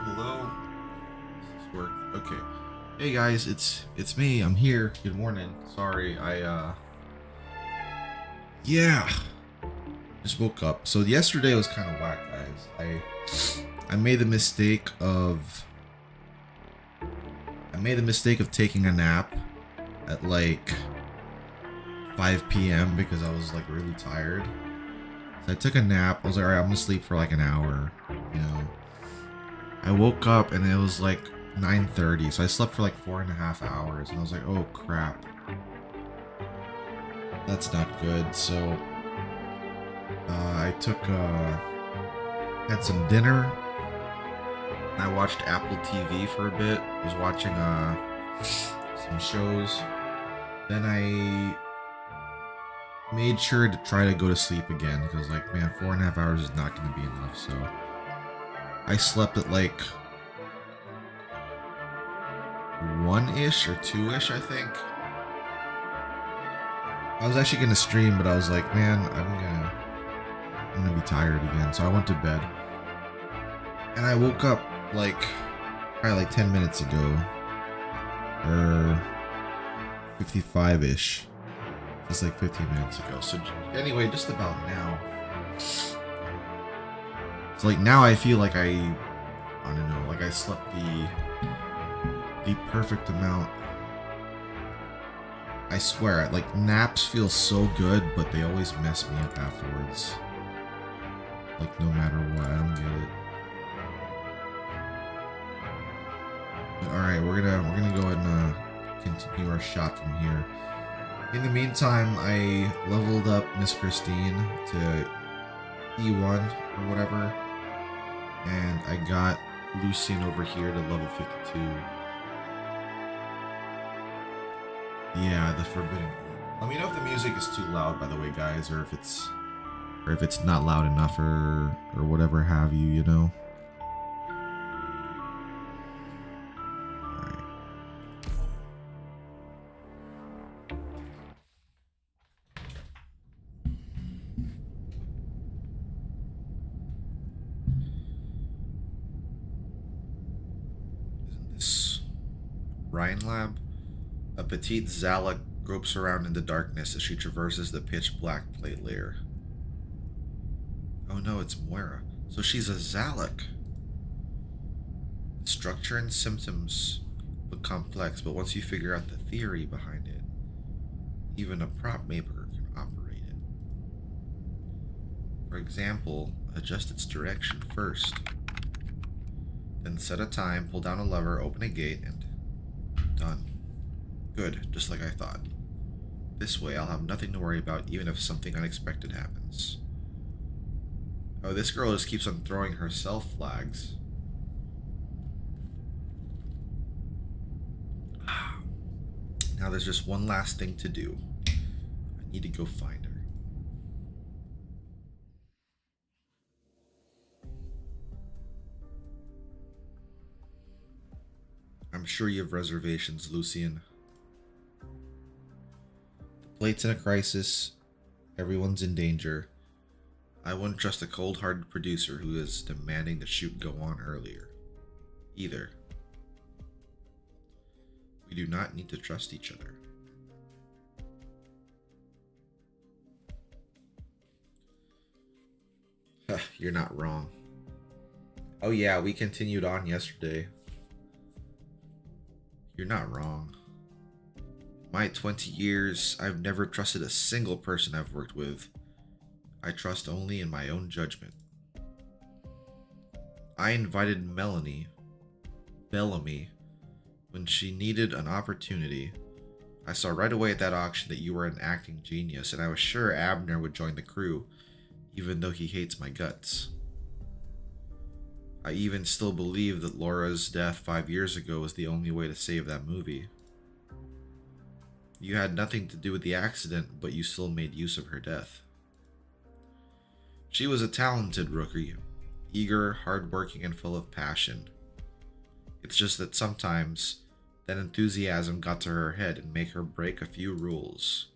Hello. Does this work? Okay. Hey guys, it's me. I'm here. Good morning. Sorry, yeah, just woke up. So yesterday was kind of whack, guys. I made the mistake of taking a nap at like 5 p.m. because I was like really tired. So I took a nap. I was like, all right, I'm gonna sleep for like an hour. You know. I woke up and it was like 9:30, so I slept for like 4.5 hours, and I was like, oh crap, that's not good. So I had some dinner, and I watched Apple TV for a bit. I was watching some shows. Then I made sure to try to go to sleep again because, like, man, 4.5 hours is not going to be enough. So I slept at like 1-ish or 2-ish, I think. I was actually gonna stream, but I was like, man, I'm gonna be tired again. So I went to bed, and I woke up like probably like 10 minutes ago, or 55-ish, just like 15 minutes ago. So anyway, just about now. So like now I feel like I don't know, like I slept the perfect amount. I swear, like, naps feel so good, but they always mess me up afterwards. Like, no matter what, I don't get it. But alright, we're gonna go ahead and continue our shot from here. In the meantime, I leveled up Miss Christine to E1 or whatever, and I got Lucian over here to level 52. Yeah, the forbidden. Let me know if the music is too loud, by the way, guys, or if it's not loud enough, or whatever have you, you know. All right. Isn't this Ryan Lab? A petite Zalak gropes around in the darkness as she traverses the pitch black plate layer. Oh no, it's Moira. So she's a Zalak. The structure and symptoms look complex, but once you figure out the theory behind it, even a prop maker can operate it. For example, adjust its direction first. Then set a time, pull down a lever, open a gate, and done. Good, just like I thought. This way, I'll have nothing to worry about even if something unexpected happens. Oh, this girl just keeps on throwing herself flags. Now there's just one last thing to do. I need to go find her. I'm sure you have reservations, Lucian. The plate's in a crisis. Everyone's in danger. I wouldn't trust a cold-hearted producer who is demanding the shoot go on earlier. Either. We do not need to trust each other. You're not wrong. Oh yeah, we continued on yesterday. You're not wrong. My 20 years, I've never trusted a single person I've worked with. I trust only in my own judgment. I invited Bellamy, when she needed an opportunity. I saw right away at that auction that you were an acting genius, and I was sure Abner would join the crew, even though he hates my guts. I even still believe that Laura's death 5 years ago was the only way to save that movie. You had nothing to do with the accident, but you still made use of her death. She was a talented rookie, eager, hardworking, and full of passion. It's just that sometimes that enthusiasm got to her head and made her break a few rules.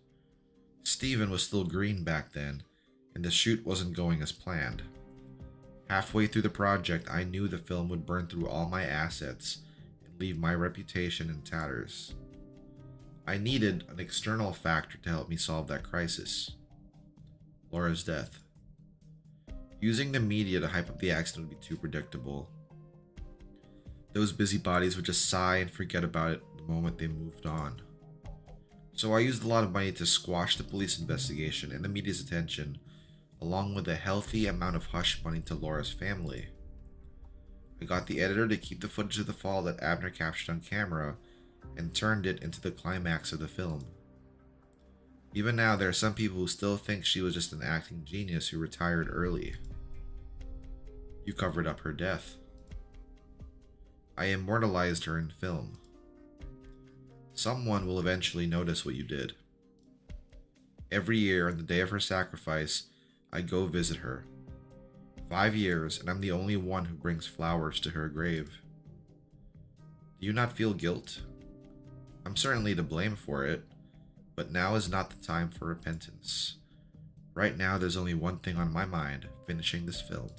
Steven was still green back then, and the shoot wasn't going as planned. Halfway through the project, I knew the film would burn through all my assets and leave my reputation in tatters. I needed an external factor to help me solve that crisis. Laura's death. Using the media to hype up the accident would be too predictable. Those busybodies would just sigh and forget about it the moment they moved on. So I used a lot of money to squash the police investigation and the media's attention, along with a healthy amount of hush money to Laura's family. I got the editor to keep the footage of the fall that Abner captured on camera and turned it into the climax of the film. Even now, there are some people who still think she was just an acting genius who retired early. You covered up her death. I immortalized her in film. Someone will eventually notice what you did. Every year, on the day of her sacrifice, I go visit her. 5 years, and I'm the only one who brings flowers to her grave. Do you not feel guilt? I'm certainly to blame for it, but now is not the time for repentance. Right now, there's only one thing on my mind: finishing this film.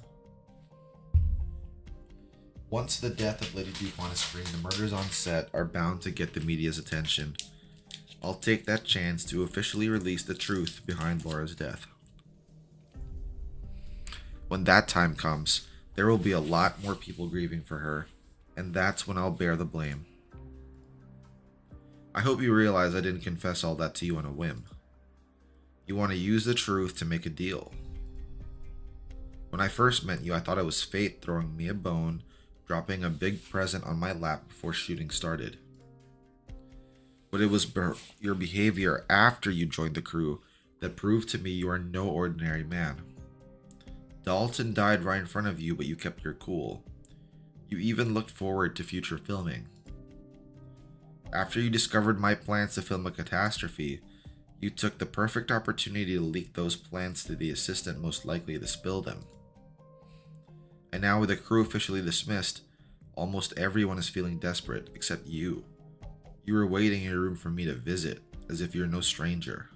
Once the death of Lady Dupont is screened, the murders on set are bound to get the media's attention. I'll take that chance to officially release the truth behind Laura's death. When that time comes, there will be a lot more people grieving for her, and that's when I'll bear the blame. I hope you realize I didn't confess all that to you on a whim. You want to use the truth to make a deal. When I first met you, I thought it was fate throwing me a bone, dropping a big present on my lap before shooting started. But it was your behavior after you joined the crew that proved to me you are no ordinary man. Dalton died right in front of you, but you kept your cool. You even looked forward to future filming. After you discovered my plans to film a catastrophe, you took the perfect opportunity to leak those plans to the assistant most likely to spill them. And now with the crew officially dismissed, almost everyone is feeling desperate, except you. You were waiting in your room for me to visit, as if you're no stranger.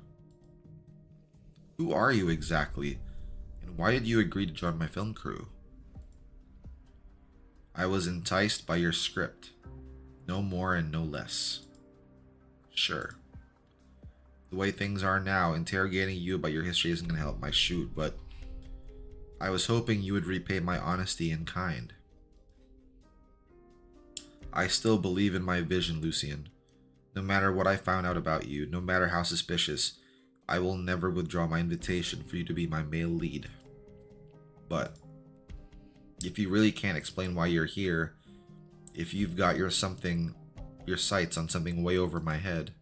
Who are you exactly, and why did you agree to join my film crew? I was enticed by your script. No more and no less. Sure. The way things are now, interrogating you about your history isn't going to help my shoot, but I was hoping you would repay my honesty in kind. I still believe in my vision, Lucian. No matter what I found out about you, no matter how suspicious, I will never withdraw my invitation for you to be my male lead. But if you really can't explain why you're here, if you've got your sights on something way over my head,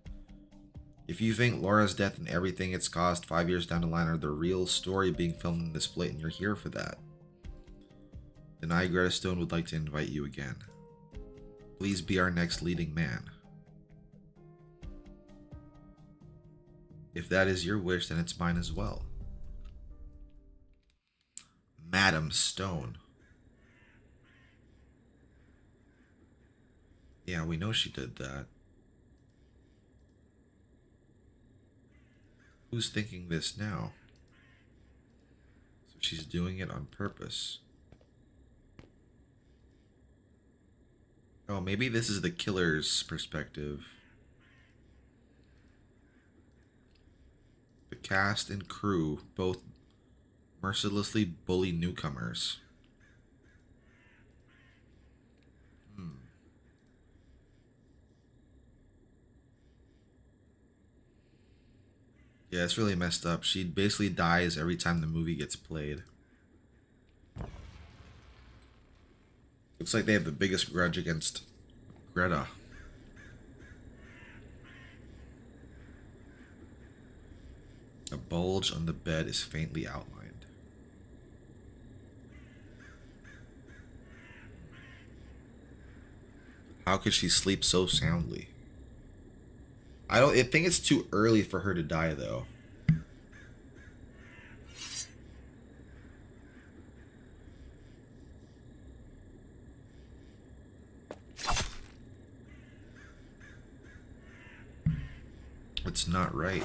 if you think Laura's death and everything it's caused 5 years down the line are the real story being filmed in this plate and you're here for that, then I, Greta Stone, would like to invite you again. Please be our next leading man. If that is your wish, then it's mine as well. Madam Stone. Yeah, we know she did that. Who's thinking this now? So she's doing it on purpose. Oh, maybe this is the killer's perspective. The cast and crew both mercilessly bully newcomers. Yeah, it's really messed up. She basically dies every time the movie gets played. Looks like they have the biggest grudge against Greta. A bulge on the bed is faintly outlined. How could she sleep so soundly? I think it's too early for her to die, though. It's not right.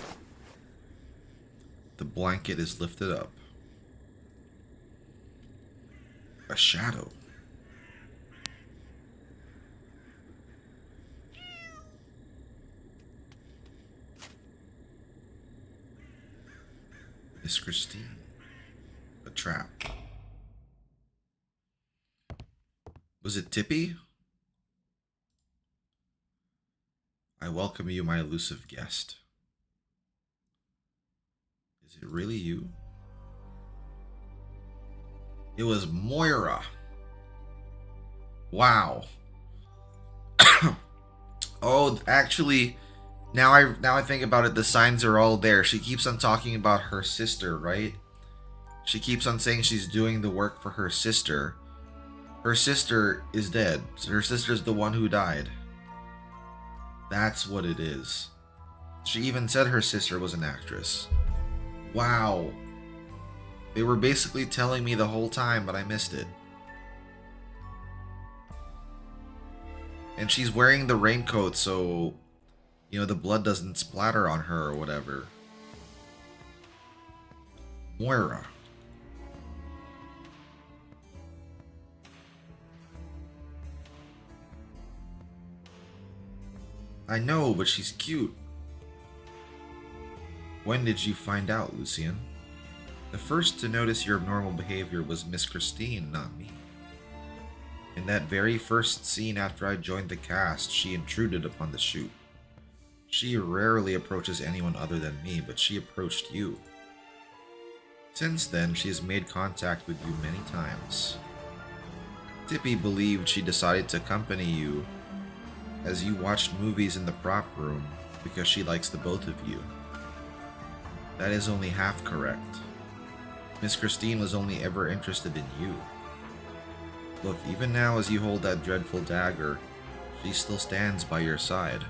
The blanket is lifted up. A shadow. Miss Christine. A trap. Was it Tippy? I welcome you, my elusive guest. Is it really you? It was Moira. Wow. Oh, actually, now I think about it, the signs are all there. She keeps on talking about her sister, right? She keeps on saying she's doing the work for her sister. Her sister is dead. So her sister's the one who died. That's what it is. She even said her sister was an actress. Wow. They were basically telling me the whole time, but I missed it. And she's wearing the raincoat, so, you know, the blood doesn't splatter on her or whatever. Moira. I know, but she's cute. When did you find out, Lucien? The first to notice your abnormal behavior was Miss Christine, not me. In that very first scene after I joined the cast, she intruded upon the shoot. She rarely approaches anyone other than me, but she approached you. Since then, she has made contact with you many times. Tippy believed she decided to accompany you as you watched movies in the prop room because she likes the both of you. That is only half correct. Miss Christine was only ever interested in you. Look, even now as you hold that dreadful dagger, she still stands by your side.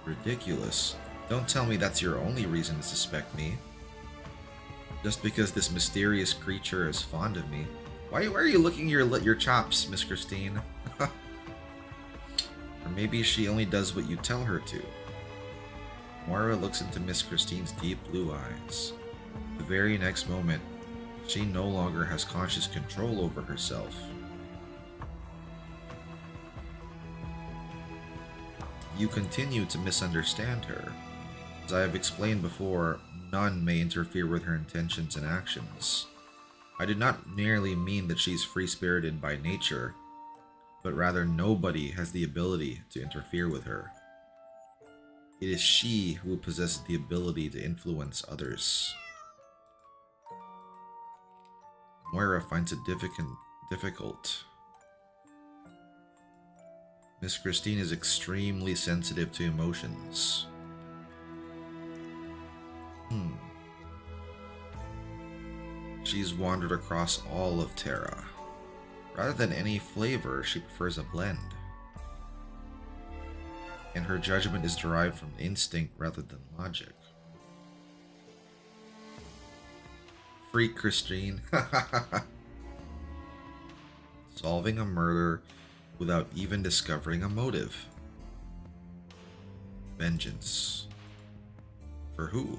Ridiculous. Don't tell me that's your only reason to suspect me. Just because this mysterious creature is fond of me. Why are you licking your chops, Miss Christine? Or maybe she only does what you tell her to. Moira looks into Miss Christine's deep blue eyes. The very next moment, she no longer has conscious control over herself. You continue to misunderstand her. As I have explained before, none may interfere with her intentions and actions. I did not merely mean that she's free-spirited by nature, but rather nobody has the ability to interfere with her. It is she who possesses the ability to influence others. Moira finds it difficult. Miss Christine is extremely sensitive to emotions. She's wandered across all of Terra. Rather than any flavor, she prefers a blend. And her judgment is derived from instinct rather than logic. Freak Christine. Solving a murder without even discovering a motive. Vengeance. For who?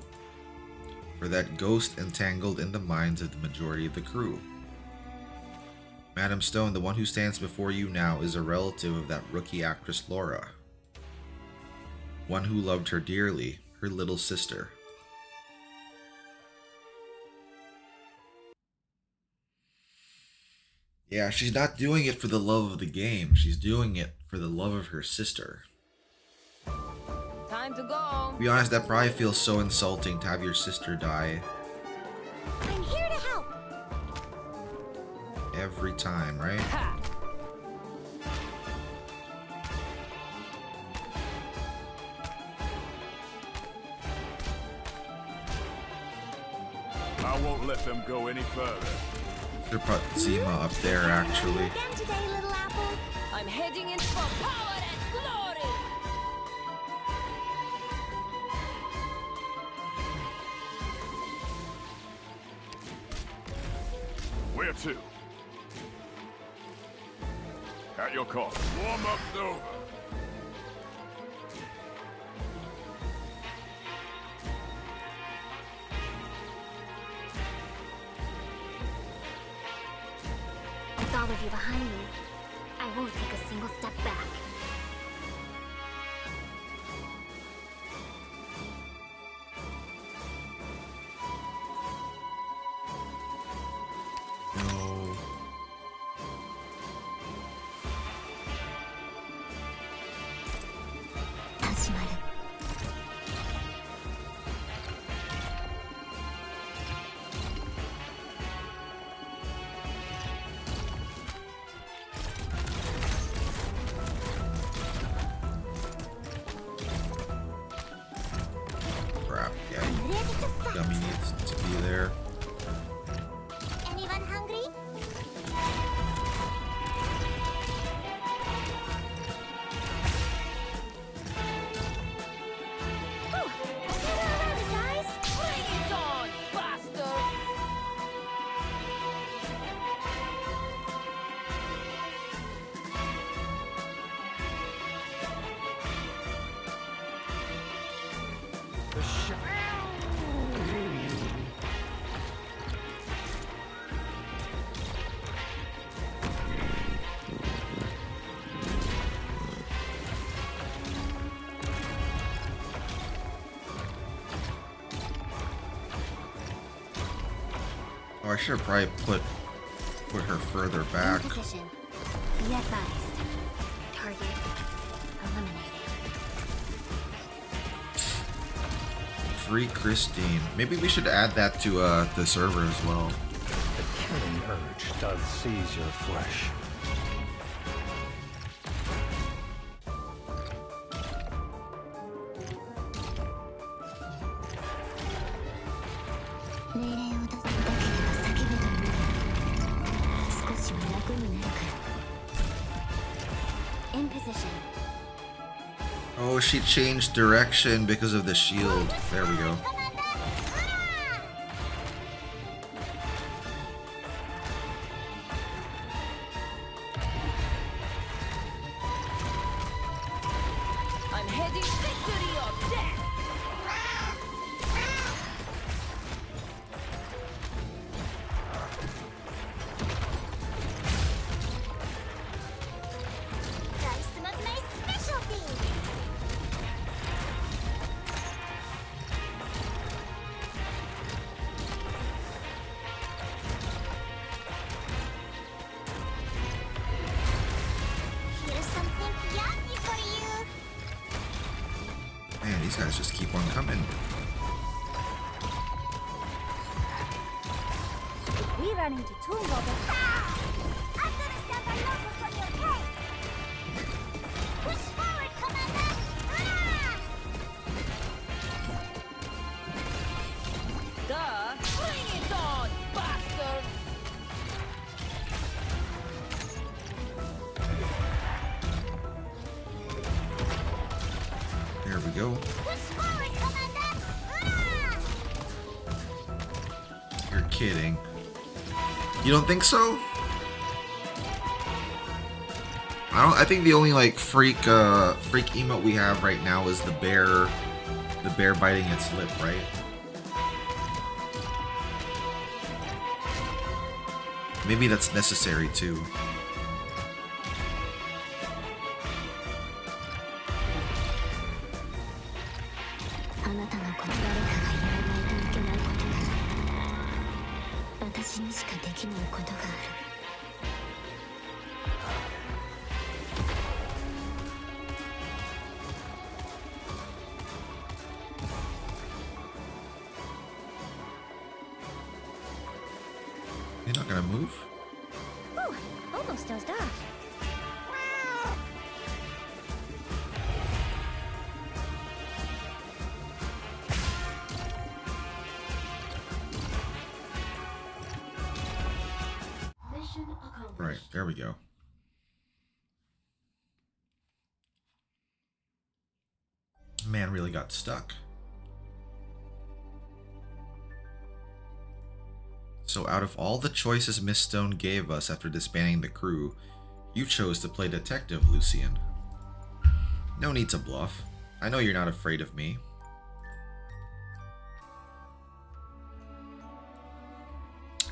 For that ghost entangled in the minds of the majority of the crew. Madam Stone, the one who stands before you now, is a relative of that rookie actress Laura. One who loved her dearly, her little sister. Yeah, she's not doing it for the love of the game. She's doing it for the love of her sister. Time to go. To be honest, that probably feels so insulting to have your sister die. I'm here to help. Every time, right? Ha. I won't let them go any further. Should put Zima up there, actually. Again today, little apple. I'm heading in for power and glory. Where to? At your call. Warm-up's over. all of you behind me, I won't take a single step back. No. Crap. Yeah, dummy needs to be there. Anyone hungry? Guys, Bring it on, bastards! Oh, I should have probably put her further back. In position. Be advised. Target eliminated. Free Christine. Maybe we should add that to the server as well. The killing urge does seize your flesh. In position. Oh, she changed direction because of the shield. There we go. I'm heading victory or death! Try some of my specialty. Here's something yummy for you. Man, these guys just keep on coming. If we run into Tumbo, I'm gonna step on locals on your head. Push forward, Commander. Duh! Bring it on, bastards! There we go. Push forward, Commander. You're kidding. You don't think so? I think the only like freak emote we have right now is the bear biting its lip, right? Maybe that's necessary too. You're not gonna move? Ooh, almost dozed off. Mission accomplished. Right, there we go. Man really got stuck. So out of all the choices Miss Stone gave us after disbanding the crew, you chose to play detective, Lucian. No need to bluff. I know you're not afraid of me.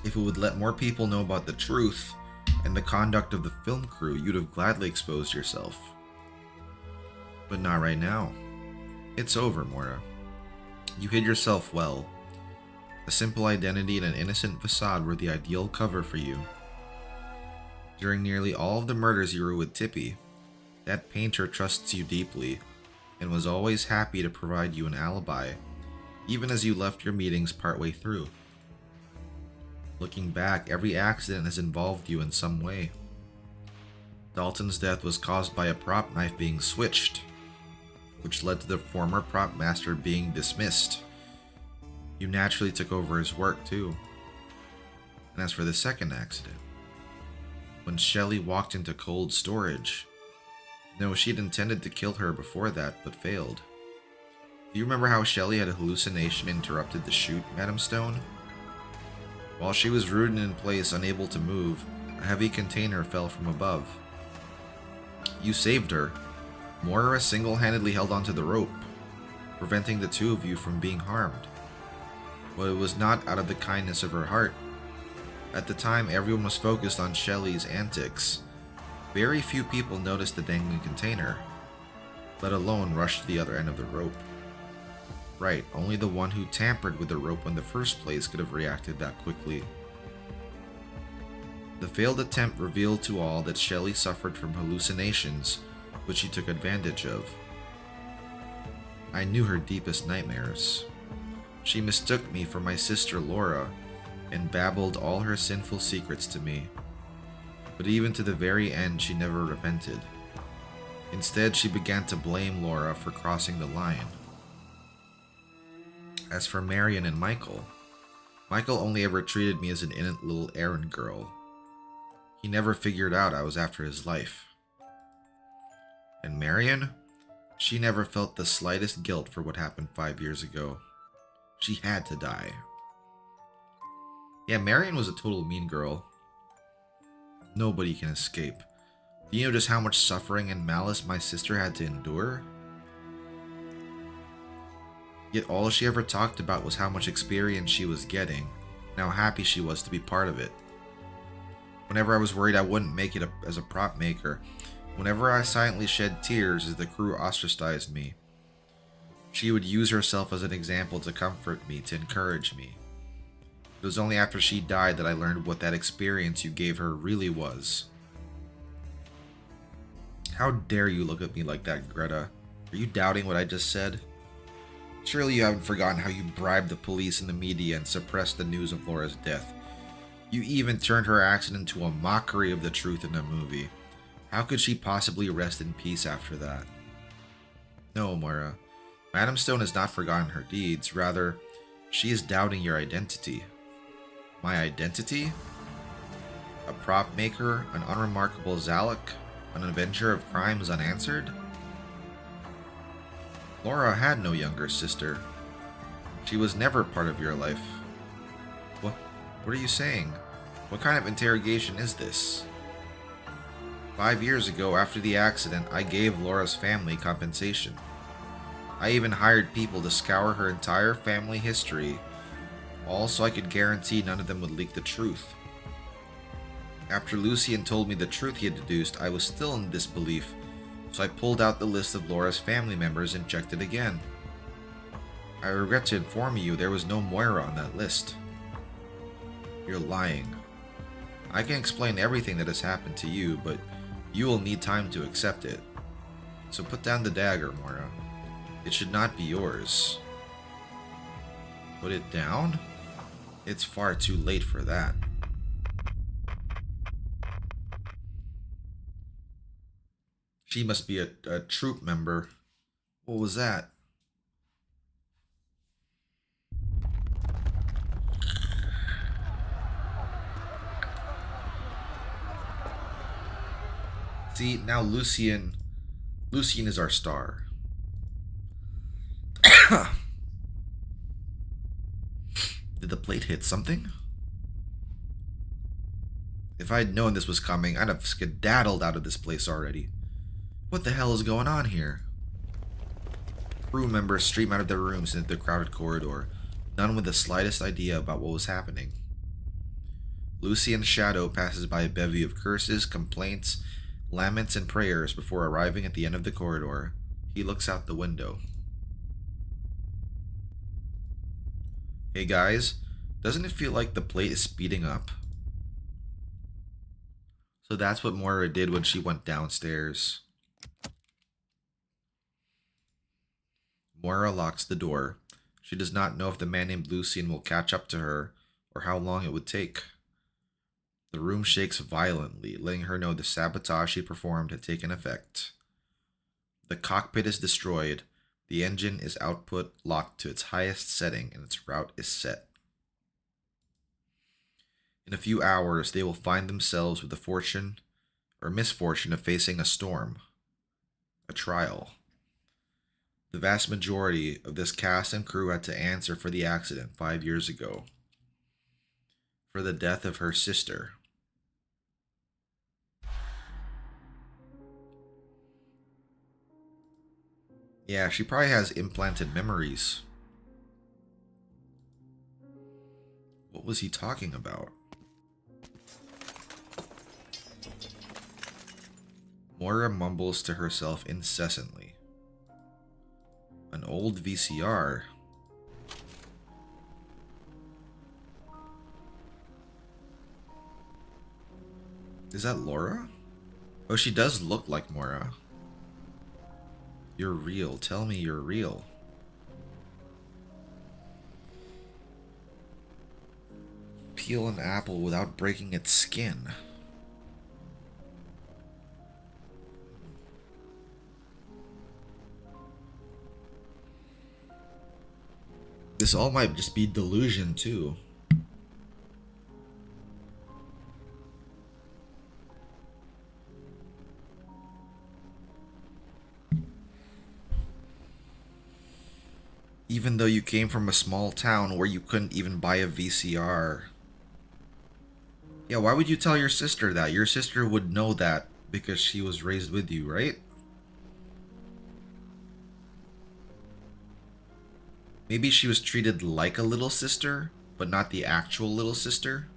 If we would let more people know about the truth and the conduct of the film crew, you'd have gladly exposed yourself. But not right now. It's over, Moira. You hid yourself well. A simple identity and an innocent facade were the ideal cover for you. During nearly all of the murders you were with Tippy, that painter trusts you deeply, and was always happy to provide you an alibi, even as you left your meetings partway through. Looking back, every accident has involved you in some way. Dalton's death was caused by a prop knife being switched, which led to the former prop master being dismissed. You naturally took over his work too. And as for the second accident, when Shelley walked into cold storage, no, she'd intended to kill her before that, but failed. Do you remember how Shelley had a hallucination interrupted the shoot, Madam Stone? While she was rooted in place, unable to move, a heavy container fell from above. You saved her. Moira single-handedly held onto the rope, preventing the two of you from being harmed. But it was not out of the kindness of her heart. At the time, everyone was focused on Shelley's antics. Very few people noticed the dangling container, let alone rushed to the other end of the rope. Right, only the one who tampered with the rope in the first place could have reacted that quickly. The failed attempt revealed to all that Shelley suffered from hallucinations, which she took advantage of. I knew her deepest nightmares. She mistook me for my sister Laura, and babbled all her sinful secrets to me. But even to the very end, she never repented. Instead, she began to blame Laura for crossing the line. As for Marion and Michael only ever treated me as an innocent little errand girl. He never figured out I was after his life. And Marion? She never felt the slightest guilt for what happened 5 years ago. She had to die. Yeah, Marion was a total mean girl. Nobody can escape. Do you know just how much suffering and malice my sister had to endure? Yet all she ever talked about was how much experience she was getting, and how happy she was to be part of it. Whenever I was worried I wouldn't make it as a prop maker, whenever I silently shed tears as the crew ostracized me, she would use herself as an example to comfort me, to encourage me. It was only after she died that I learned what that experience you gave her really was. How dare you look at me like that, Greta? Are you doubting what I just said? Surely you haven't forgotten how you bribed the police and the media and suppressed the news of Laura's death. You even turned her accident into a mockery of the truth in the movie. How could she possibly rest in peace after that? No, Moira. Madam Stone has not forgotten her deeds. Rather, she is doubting your identity. My identity? A prop maker, an unremarkable Zalek, an avenger of crimes unanswered? Laura had no younger sister. She was never part of your life. What are you saying? What kind of interrogation is this? 5 years ago, after the accident, I gave Laura's family compensation. I even hired people to scour her entire family history, all so I could guarantee none of them would leak the truth. After Lucien told me the truth he had deduced, I was still in disbelief, so I pulled out the list of Laura's family members and checked it again. I regret to inform you there was no Moira on that list. You're lying. I can explain everything that has happened to you, but you will need time to accept it. So put down the dagger, Moira. It should not be yours. Put it down? It's far too late for that. She must be a troop member. What was that? See, now Lucien is our star. Did the plate hit something? If I'd known this was coming, I'd have skedaddled out of this place already. What the hell is going on here? Crew members stream out of their rooms into the crowded corridor, none with the slightest idea about what was happening. Lucian's shadow passes by a bevy of curses, complaints, laments, and prayers before arriving at the end of the corridor. He looks out the window. Hey guys, doesn't it feel like the plate is speeding up? So that's what Moira did when she went downstairs. Moira locks the door. She does not know if the man named Lucian will catch up to her or how long it would take. The room shakes violently, letting her know the sabotage she performed had taken effect. The cockpit is destroyed. The engine is output locked to its highest setting and its route is set. In a few hours, they will find themselves with the fortune or misfortune of facing a storm, a trial. The vast majority of this cast and crew had to answer for the accident 5 years ago, for the death of her sister. Yeah, she probably has implanted memories. What was he talking about? Moira mumbles to herself incessantly. An old VCR. Is that Laura? Oh, she does look like Moira. You're real. Tell me you're real. Peel an apple without breaking its skin. This all might just be delusion too. Even though you came from a small town where you couldn't even buy a VCR. Yeah, why would you tell your sister that? Your sister would know that because she was raised with you, right? Maybe she was treated like a little sister, but not the actual little sister.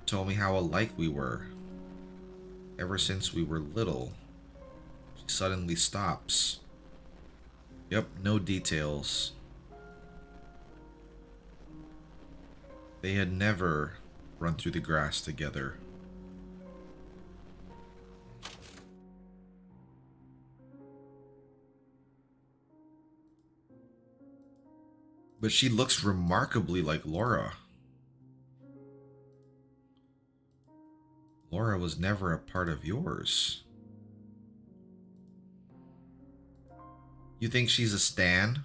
Told me how alike we were. Ever since we were little. She suddenly stops. Yep, no details. They had never run through the grass together. But she looks remarkably like Laura. Laura was never a part of yours. You think she's a stan?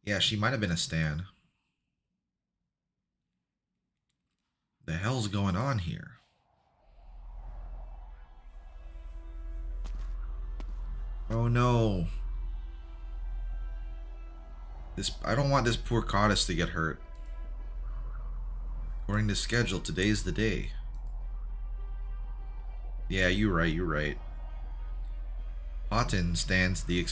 Yeah, she might have been a stan. The hell's going on here? Oh no. I don't want this poor goddess to get hurt. According to schedule, today's the day. Yeah, you're right. Houghton stands the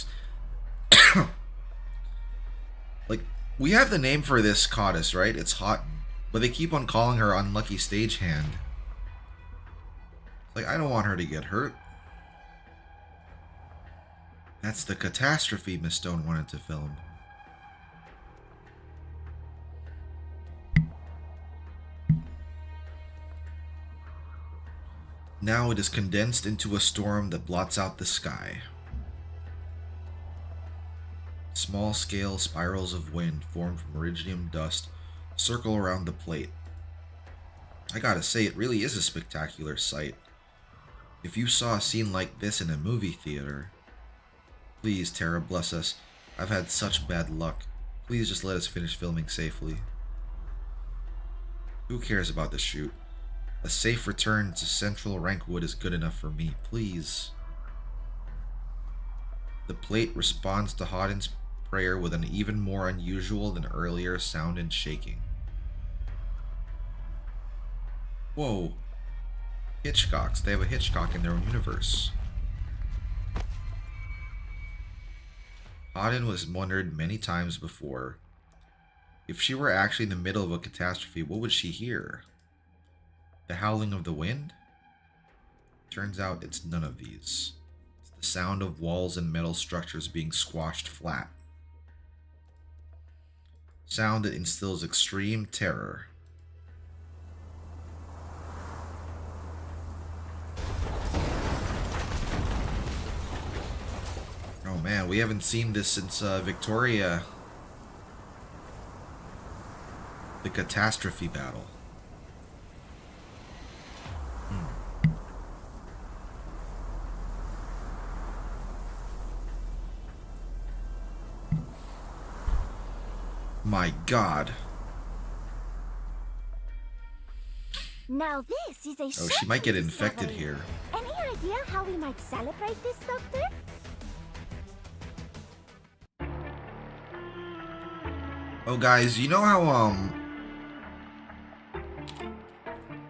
like, we have the name for this goddess, right? It's Houghton. But they keep on calling her Unlucky Stagehand. Like, I don't want her to get hurt. That's the catastrophe Miss Stone wanted to film. Now it is condensed into a storm that blots out the sky. Small-scale spirals of wind formed from iridium dust circle around the plate. I gotta say, it really is a spectacular sight. If you saw a scene like this in a movie theater... Please, Tara, bless us. I've had such bad luck. Please just let us finish filming safely. Who cares about the shoot? A safe return to Central Rankwood is good enough for me, please. The plate responds to Houghton's prayer with an even more unusual than earlier sound and shaking. Whoa. Hitchcocks. They have a Hitchcock in their own universe. Auden was wondered many times before. If she were actually in the middle of a catastrophe, what would she hear? The howling of the wind? Turns out it's none of these. It's the sound of walls and metal structures being squashed flat. Sound that instills extreme terror. Oh man, we haven't seen this since Victoria. The catastrophe battle. My God. Now this is a Oh, she might get shocking infected discovery. here. Any idea how we might celebrate this, Doctor? Oh guys, you know how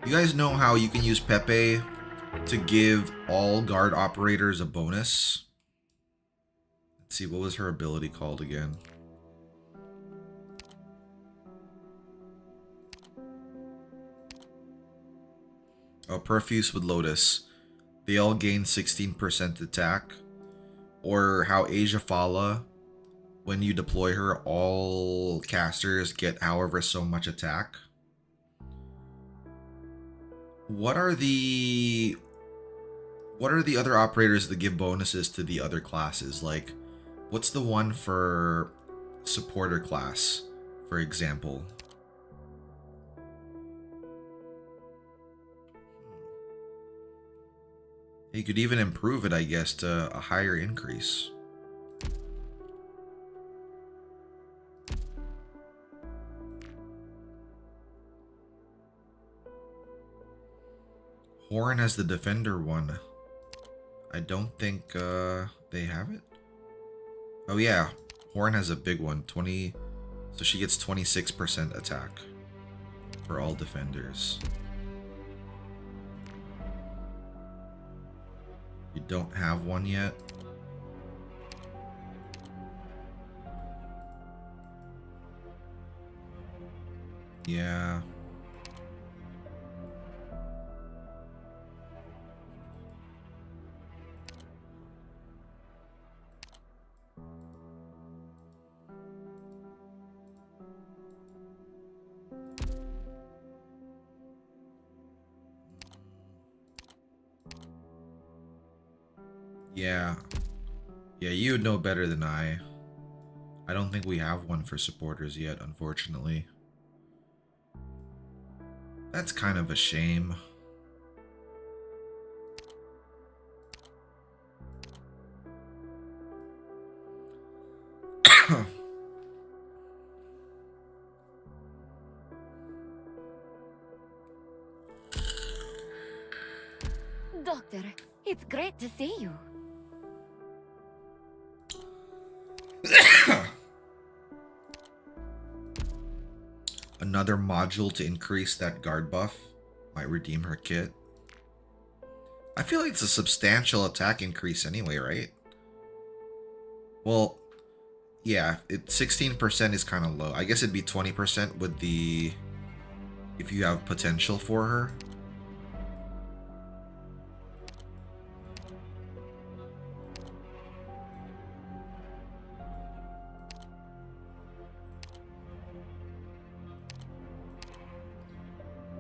you guys know how you can use Pepe to give all guard operators a bonus? Let's see, what was her ability called again? Oh, Perfuse with Lotus. They all gain 16% attack. Or how Asia Fala, when you deploy her, all casters get however so much attack. What are the other operators that give bonuses to the other classes? Like, what's the one for supporter class, for example? You could even improve it, I guess, to a higher increase. Horn has the defender one. I don't think they have it. Oh yeah, Horn has a big one, 20. So she gets 26% attack for all defenders. You don't have one yet? Yeah. Yeah. Yeah, you would know better than I. I don't think we have one for supporters yet, unfortunately. That's kind of a shame. Doctor, it's great to see you. Another module to increase that guard buff might redeem her kit. I feel like it's a substantial attack increase anyway, right? Well, yeah, 16% is kind of low. I guess it'd be 20% with the... if you have potential for her.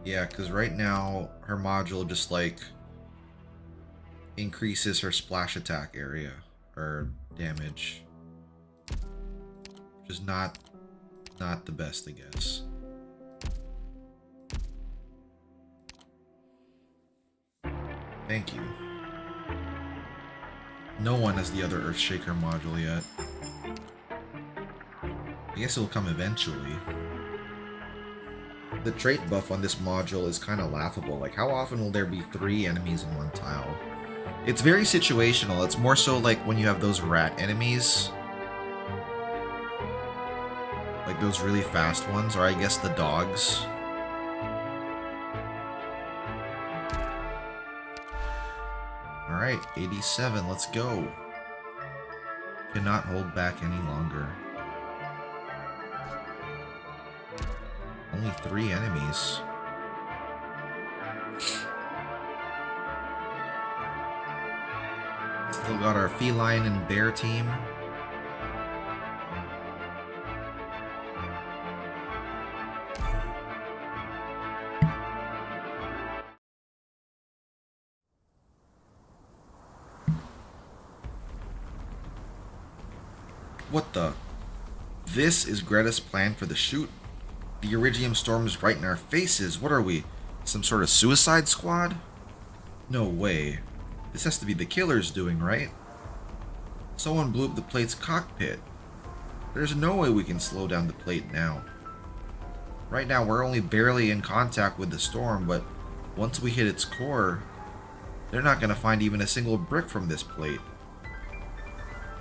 Yeah, because right now her module just like increases her splash attack area or damage, which is not the best, I guess. Thank you. No one has the other Earthshaker module yet. I guess it'll come eventually. The trait buff on this module is kind of laughable. Like, how often will there be 3 enemies in one tile? It's very situational. It's more so like when you have those rat enemies. Like those really fast ones, or I guess the dogs. Alright, 87, let's go. Cannot hold back any longer. Only 3 enemies. Still got our feline and bear team. What the? This is Greta's plan for the shoot? The Iridium storm is right in our faces. What are we? Some sort of suicide squad? No way. This has to be the killer's doing, right? Someone blew up the plate's cockpit. There's no way we can slow down the plate now. Right now, we're only barely in contact with the storm, but once we hit its core, they're not going to find even a single brick from this plate.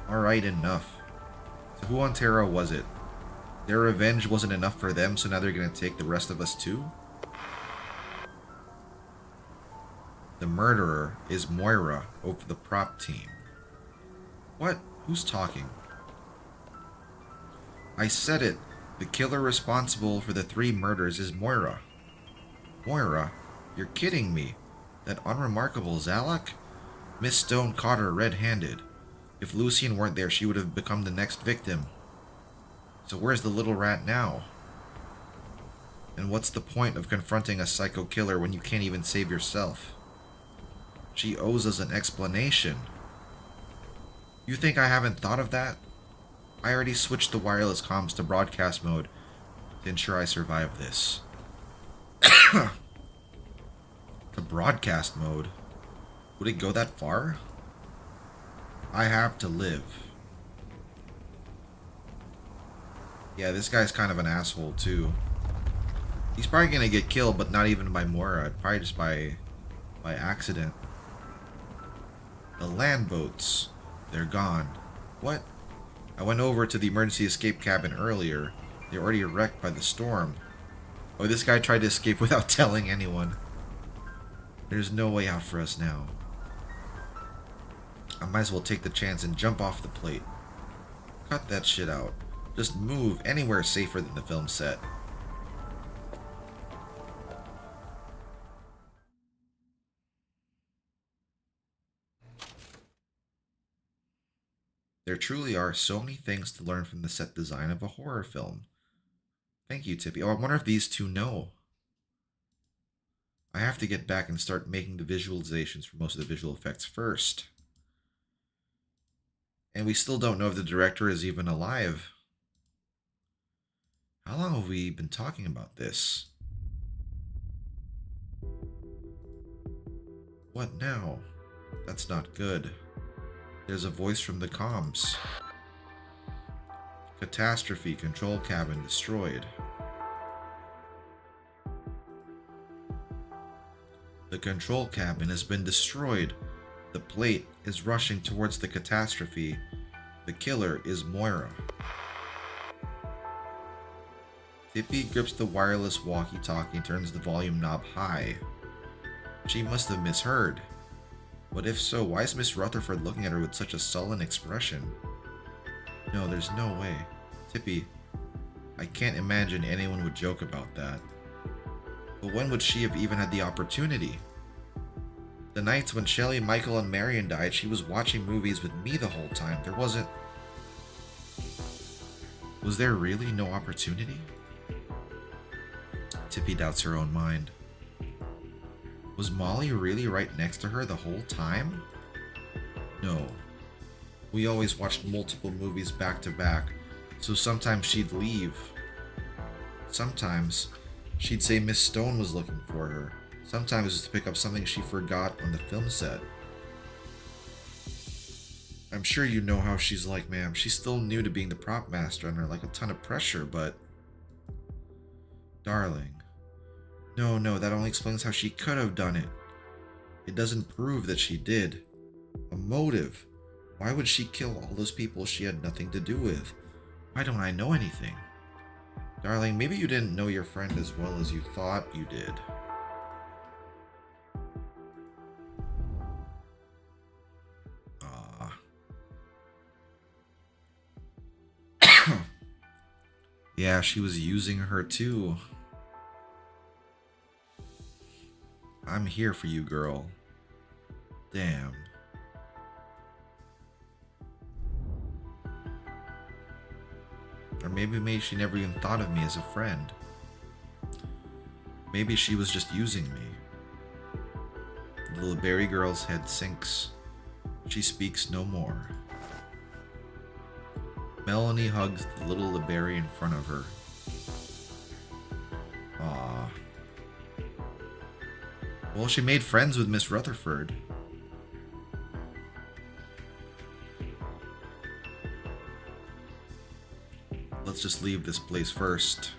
Alright, enough. So who on Terra was it? Their revenge wasn't enough for them, so now they're going to take the rest of us too? The murderer is Moira over the prop team. What? Who's talking? I said it. The killer responsible for the 3 murders is Moira. Moira? You're kidding me. That unremarkable Zalak? Miss Stone caught her red-handed. If Lucian weren't there, she would have become the next victim. So where's the little rat now? And what's the point of confronting a psycho killer when you can't even save yourself? She owes us an explanation. You think I haven't thought of that? I already switched the wireless comms to broadcast mode to ensure I survive this. To broadcast mode? Would it go that far? I have to live. Yeah, this guy's kind of an asshole too. He's probably gonna get killed, but not even by Moira. Probably just by accident. The land boats. They're gone. What? I went over to the emergency escape cabin earlier. They're already wrecked by the storm. Oh, this guy tried to escape without telling anyone. There's no way out for us now. I might as well take the chance and jump off the plate. Cut that shit out. Just move anywhere safer than the film set. There truly are so many things to learn from the set design of a horror film. Thank you, Tippy. Oh, I wonder if these two know. I have to get back and start making the visualizations for most of the visual effects first. And we still don't know if the director is even alive. How long have we been talking about this? What now? That's not good. There's a voice from the comms. Catastrophe, control cabin destroyed. The control cabin has been destroyed. The plate is rushing towards the catastrophe. The killer is Moira. Tippy grips the wireless walkie-talkie and turns the volume knob high. She must have misheard. But if so, why is Miss Rutherford looking at her with such a sullen expression? No, there's no way. Tippy, I can't imagine anyone would joke about that. But when would she have even had the opportunity? The nights when Shelley, Michael, and Marion died, she was watching movies with me the whole time. There wasn't... Was there really no opportunity? Tippy doubts her own mind. Was Molly really right next to her the whole time? No. We always watched multiple movies back to back, so sometimes she'd leave. Sometimes she'd say Miss Stone was looking for her. Sometimes it was to pick up something she forgot on the film set. I'm sure you know how she's like, ma'am. She's still new to being the prop master under like a ton of pressure, but... Darling. No, that only explains how she could have done it. It doesn't prove that she did. A motive. Why would she kill all those people she had nothing to do with? Why don't I know anything? Darling, maybe you didn't know your friend as well as you thought you did. Yeah, she was using her too. I'm here for you, girl. Damn. Or maybe she never even thought of me as a friend. Maybe she was just using me. The little berry girl's head sinks. She speaks no more. Melanie hugs the little berry in front of her. Aww. Well, she made friends with Miss Rutherford. Let's just leave this place first.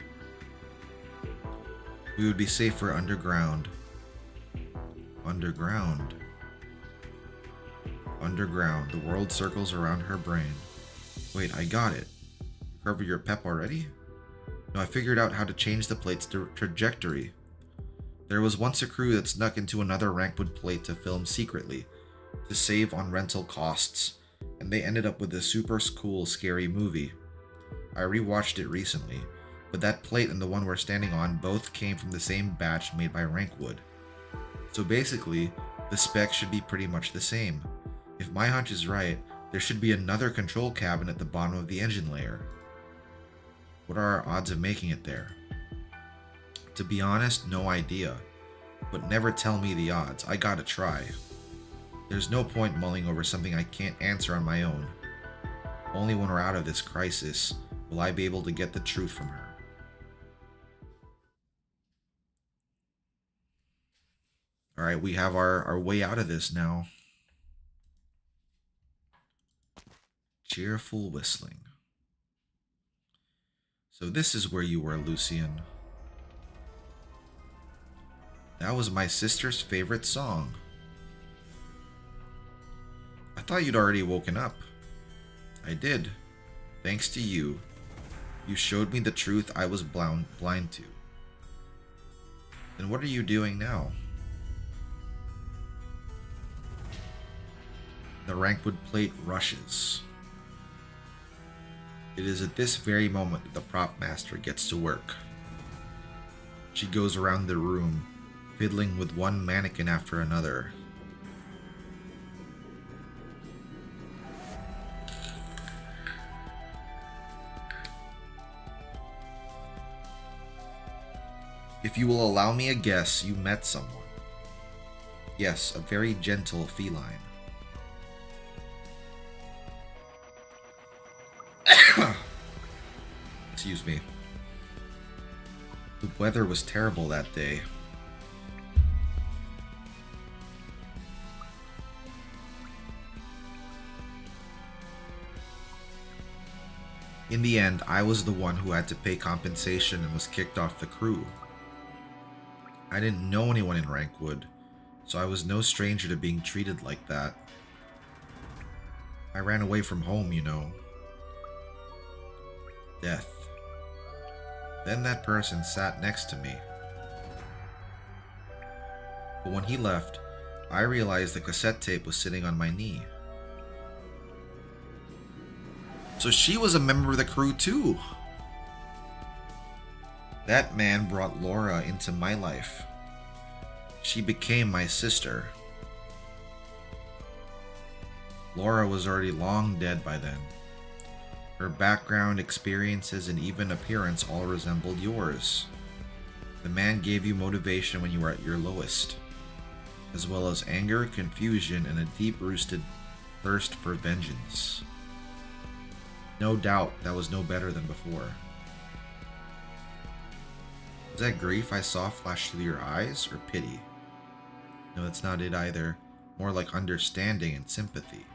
We would be safer underground. Underground. Underground. The world circles around her brain. Wait, I got it. Recover your pep already? No, I figured out how to change the plate's trajectory. There was once a crew that snuck into another Rankwood plate to film secretly, to save on rental costs, and they ended up with a super cool, scary movie. I rewatched it recently, but that plate and the one we're standing on both came from the same batch made by Rankwood. So basically, the specs should be pretty much the same. If my hunch is right, there should be another control cabin at the bottom of the engine layer. What are our odds of making it there? To be honest, no idea. But never tell me the odds, I gotta try. There's no point mulling over something I can't answer on my own. Only when we're out of this crisis will I be able to get the truth from her. Alright, we have our way out of this now. Cheerful whistling. So this is where you were, Lucian. That was my sister's favorite song. I thought you'd already woken up. I did. Thanks to you. You showed me the truth I was blind to. Then what are you doing now? The Rankwood plate rushes. It is at this very moment that the prop master gets to work. She goes around the room, fiddling with one mannequin after another. If you will allow me a guess, you met someone. Yes, a very gentle feline. Excuse me. The weather was terrible that day. In the end, I was the one who had to pay compensation and was kicked off the crew. I didn't know anyone in Rankwood, so I was no stranger to being treated like that. I ran away from home, you know. Death. Then that person sat next to me. But when he left, I realized the cassette tape was sitting on my knee. So she was a member of the crew too. That man brought Laura into my life. She became my sister. Laura was already long dead by then. Her background, experiences, and even appearance all resembled yours. The man gave you motivation when you were at your lowest, as well as anger, confusion, and a deep-rooted thirst for vengeance. No doubt that was no better than before. Was that grief I saw flash through your eyes, or pity? No, that's not it either. More like understanding and sympathy.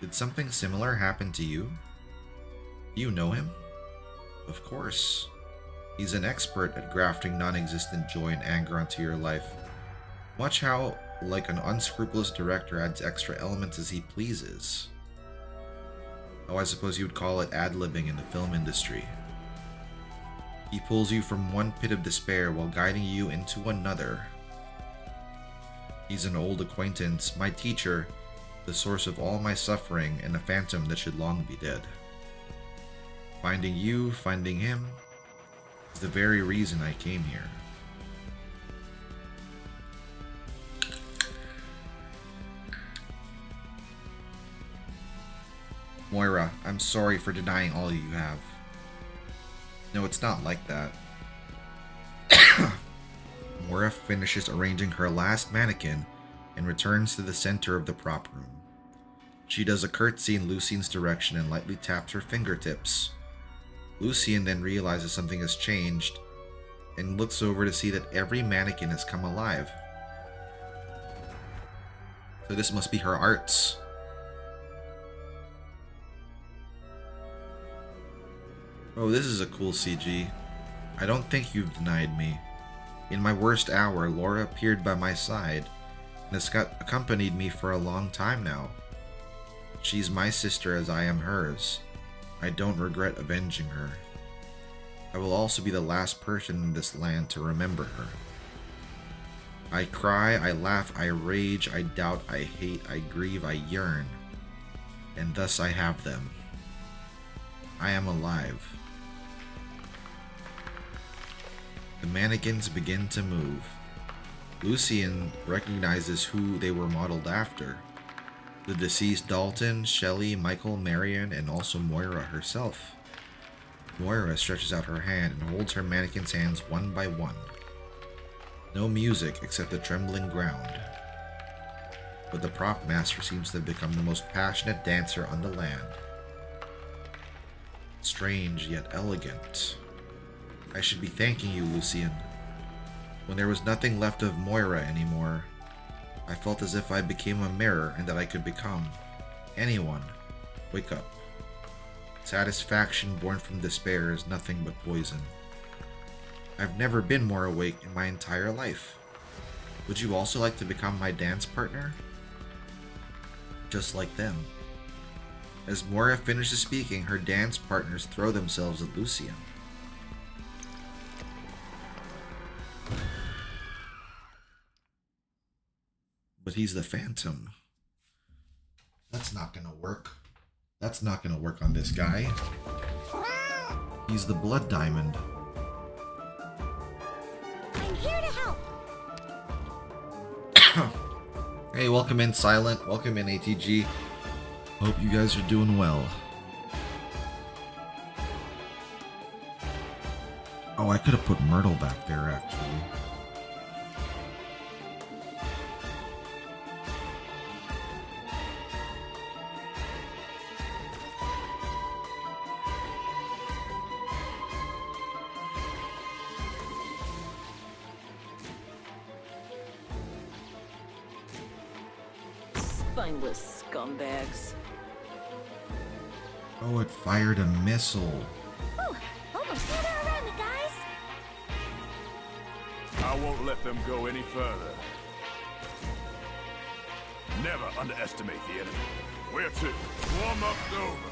Did something similar happen to you? Do you know him? Of course. He's an expert at grafting non-existent joy and anger onto your life. Watch how, like an unscrupulous director, adds extra elements as he pleases. Oh, I suppose you would call it ad-libbing in the film industry. He pulls you from one pit of despair while guiding you into another. He's an old acquaintance, my teacher, the source of all my suffering, and a phantom that should long be dead. Finding you, finding him, is the very reason I came here. Moira, I'm sorry for denying all you have. No, it's not like that. Moira finishes arranging her last mannequin and returns to the center of the prop room. She does a curtsy in Lucien's direction and lightly taps her fingertips. Lucien then realizes something has changed and looks over to see that every mannequin has come alive. So this must be her arts. Oh, this is a cool CG. I don't think you've denied me. In my worst hour, Laura appeared by my side and has accompanied me for a long time now. She's my sister as I am hers. I don't regret avenging her. I will also be the last person in this land to remember her. I cry, I laugh, I rage, I doubt, I hate, I grieve, I yearn. And thus I have them. I am alive. The mannequins begin to move. Lucien recognizes who they were modeled after. The deceased Dalton, Shelley, Michael, Marion, and also Moira herself. Moira stretches out her hand and holds her mannequin's hands one by one. No music except the trembling ground. But the prop master seems to have become the most passionate dancer on the land. Strange yet elegant. I should be thanking you, Lucien. When there was nothing left of Moira anymore, I felt as if I became a mirror and that I could become anyone. Wake up. Satisfaction born from despair is nothing but poison. I've never been more awake in my entire life. Would you also like to become my dance partner? Just like them. As Moira finishes speaking, her dance partners throw themselves at Lucien. But he's the Phantom. That's not gonna work. That's not gonna work on this guy. He's the Blood Diamond. I'm here to help. Hey, welcome in Silent. Welcome in ATG. Hope you guys are doing well. Oh, I could have put Myrtle back there actually. Spineless scumbags. Oh, it fired a missile. Ooh, almost gather around me, guys. I won't let them go any further. Never underestimate the enemy. Where to? Warm up's over.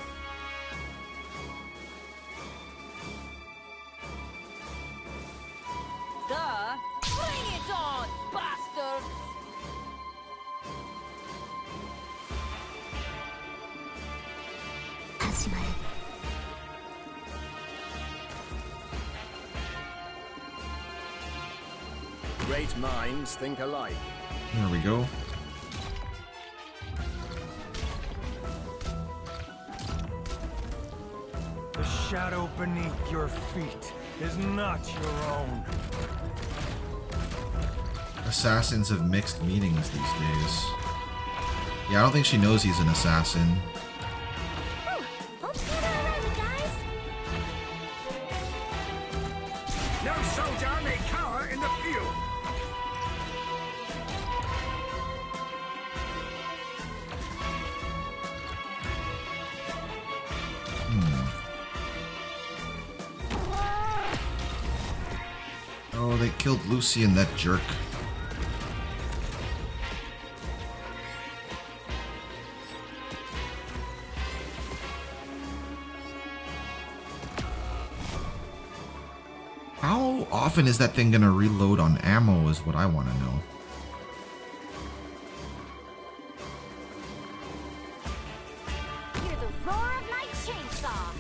Duh! Bring it on, bastards! Great minds think alike. There we go. The shadow beneath your feet is not your own. Assassins have mixed meanings these days. Yeah, I don't think she knows he's an assassin. Ooh, almost gather around me, guys. No soldier may cower in the field. Oh, they killed Lucien, that jerk. How often is that thing gonna reload on ammo is what I want to know. Hear the roar of my chainsaw.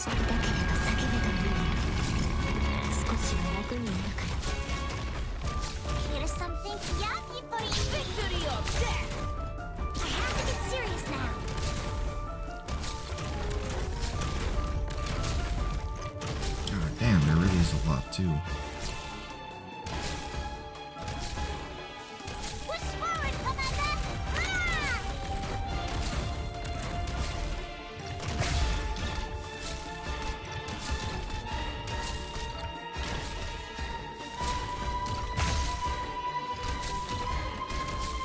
しただけれど叫べばいいの。少しは楽になるから。Here's something yummy for you. Victory or death! I have to get serious now. God damn, there really is a lot too. Push forward, Commander! Ah!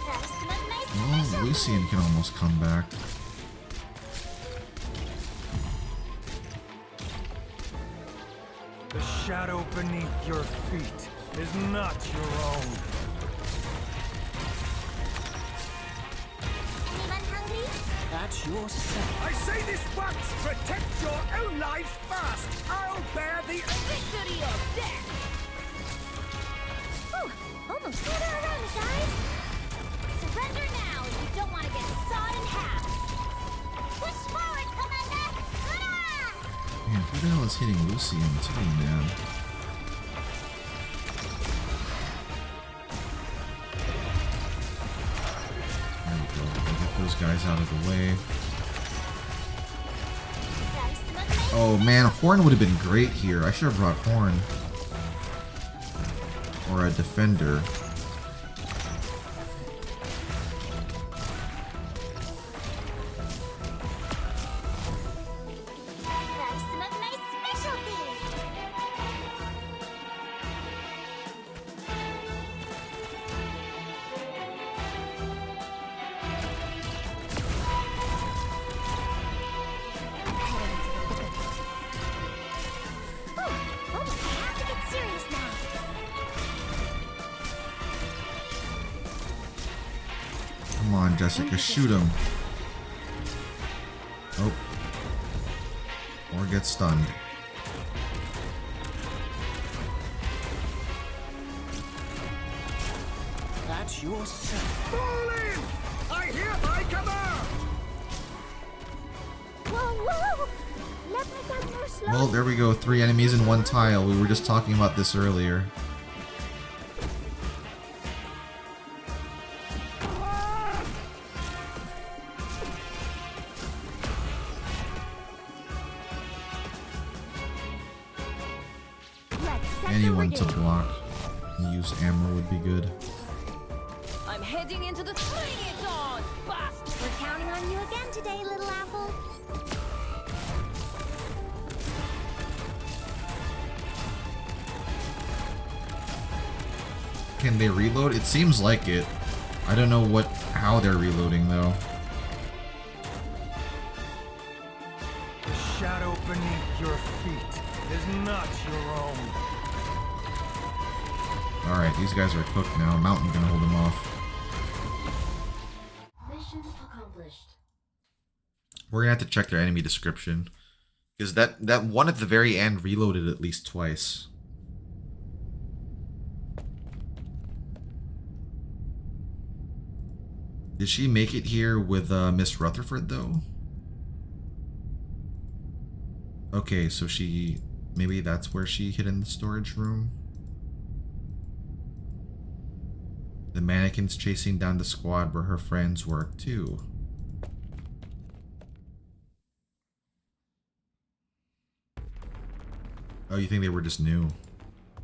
That's some of my Oh, special Lucian can almost come back. The shadow beneath your feet is not your own. Anyone hungry? That's your set. I say this once! Protect your own lives first! I'll bear the... Victory or death! Whew, almost gather around me, guys. Surrender now if you don't want to get sawed in half. Push forward, Commander! Hurrah! Man, who the hell is hitting Lucian too, man? There we go. We'll get those guys out of the way. That's some of my Oh man, Horn would have been great here. I should have brought Horn. Or a defender. That's some of my specialty. Almost. I have to get serious now. Come on, Jessica, shoot him. Oh. Or get stunned. That's your set. Fall in! I hereby command! Whoa, whoa! Let me down more slowly. Well, there we go. 3 enemies in 1 tile. We were just talking about this earlier. Let's set Anyone the to rigging. block and use ammo would be good. I'm heading into the Bring It On! Bust! We're counting on you again today, little apple. Can they reload? It seems like it. I don't know how they're reloading though. The shadow beneath your feet is not your own. Alright, these guys are cooked now. Mountain gonna hold them off. Mission accomplished. We're gonna have to check their enemy description. Because that one at the very end reloaded at least twice. Did she make it here with Miss Rutherford though? Okay, so maybe that's where she hid in the storage room. The mannequins chasing down the squad where her friends work too. Oh, you think they were just new?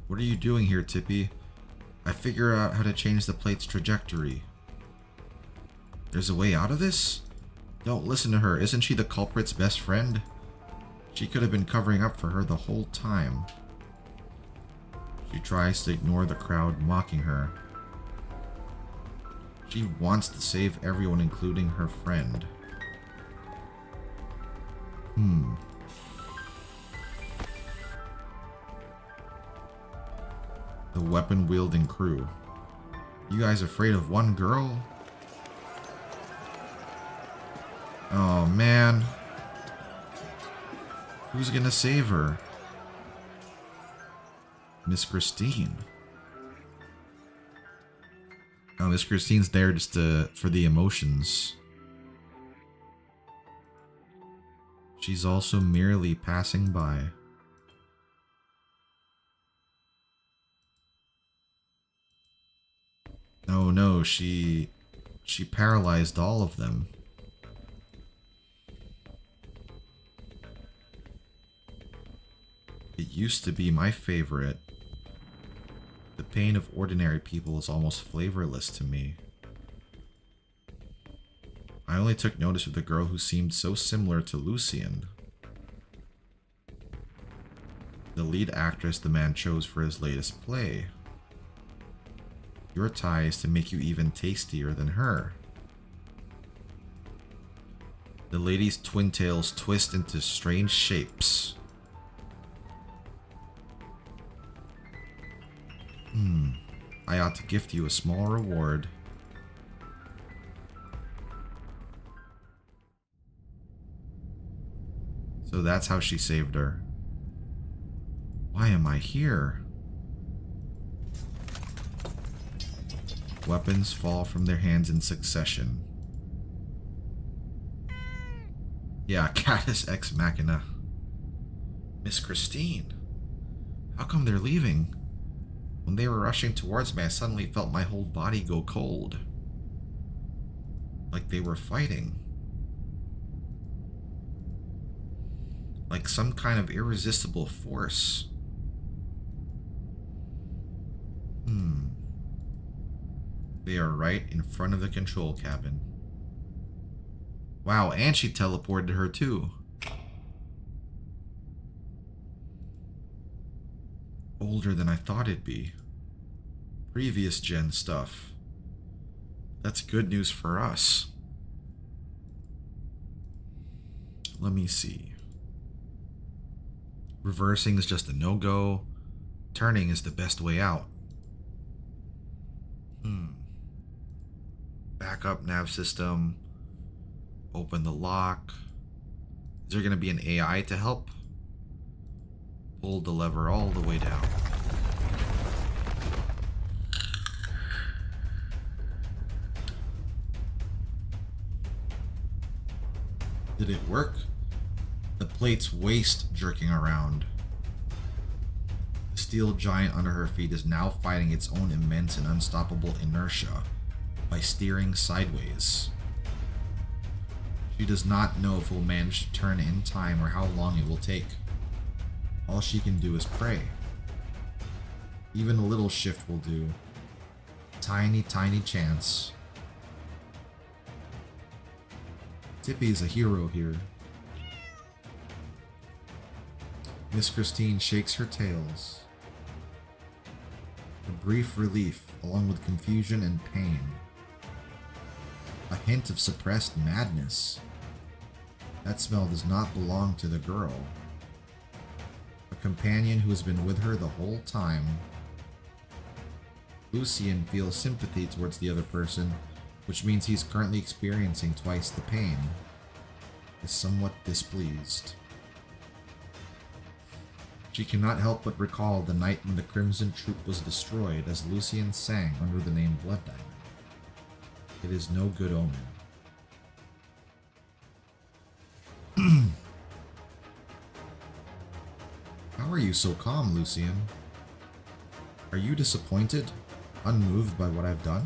What are you doing here, Tippy? I figure out how to change the plate's trajectory. There's a way out of this? Don't listen to her. Isn't she the culprit's best friend? She could have been covering up for her the whole time. She tries to ignore the crowd mocking her. She wants to save everyone, including her friend. The weapon-wielding crew. You guys afraid of one girl? Oh, man. Who's gonna save her? Miss Christine. Oh, Miss Christine's there just for the emotions. She's also merely passing by. Oh no, she paralyzed all of them. It used to be my favorite. The pain of ordinary people is almost flavorless to me. I only took notice of the girl who seemed so similar to Lucian. The lead actress the man chose for his latest play. Your tie is to make you even tastier than her. The lady's twin tails twist into strange shapes. I ought to gift you a small reward. So that's how she saved her. Why am I here? Weapons fall from their hands in succession. Yeah, Catus Ex Machina. Miss Christine. How come they're leaving? When they were rushing towards me, I suddenly felt my whole body go cold. Like they were fighting. Like some kind of irresistible force. They are right in front of the control cabin. Wow, and she teleported her too. Older than I thought it'd be. Previous gen stuff. That's good news for us. Let me see. Reversing is just a no-go. Turning is the best way out. Backup nav system. Open the lock. Is there going to be an AI to help? Pull the lever all the way down. Did it work? The plate's waist jerking around. The steel giant under her feet is now fighting its own immense and unstoppable inertia by steering sideways. She does not know if it will manage to turn in time or how long it will take. All she can do is pray. Even a little shift will do. Tiny, tiny chance. Tippy is a hero here. Miss Christine shakes her tails. A brief relief, along with confusion and pain. A hint of suppressed madness. That smell does not belong to the girl. A companion who has been with her the whole time. Lucian feels sympathy towards the other person, which means he's currently experiencing twice the pain. Is somewhat displeased. She cannot help but recall the night when the Crimson Troop was destroyed as Lucian sang under the name Blood Diamond. It is no good omen. How are you so calm, Lucian? Are you disappointed? Unmoved by what I've done?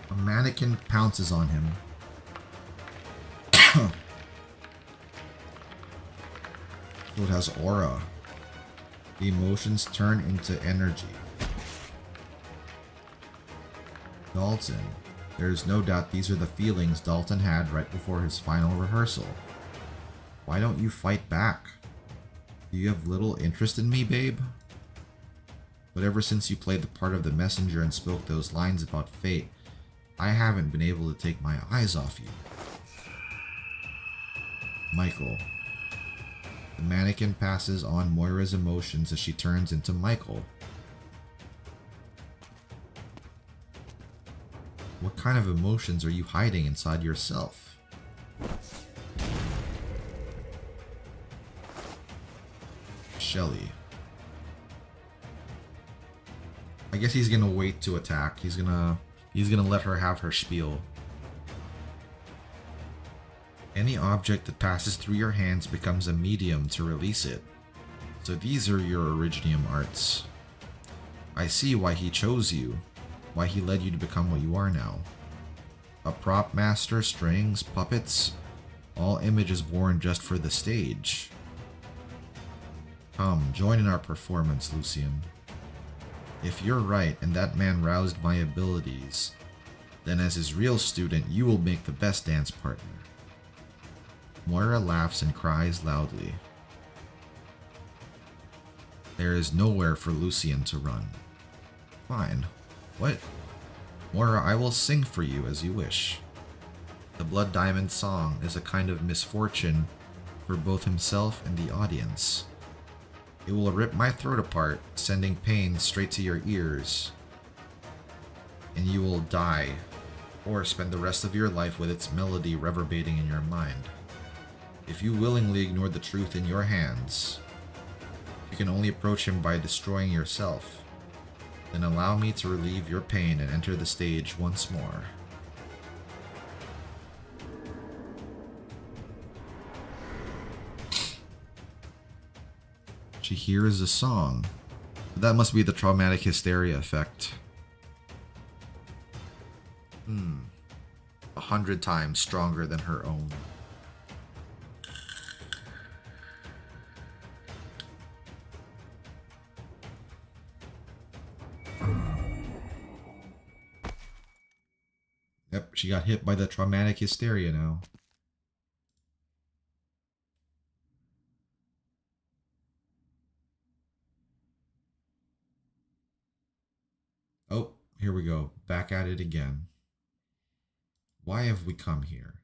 A mannequin pounces on him. It has aura. The emotions turn into energy. Dalton. There is no doubt these are the feelings Dalton had right before his final rehearsal. Why don't you fight back? Do you have little interest in me, babe? But ever since you played the part of the messenger and spoke those lines about fate, I haven't been able to take my eyes off you. Michael. The mannequin passes on Moira's emotions as she turns into Michael. What kind of emotions are you hiding inside yourself? Shelly. I guess he's gonna wait to attack. He's gonna let her have her spiel. Any object that passes through your hands becomes a medium to release it. So these are your Originium arts. I see why he chose you, why he led you to become what you are now. A prop master, strings, puppets, all images born just for the stage. Come, join in our performance, Lucian. If you're right and that man roused my abilities, then as his real student, you will make the best dance partner. Moira laughs and cries loudly. There is nowhere for Lucian to run. Fine. What? Moira, I will sing for you as you wish. The Blood Diamond song is a kind of misfortune for both himself and the audience. It will rip my throat apart, sending pain straight to your ears. And you will die, or spend the rest of your life with its melody reverberating in your mind. If you willingly ignore the truth in your hands, you can only approach him by destroying yourself. Then allow me to relieve your pain and enter the stage once more. She hears a song. That must be the traumatic hysteria effect. 100 times stronger than her own. Yep, she got hit by the traumatic hysteria now. Oh, here we go. Back at it again. Why have we come here?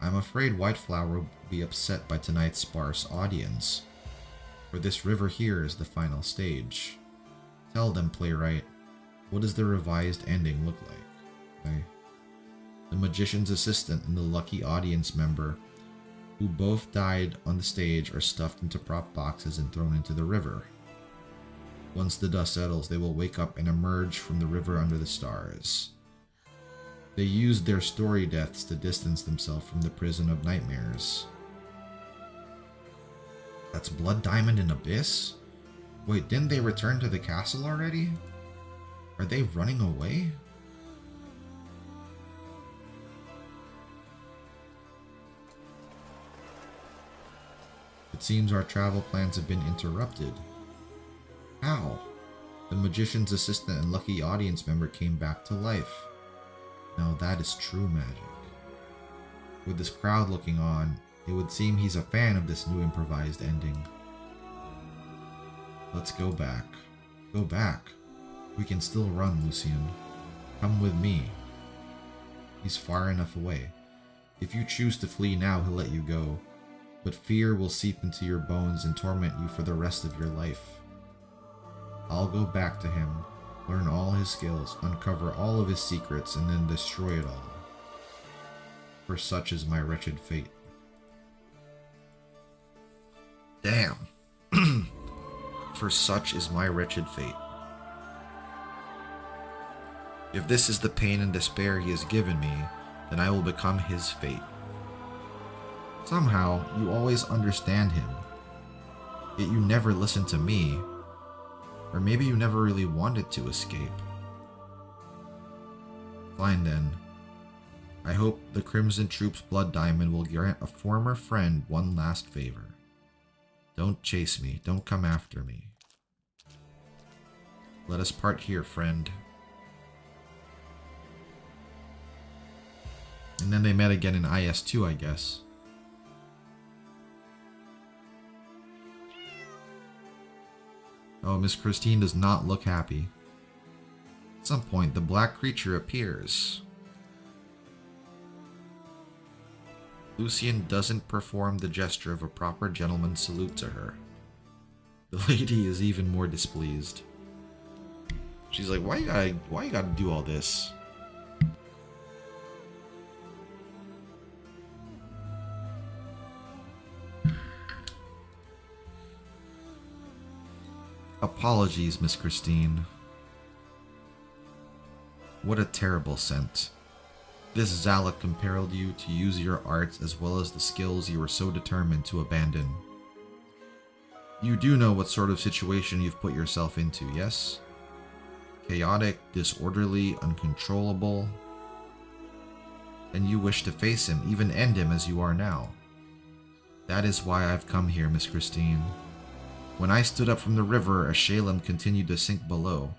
I'm afraid Whiteflower will be upset by tonight's sparse audience, for this river here is the final stage. Tell them, playwright, what does the revised ending look like? Okay. The magician's assistant and the lucky audience member, who both died on the stage, are stuffed into prop boxes and thrown into the river. Once the dust settles, they will wake up and emerge from the river under the stars. They used their story deaths to distance themselves from the prison of nightmares. That's Blood Diamond and Abyss? Wait, didn't they return to the castle already? Are they running away? It seems our travel plans have been interrupted. How? The magician's assistant and lucky audience member came back to life. Now that is true magic. With this crowd looking on, it would seem he's a fan of this new improvised ending. Let's go back. Go back. We can still run, Lucian. Come with me. He's far enough away. If you choose to flee now, he'll let you go. But fear will seep into your bones and torment you for the rest of your life. I'll go back to him, learn all his skills, uncover all of his secrets, and then destroy it all. For such is my wretched fate. Damn. For such is my wretched fate. If this is the pain and despair he has given me, then I will become his fate. Somehow, you always understand him. Yet you never listen to me. Or maybe you never really wanted to escape. Fine then. I hope the Crimson Troop's Blood Diamond will grant a former friend one last favor. Don't chase me. Don't come after me. Let us part here, friend. And then they met again in IS-2, I guess. Oh, Miss Christine does not look happy. At some point, the black creature appears. Lucian doesn't perform the gesture of a proper gentleman's salute to her. The lady is even more displeased. She's like, why you gotta do all this? Apologies, Miss Christine. What a terrible scent. This Zalak compelled you to use your arts as well as the skills you were so determined to abandon. You do know what sort of situation you've put yourself into, yes? Chaotic, disorderly, uncontrollable. And you wish to face him, even end him as you are now. That is why I've come here, Miss Christine. When I stood up from the river as Shalem continued to sink below,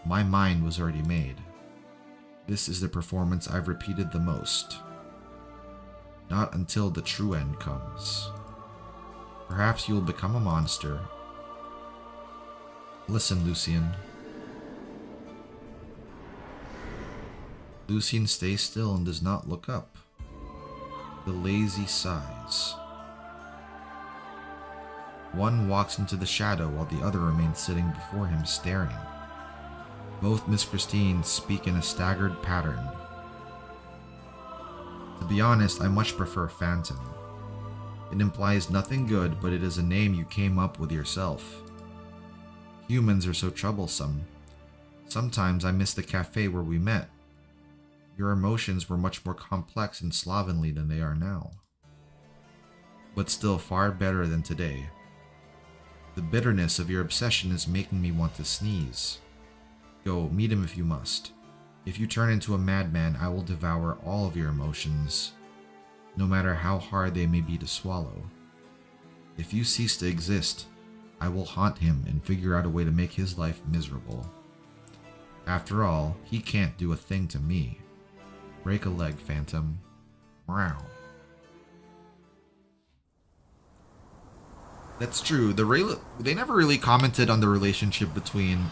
my mind was already made. This is the performance I've repeated the most. Not until the true end comes. Perhaps you will become a monster. Listen, Lucien. Lucien stays still and does not look up. The lazy sighs. One walks into the shadow while the other remains sitting before him staring. Both Miss Christine speak in a staggered pattern. To be honest, I much prefer Phantom. It implies nothing good, but it is a name you came up with yourself. Humans are so troublesome. Sometimes I miss the cafe where we met. Your emotions were much more complex and slovenly than they are now. But still far better than today. The bitterness of your obsession is making me want to sneeze. Go, meet him if you must. If you turn into a madman, I will devour all of your emotions, no matter how hard they may be to swallow. If you cease to exist, I will haunt him and figure out a way to make his life miserable. After all, he can't do a thing to me. Break a leg, Phantom. Meow. That's true. They never really commented on the relationship between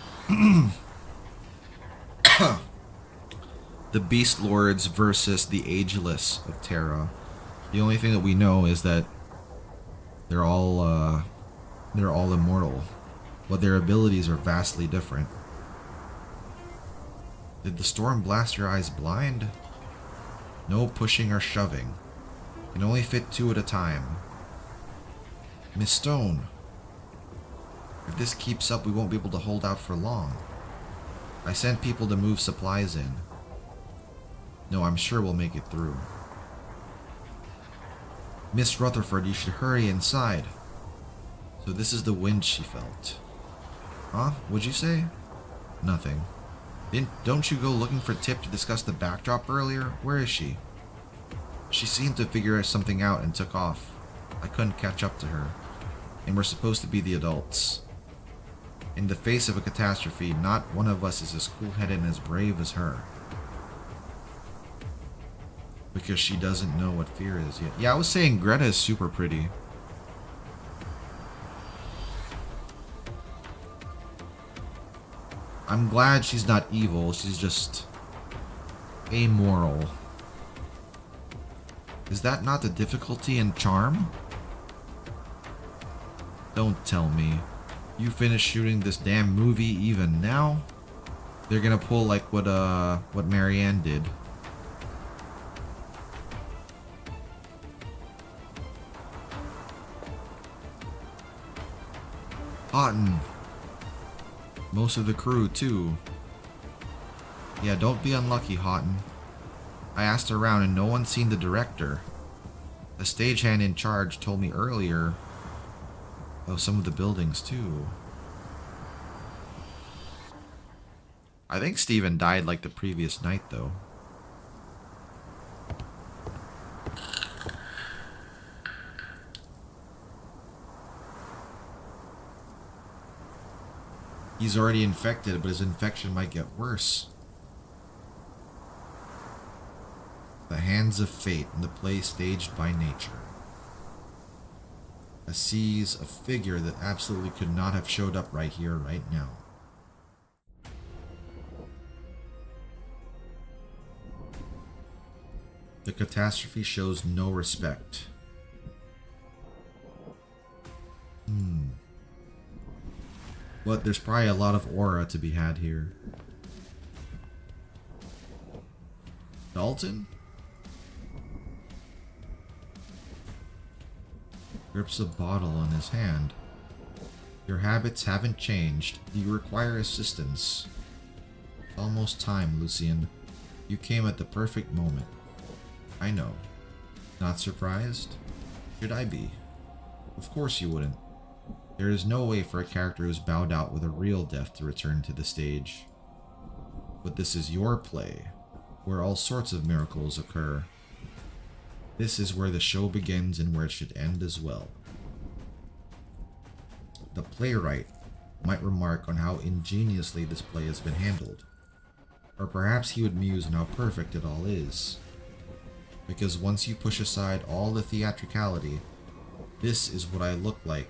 the Beast Lords versus the Ageless of Terra. The only thing that we know is that they're all immortal, but their abilities are vastly different. Did the storm blast your eyes blind? No pushing or shoving. Can only fit 2 at a time. Miss Stone. If this keeps up, we won't be able to hold out for long. I sent people to move supplies in. No, I'm sure we'll make it through. Miss Rutherford, you should hurry inside. So this is the wind she felt. Huh? What'd you say? Nothing. Don't you go looking for Tip to discuss the backdrop earlier? Where is she? She seemed to figure something out and took off. I couldn't catch up to her. And we're supposed to be the adults. In the face of a catastrophe, not one of us is as cool-headed and as brave as her. Because she doesn't know what fear is yet. Yeah, I was saying Greta is super pretty. I'm glad she's not evil, she's just amoral. Is that not the difficulty in charm? Don't tell me. You finished shooting this damn movie even now? They're gonna pull like what Marianne did. Otten. Most of the crew, too. Yeah, don't be unlucky, Houghton. I asked around and no one's seen the director. The stagehand in charge told me earlier of some of the buildings, too. I think Steven died like the previous night, though. He's already infected, but his infection might get worse. The hands of fate in the play staged by nature. A sees a figure that absolutely could not have showed up right here, right now. The catastrophe shows no respect. But there's probably a lot of aura to be had here. Dalton? Grips a bottle in his hand. Your habits haven't changed. Do you require assistance? It's almost time, Lucien. You came at the perfect moment. I know. Not surprised? Should I be? Of course you wouldn't. There is no way for a character who's bowed out with a real death to return to the stage. But this is your play, where all sorts of miracles occur. This is where the show begins and where it should end as well. The playwright might remark on how ingeniously this play has been handled, or perhaps he would muse on how perfect it all is. Because once you push aside all the theatricality, this is what I look like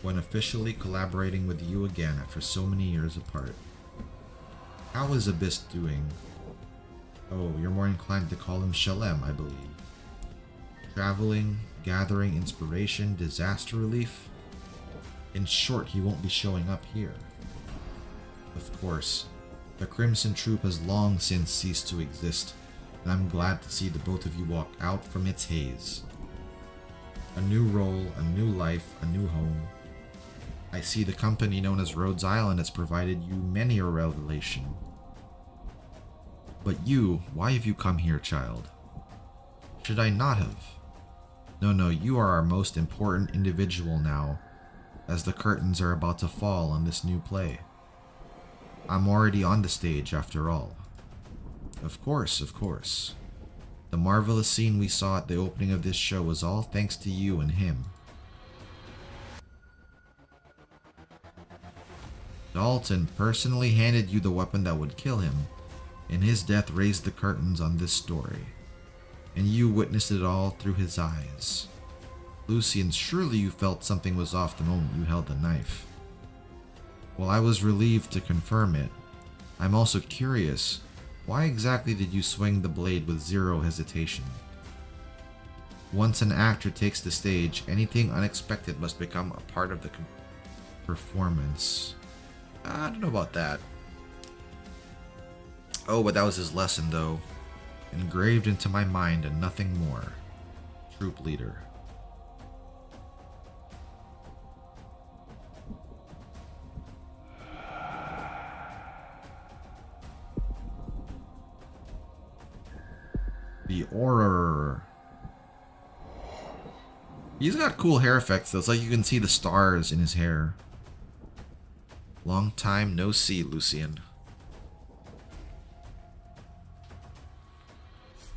when officially collaborating with you again after so many years apart. How is Abyss doing? Oh, you're more inclined to call him Shalem, I believe. Traveling, gathering inspiration, disaster relief? In short, he won't be showing up here. Of course, the Crimson Troop has long since ceased to exist, and I'm glad to see the both of you walk out from its haze. A new role, a new life, a new home. I see the company known as Rhodes Island has provided you many a revelation. But you, why have you come here, child? Should I not have? No, you are our most important individual now, as the curtains are about to fall on this new play. I'm already on the stage after all. Of course. The marvelous scene we saw at the opening of this show was all thanks to you and him. Dalton personally handed you the weapon that would kill him, and his death raised the curtains on this story. And you witnessed it all through his eyes. Lucian, surely you felt something was off the moment you held the knife. While I was relieved to confirm it, I'm also curious, why exactly did you swing the blade with zero hesitation? Once an actor takes the stage, anything unexpected must become a part of the performance. I don't know about that. Oh, but that was his lesson though. Engraved into my mind and nothing more. Troop leader. The Auror. He's got cool hair effects though. It's like you can see the stars in his hair. Long time no see, Lucian.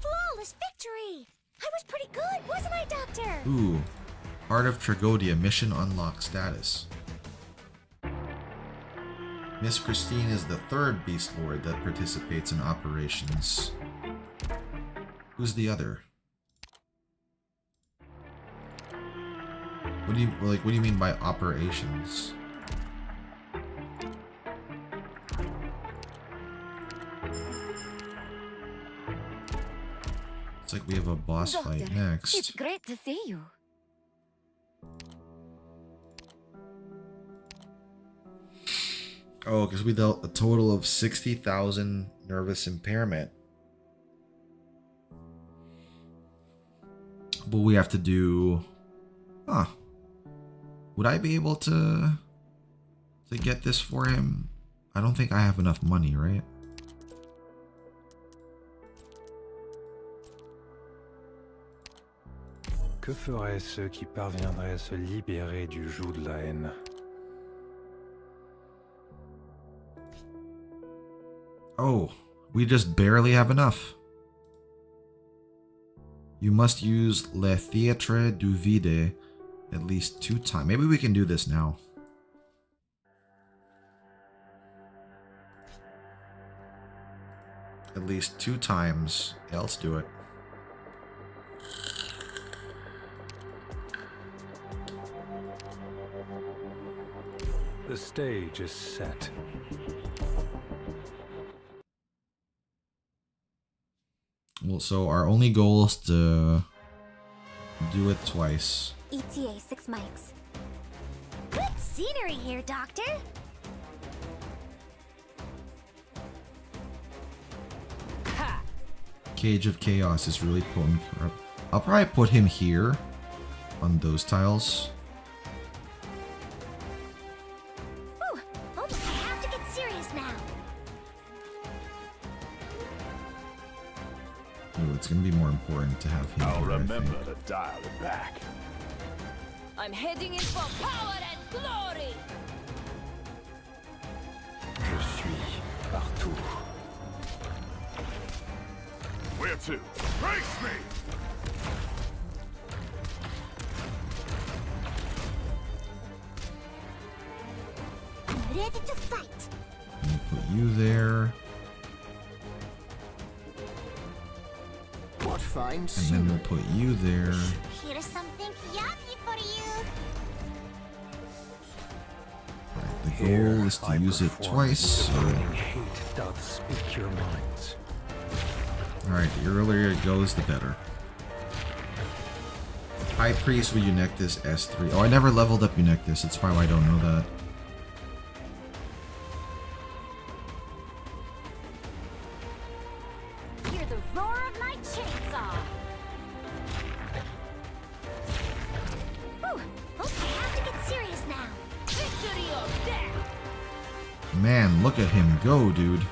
Flawless victory! I was pretty good, wasn't I, Doctor? Ooh. Heart of Tragodia mission unlocked status. Miss Christine is the third Beast Lord that participates in operations. Who's the other? What do you mean by operations? It's like we have a boss fight next. It's great to see you. Oh, because we dealt a total of 60,000 nervous impairment. But we have to do... Huh. Would I be able to get this for him? I don't think I have enough money, right? Que feraient ceux qui parviendraient à se libérer du joug de la haine? Oh, we just barely have enough. You must use Le Théâtre du Vide at least 2 times. Maybe we can do this now. At least 2 times. Yeah, let's do it. The stage is set. Well, so our only goal is to do it twice. ETA 6 mics. Good scenery here, Doctor. Cage of Chaos is really potent. I'll probably put him here on those tiles. Ooh, oh, I have to get serious now. Ooh, it's gonna be more important to have him I'll here, I remember think. to dial it back. I'm heading in for power and glory. Je suis partout. Where to? Brace me! I'm ready to fight. Let me put you there, What fine and soup. then we'll put you there. Here's something yummy for you. Alright, the goal is to I use it perform twice. the So, burning hate doth speak your minds. alright, the earlier it goes, the better. High Priest with Eunectus S3. Oh, I never leveled up Eunectus. That's probably why I don't know that. Hear the roar of my chainsaw. Whew. Okay, I have to get serious now. Victory or death. Man, look at him go, dude.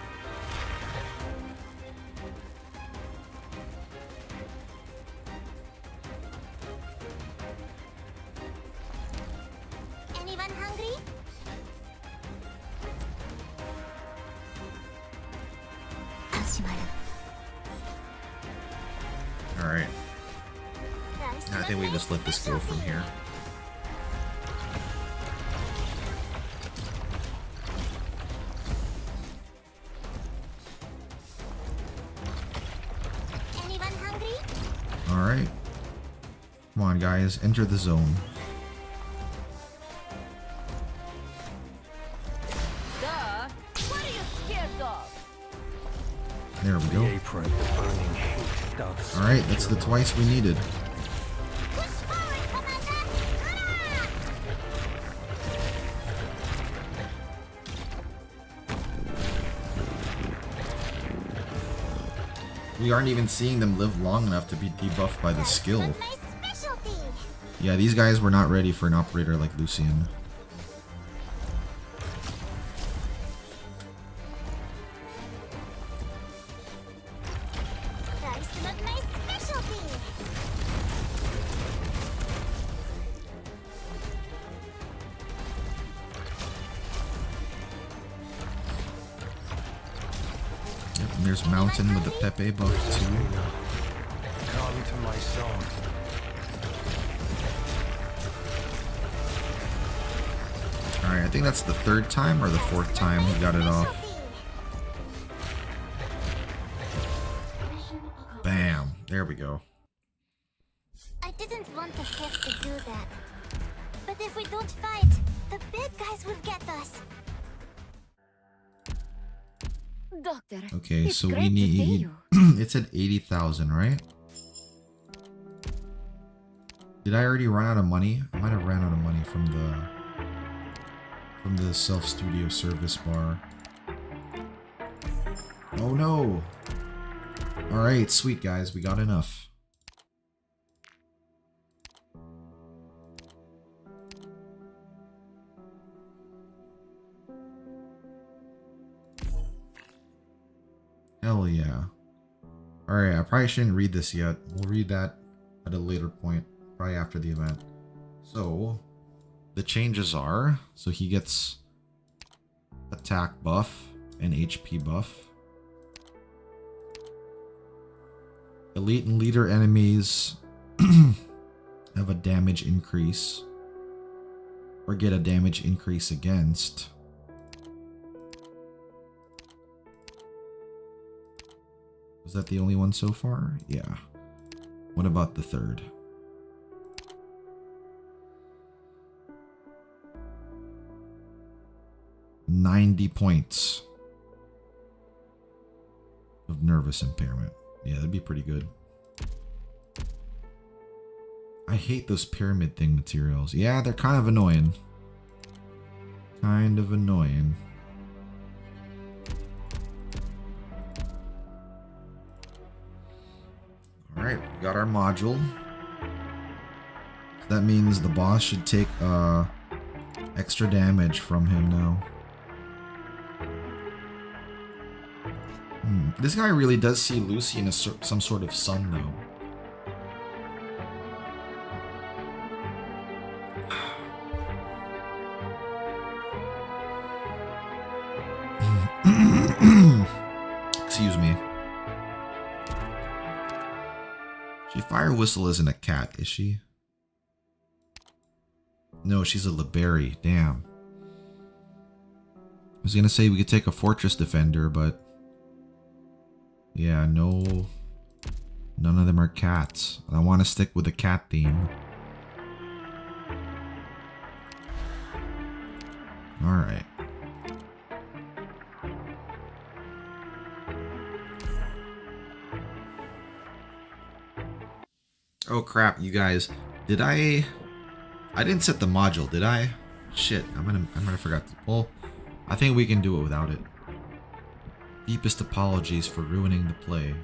Anyone hungry? Alright, Nice. I think we just let this go from here. Anyone hungry? Alright. Come on, guys. Enter the zone. Duh. What are you scared of? There we The go. apron, the burning hate doth speak Alright, that's the your twice we needed. Push forward, Commander! Hurrah! We aren't even seeing them live long enough to be debuffed by the skill. That's my specialty. Yeah, these guys were not ready for an operator like Lucian. That's not my specialty. Yep, and there's Mountain with the Pepe buff too. Come to my zone. Alright, I think that's the third time or the fourth time we got it off. Bam. There we go. I didn't want to have to do that. But if we don't fight, the bad guys will get us. Doctor. Okay, it's so we great to see need... you. It's at 80,000, right? Did I already run out of money? I might have ran out of money from the self-studio service bar. Oh no! Alright, sweet guys, we got enough. Hell yeah. Alright, I probably shouldn't read this yet. We'll read that at a later point, probably after the event. So, the changes are, so he gets attack buff and HP buff. Elite and leader enemies have a damage increase, or get a damage increase against. Was that the only one so far? Yeah. What about the third? $90 points of nervous impairment. Yeah, that'd be pretty good. I hate those pyramid thing materials. Yeah, they're kind of annoying. Kind of annoying. Alright, we got our module. That means the boss should take extra damage from him now. This guy really does see Lucy in some sort of sun, though. Excuse me. She Fire Whistle isn't a cat, is she? No, she's a Liberry. Damn. I was gonna say we could take a Fortress Defender, but yeah, no, none of them are cats. I want to stick with the cat theme. All right. Oh crap, you guys! Did I didn't set the module, did I? Shit, I might have forgot. Well, I think we can do it without it. Deepest apologies for ruining the play.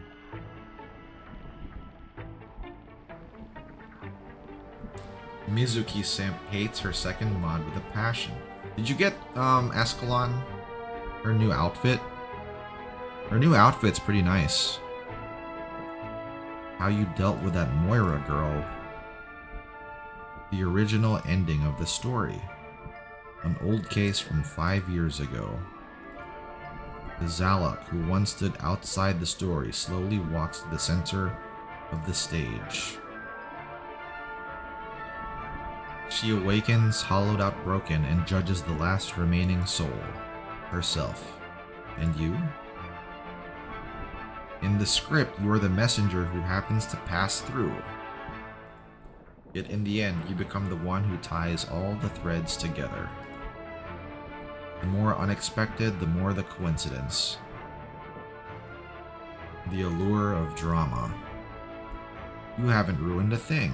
Mizuki Sam hates her second mod with a passion. Did you get Escalon? Her new outfit? Her new outfit's pretty nice. How you dealt with that Moira girl. The original ending of the story. An old case from 5 years ago. The Zalak, who once stood outside the story, slowly walks to the center of the stage. She awakens, hollowed out, broken, and judges the last remaining soul, herself. And you? In the script, you are the messenger who happens to pass through. Yet in the end, you become the one who ties all the threads together. The more unexpected, the more the coincidence. The allure of drama. You haven't ruined a thing.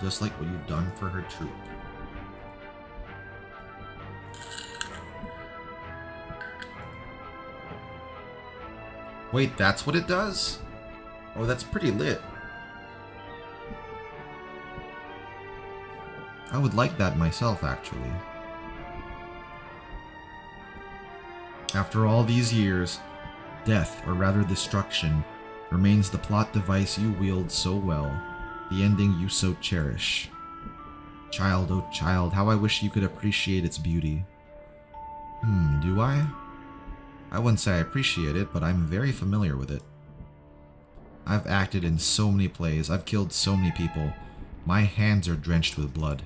Just like what you've done for her troop. Wait, that's what it does? Oh, that's pretty lit. I would like that myself, actually. After all these years, death, or rather destruction, remains the plot device you wield so well, the ending you so cherish. Child, oh child, how I wish you could appreciate its beauty. Do I? I wouldn't say I appreciate it, but I'm very familiar with it. I've acted in so many plays, I've killed so many people. My hands are drenched with blood.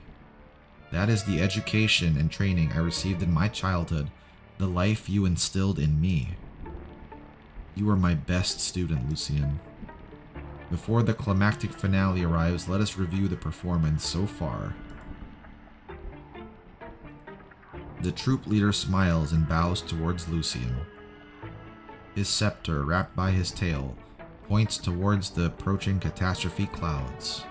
That is the education and training I received in my childhood, the life you instilled in me. You are my best student, Lucien. Before the climactic finale arrives, let us review the performance so far. The troop leader smiles and bows towards Lucien. His scepter, wrapped by his tail, points towards the approaching catastrophe clouds.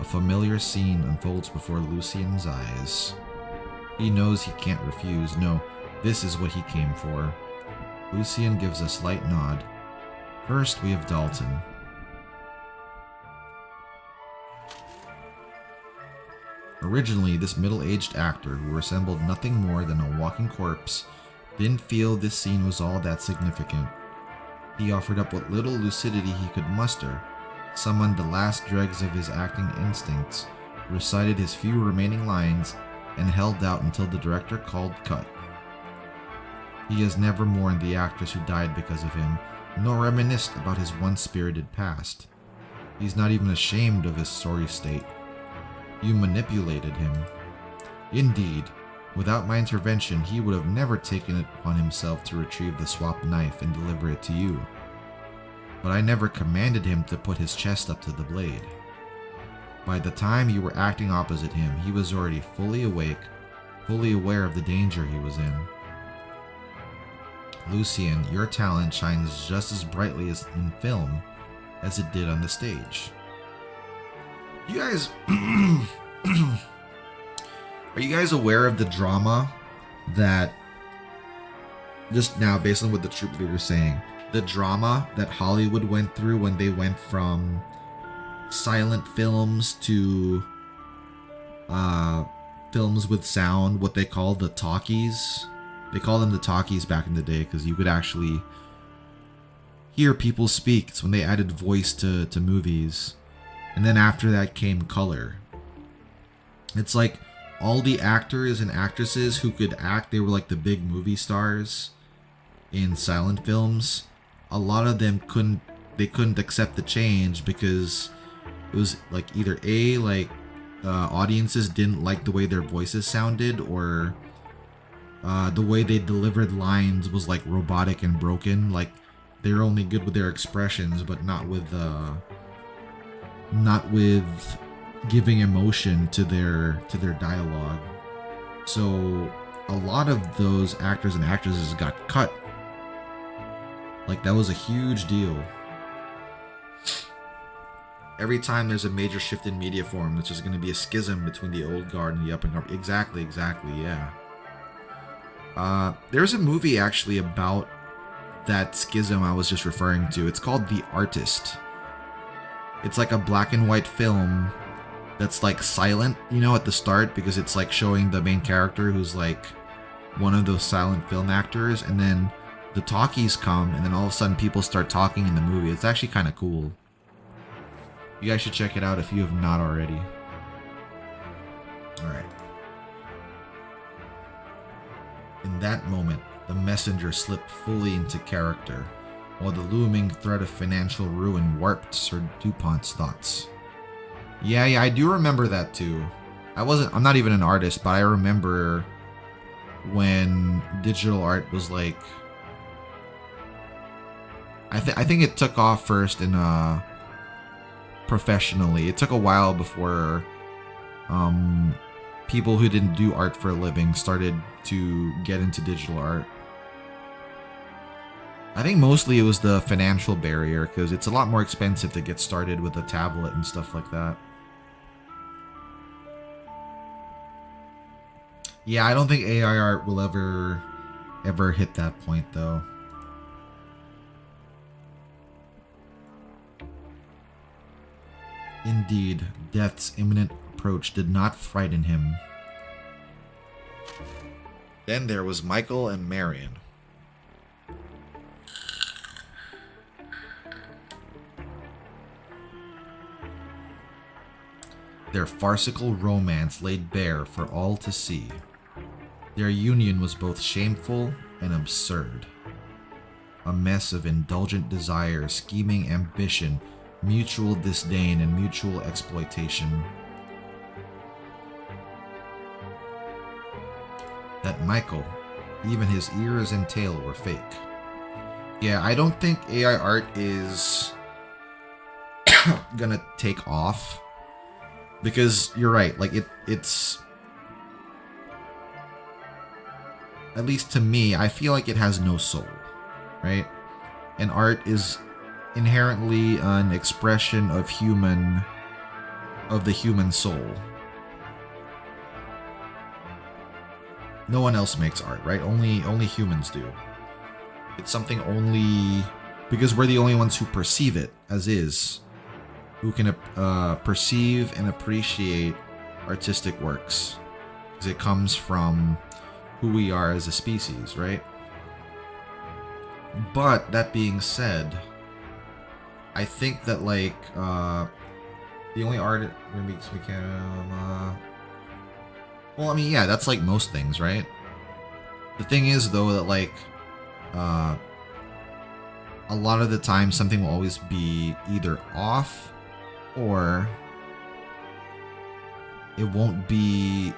A familiar scene unfolds before Lucien's eyes. He knows he can't refuse. No, this is what he came for. Lucien gives a slight nod. First, we have Dalton. Originally, this middle-aged actor, who resembled nothing more than a walking corpse, didn't feel this scene was all that significant. He offered up what little lucidity he could muster, summoned the last dregs of his acting instincts, recited his few remaining lines, and held out until the director called cut. He has never mourned the actress who died because of him, nor reminisced about his once-spirited past. He's not even ashamed of his sorry state. You manipulated him. Indeed, without my intervention, he would have never taken it upon himself to retrieve the swap knife and deliver it to you. But I never commanded him to put his chest up to the blade. By the time you were acting opposite him, he was already fully awake, fully aware of the danger he was in. Lucien, your talent shines just as brightly as in film as it did on the stage. You guys, are you guys aware of the drama that, just now based on what the troop leader is saying, the drama that Hollywood went through when they went from silent films to films with sound, what they call the talkies? They call them the talkies back in the day because you could actually hear people speak. It's when they added voice to movies. And then after that came color. It's like all the actors and actresses who could act, they were like the big movie stars in silent films. A lot of them couldn't accept the change because it was like either audiences didn't like the way their voices sounded, or the way they delivered lines was like robotic and broken. Like they're only good with their expressions, but not with giving emotion to their dialogue. So a lot of those actors and actresses got cut. Like that was a huge deal. Every time there's a major shift in media form, which is going to be a schism between the old guard and the up and coming. Exactly, yeah. There's a movie actually about that schism I was just referring to. It's called The Artist. It's like a black and white film that's like silent, you know, at the start, because it's like showing the main character who's like one of those silent film actors, and then the talkies come, and then all of a sudden people start talking in the movie. It's actually kind of cool. You guys should check it out if you have not already. Alright. In that moment, the messenger slipped fully into character, while the looming threat of financial ruin warped Sir DuPont's thoughts. Yeah, I do remember that too. I'm not even an artist, but I remember when digital art was like, I think it took off first in professionally. It took a while before people who didn't do art for a living started to get into digital art. I think mostly it was the financial barrier, because it's a lot more expensive to get started with a tablet and stuff like that. Yeah, I don't think AI art will ever hit that point though. Indeed, death's imminent approach did not frighten him. Then there was Michael and Marion. Their farcical romance laid bare for all to see. Their union was both shameful and absurd. A mess of indulgent desire, scheming ambition, mutual disdain, and mutual exploitation. That Michael, even his ears and tail were fake. Yeah, I don't think AI art is gonna take off, because you're right, like it's at least to me, I feel like it has no soul, right? And art is inherently an expression of the human soul. No one else makes art, right? Only humans do. It's something only because we're the only ones who perceive it as is, who can perceive and appreciate artistic works, because it comes from who we are as a species, right? But that being said, I think that like the only art that makes me well, I mean, yeah, that's like most things, right? The thing is though that like a lot of the time something will always be either off or it won't be,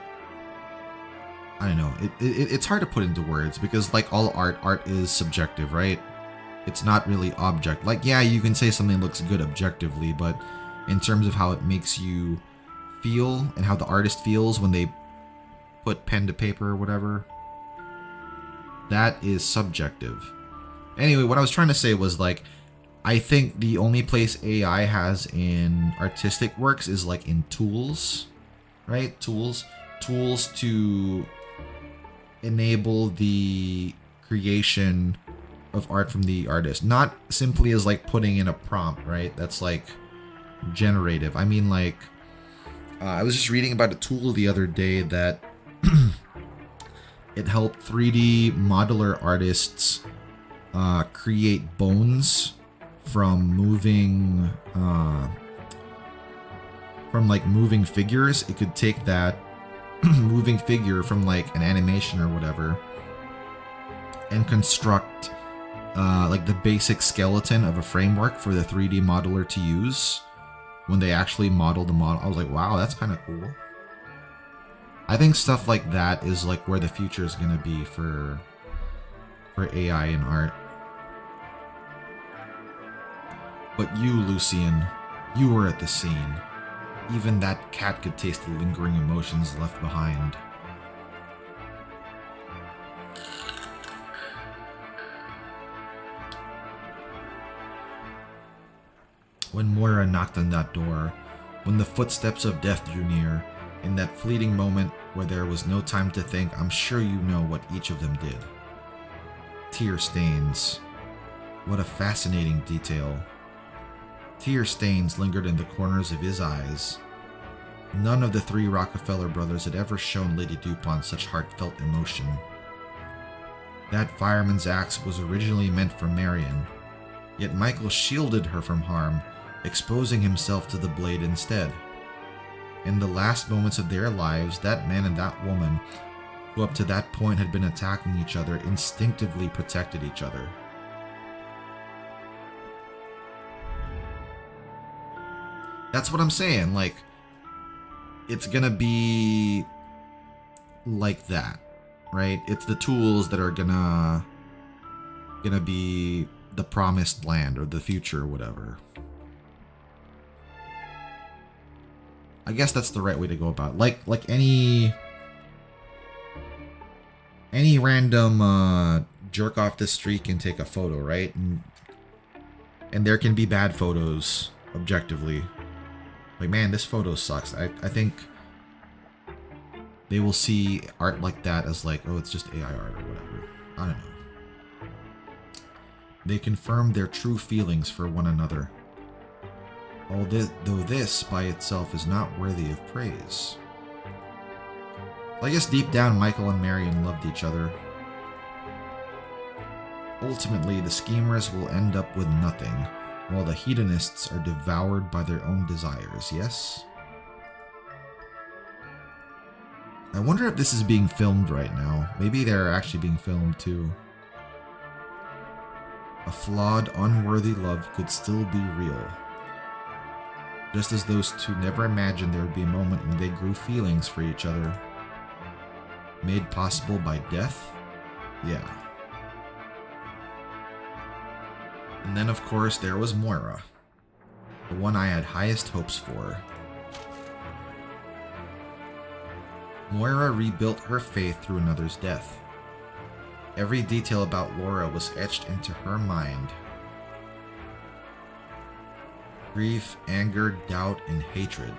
I don't know, it's hard to put into words, because like all art is subjective, right? It's not really object. Like, yeah, you can say something looks good objectively, but in terms of how it makes you feel and how the artist feels when they put pen to paper or whatever, that is subjective. Anyway, what I was trying to say was like, I think the only place AI has in artistic works is like in tools, right? Tools to enable the creation of art from the artist, not simply as like putting in a prompt, right? That's like generative. I mean, like I was just reading about a tool the other day that it helped 3D modeler artists create bones from moving figures. It could take that moving figure from like an animation or whatever and construct like the basic skeleton of a framework for the 3D modeler to use when they actually model the model. I was like, wow, that's kind of cool. I think stuff like that is like where the future is going to be for AI in art. But you, Lucian, you were at the scene. Even that cat could taste the lingering emotions left behind. When Moira knocked on that door, when the footsteps of death drew near, in that fleeting moment where there was no time to think, I'm sure you know what each of them did. Tear stains. What a fascinating detail. Tear stains lingered in the corners of his eyes. None of the three Rockefeller brothers had ever shown Lady DuPont such heartfelt emotion. That fireman's axe was originally meant for Marion, yet Michael shielded her from harm, exposing himself to the blade instead. In the last moments of their lives, that man and that woman, who up to that point had been attacking each other, instinctively protected each other. That's what I'm saying, like, it's gonna be like that, right? It's the tools that are gonna be the promised land or the future or whatever. I guess that's the right way to go about it. Like any random jerk off the street can take a photo, right? And there can be bad photos objectively. Like, man, this photo sucks. I think they will see art like that as like, oh, it's just AI art or whatever. I don't know. They confirm their true feelings for one another. Though this by itself is not worthy of praise. I guess deep down, Michael and Marion loved each other. Ultimately, the schemers will end up with nothing, while the hedonists are devoured by their own desires, yes? I wonder if this is being filmed right now. Maybe they're actually being filmed too. A flawed, unworthy love could still be real. Just as those two never imagined there would be a moment when they grew feelings for each other. Made possible by death? Yeah. And then, of course, there was Moira. The one I had highest hopes for. Moira rebuilt her faith through another's death. Every detail about Laura was etched into her mind. Grief, anger, doubt, and hatred.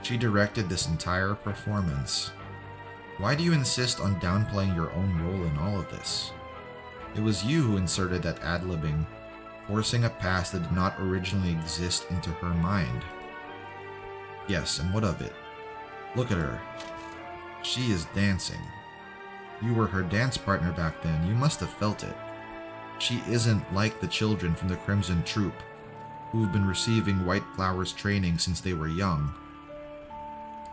She directed this entire performance. Why do you insist on downplaying your own role in all of this? It was you who inserted that ad-libbing, forcing a past that did not originally exist into her mind. Yes, and what of it? Look at her. She is dancing. You were her dance partner back then. You must have felt it. She isn't like the children from the Crimson Troop, who've been receiving White Flowers training since they were young.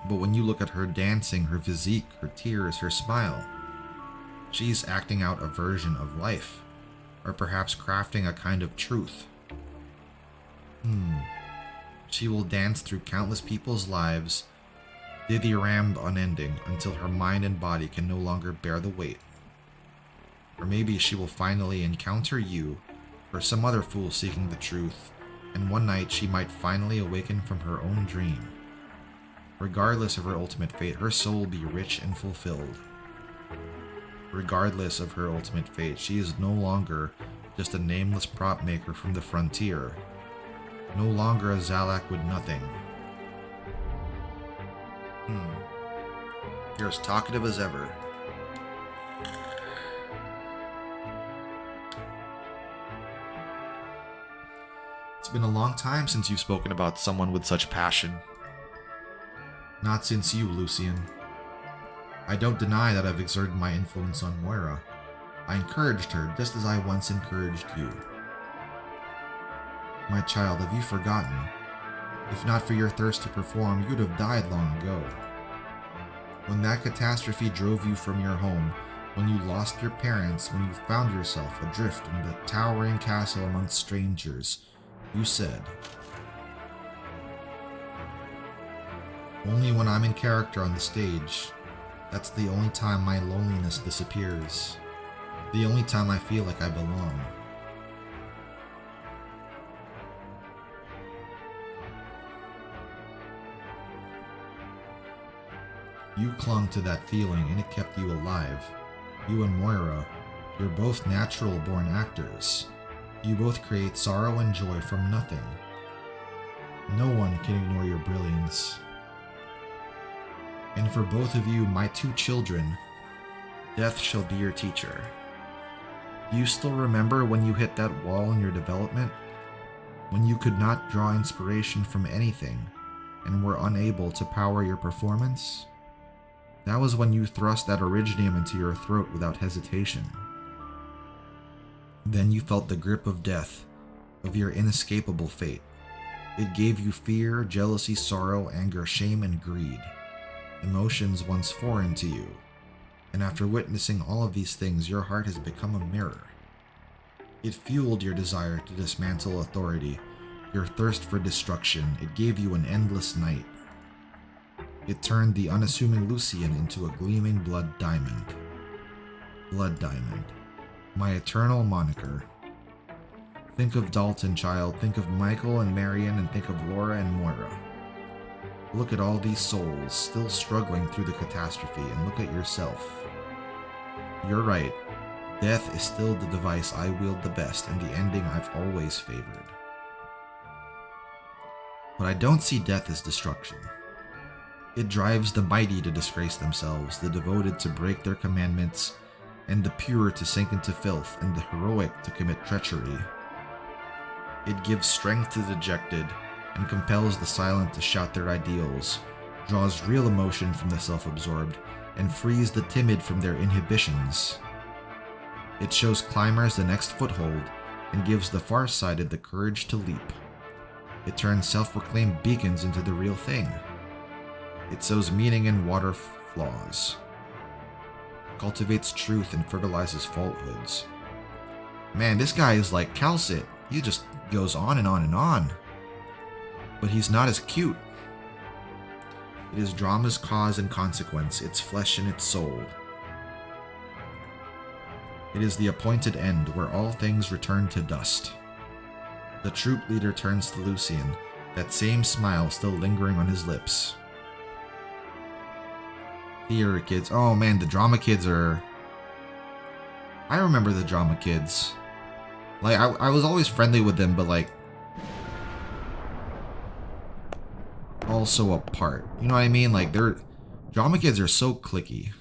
But when you look at her dancing, her physique, her tears, her smile, she's acting out a version of life, or perhaps crafting a kind of truth. She will dance through countless people's lives, dithyrammed unending, until her mind and body can no longer bear the weight. Or maybe she will finally encounter you, or some other fool seeking the truth, and one night she might finally awaken from her own dream. Regardless of her ultimate fate, her soul will be rich and fulfilled. Regardless of her ultimate fate, she is no longer just a nameless prop maker from the frontier. No longer a Zalak with nothing. You're as talkative as ever. It's been a long time since you've spoken about someone with such passion. Not since you, Lucian. I don't deny that I've exerted my influence on Moira. I encouraged her just as I once encouraged you. My child, have you forgotten? If not for your thirst to perform, you'd have died long ago. When that catastrophe drove you from your home, when you lost your parents, when you found yourself adrift in the towering castle amongst strangers, you said, "Only when I'm in character on the stage, that's the only time my loneliness disappears. The only time I feel like I belong." You clung to that feeling and it kept you alive. You and Moira, you're both natural-born actors. You both create sorrow and joy from nothing. No one can ignore your brilliance. And for both of you, my two children, death shall be your teacher. Do you still remember when you hit that wall in your development? When you could not draw inspiration from anything and were unable to power your performance? That was when you thrust that originium into your throat without hesitation. Then you felt the grip of death, of your inescapable fate. It gave you fear, jealousy, sorrow, anger, shame, and greed. Emotions once foreign to you. And after witnessing all of these things, your heart has become a mirror. It fueled your desire to dismantle authority, your thirst for destruction. It gave you an endless night. It turned the unassuming Lucian into a gleaming blood diamond. Blood Diamond, my eternal moniker. Think of Dalton, child. Think of Michael and Marion, and think of Laura and Moira. Look at all these souls still struggling through the catastrophe, and look at yourself. You're right. Death is still the device I wield the best, and the ending I've always favored. But I don't see death as destruction. It drives the mighty to disgrace themselves, the devoted to break their commandments, and the pure to sink into filth, and the heroic to commit treachery. It gives strength to the dejected, and compels the silent to shout their ideals, draws real emotion from the self-absorbed, and frees the timid from their inhibitions. It shows climbers the next foothold, and gives the far-sighted the courage to leap. It turns self-proclaimed beacons into the real thing. It sows meaning in water flaws, cultivates truth and fertilizes falsehoods. Man, this guy is like Calcit. He just goes on and on and on. But he's not as cute. It is drama's cause and consequence, its flesh and its soul. It is the appointed end where all things return to dust. The troop leader turns to Lucian, that same smile still lingering on his lips. Here, kids. Oh man, the drama kids are... I remember the drama kids. Like, I was always friendly with them, but like... also apart. You know what I mean? Like, drama kids are so cliquey.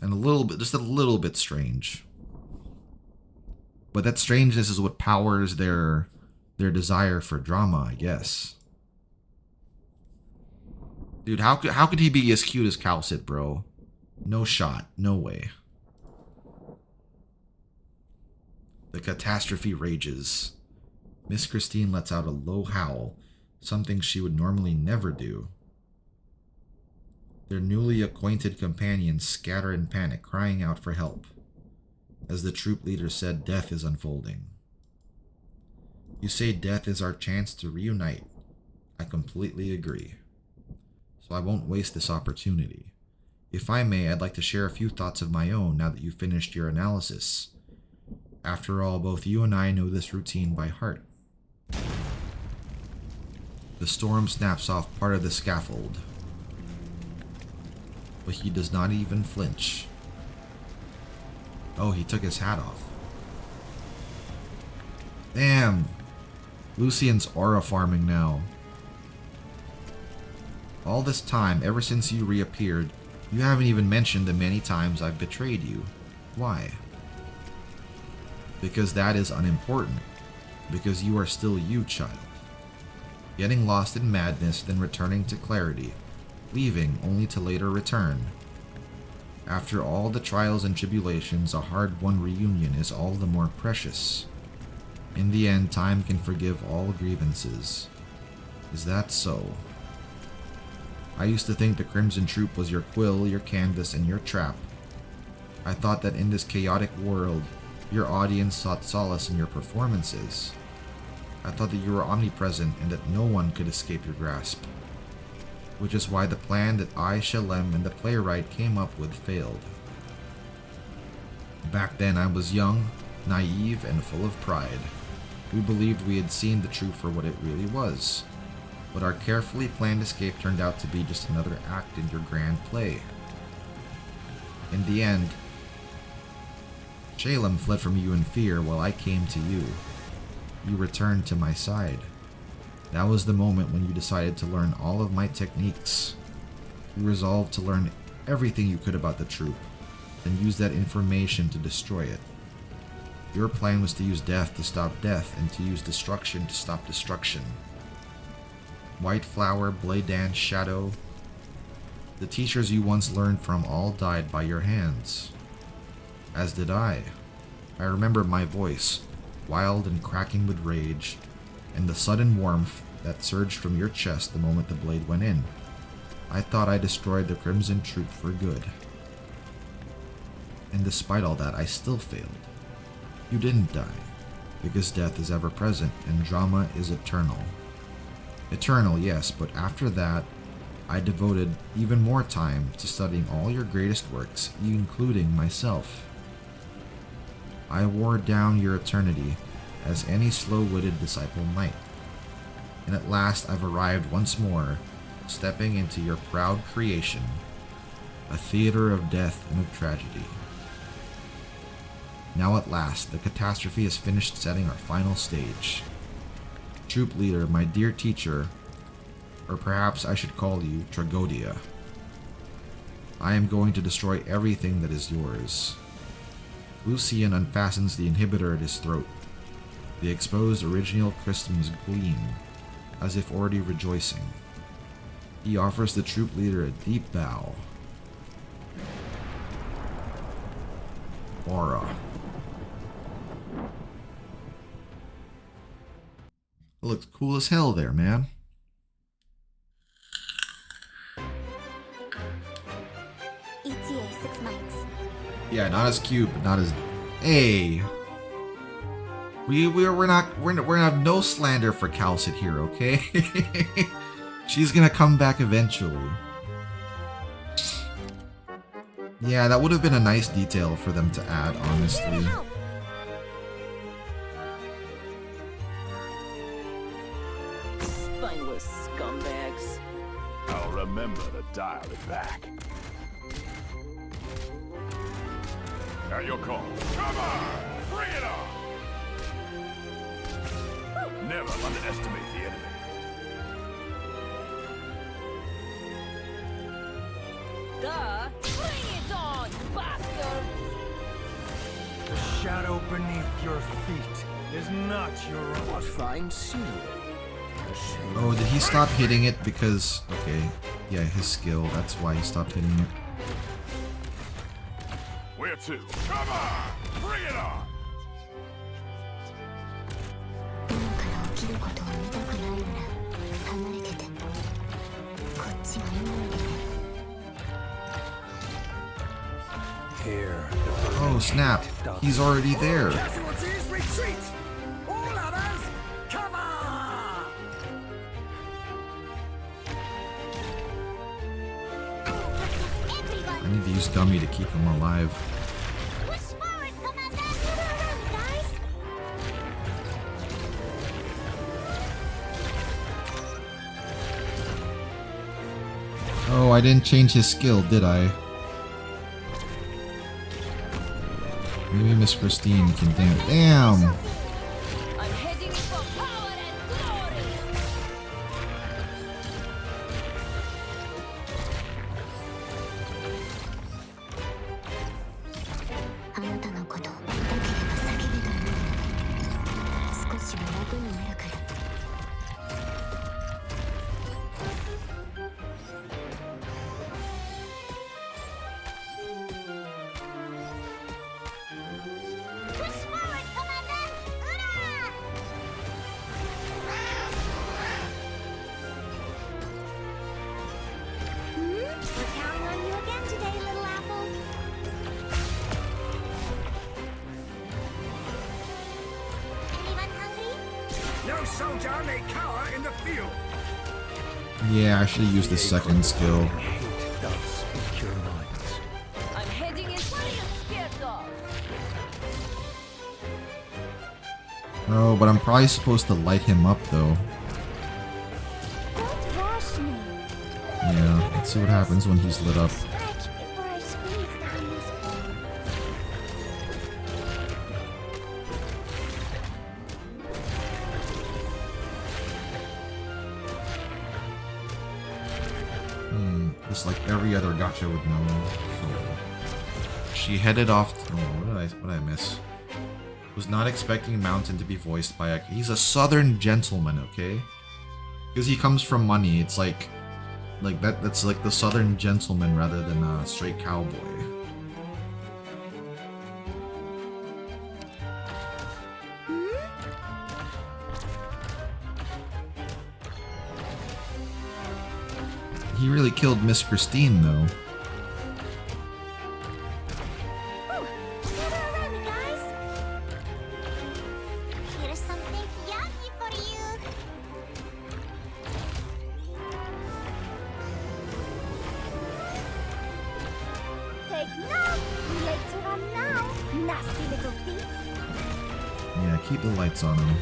And a little bit, just a little bit strange. But that strangeness is what powers their desire for drama, I guess. Dude, how could he be as cute as Calcit, bro? No shot. No way. The catastrophe rages. Miss Christine lets out a low howl, something she would normally never do. Their newly acquainted companions scatter in panic, crying out for help. As the troop leader said, death is unfolding. You say death is our chance to reunite. I completely agree. So I won't waste this opportunity. If I may, I'd like to share a few thoughts of my own now that you've finished your analysis. After all, both you and I know this routine by heart. The storm snaps off part of the scaffold, but he does not even flinch. Oh, he took his hat off. Damn! Lucian's aura farming now. All this time, ever since you reappeared, you haven't even mentioned the many times I've betrayed you. Why? Because that is unimportant. Because you are still you, child. Getting lost in madness, then returning to clarity. leaving only to later return. After all the trials and tribulations, a hard-won reunion is all the more precious. In the end, time can forgive all grievances. Is that so? I used to think the Crimson Troop was your quill, your canvas, and your trap. I thought that in this chaotic world, your audience sought solace in your performances. I thought that you were omnipresent and that no one could escape your grasp. Which is why the plan that I, Shalem, and the playwright came up with failed. Back then I was young, naive, and full of pride. We believed we had seen the truth for what it really was. But our carefully planned escape turned out to be just another act in your grand play. In the end, Shalem fled from you in fear while I came to you. You returned to my side. That was the moment when you decided to learn all of my techniques. You resolved to learn everything you could about the troop, then use that information to destroy it. Your plan was to use death to stop death, and to use destruction to stop destruction. White Flower, Blade Dance, Shadow. The teachers you once learned from all died by your hands. As did I. I remember my voice, wild and cracking with rage, and the sudden warmth that surged from your chest the moment the blade went in. I thought I destroyed the Crimson Troop for good. And despite all that, I still failed. You didn't die, because death is ever present and drama is eternal. Eternal, yes, but after that, I devoted even more time to studying all your greatest works, including myself. I wore down your eternity, as any slow-witted disciple might. And at last I've arrived once more, stepping into your proud creation, a theater of death and of tragedy. Now at last, the catastrophe has finished setting our final stage. Troop leader, my dear teacher, or perhaps I should call you Tragodia. I am going to destroy everything that is yours. Lucian unfastens the inhibitor at his throat. The exposed original crystals gleam, as if already rejoicing. He offers the troop leader a deep bow. Aura. It looks cool as hell there, man. ETA 6 months. Yeah, not as cute, but not as. Hey, we're gonna have no slander for Calcit here, okay? She's gonna come back eventually. Yeah, that would have been a nice detail for them to add, honestly. Spineless scumbags. I'll remember to dial it back. At your call. Come on! Bring it on! Never underestimate the enemy. Duh! Bring it on, bastards! The shadow beneath your feet is not your own. What fine scenery. Oh, did he stop hitting it because... Okay, yeah, his skill, that's why he stopped hitting it. Where to? Come on! Bring it on! Here. Oh, snap. He's already there. Casualties retreat! All others, cover! I need to use Gummy to keep him alive. Push forward, Commander! Guys! Oh, I didn't change his skill, did I? Maybe Miss Christine can damn. I'm heading in for power and glory! on you again today, little apple. Anyone hungry? No soldier may cower in the field. Yeah, I should have used the second skill. Hate doth speak your minds. I'm heading in. What are you scared of? Oh, but I'm probably supposed to light him up though. Don't rush me. Yeah, let's see what happens when he's lit up. Stretch before I squeeze down this hole. Just like every other gotcha would know. So she headed off. Oh, what did I miss? Was not expecting Mountain to be voiced by a. He's a Southern gentleman, okay? Because he comes from money. It's like that. That's like the Southern gentleman rather than a straight cowboy. He really killed Miss Christine, though. Ooh, gather around me, guys. Here's something yummy for you. Take note. Late to run now. Nasty little thief. Yeah, keep the lights on him.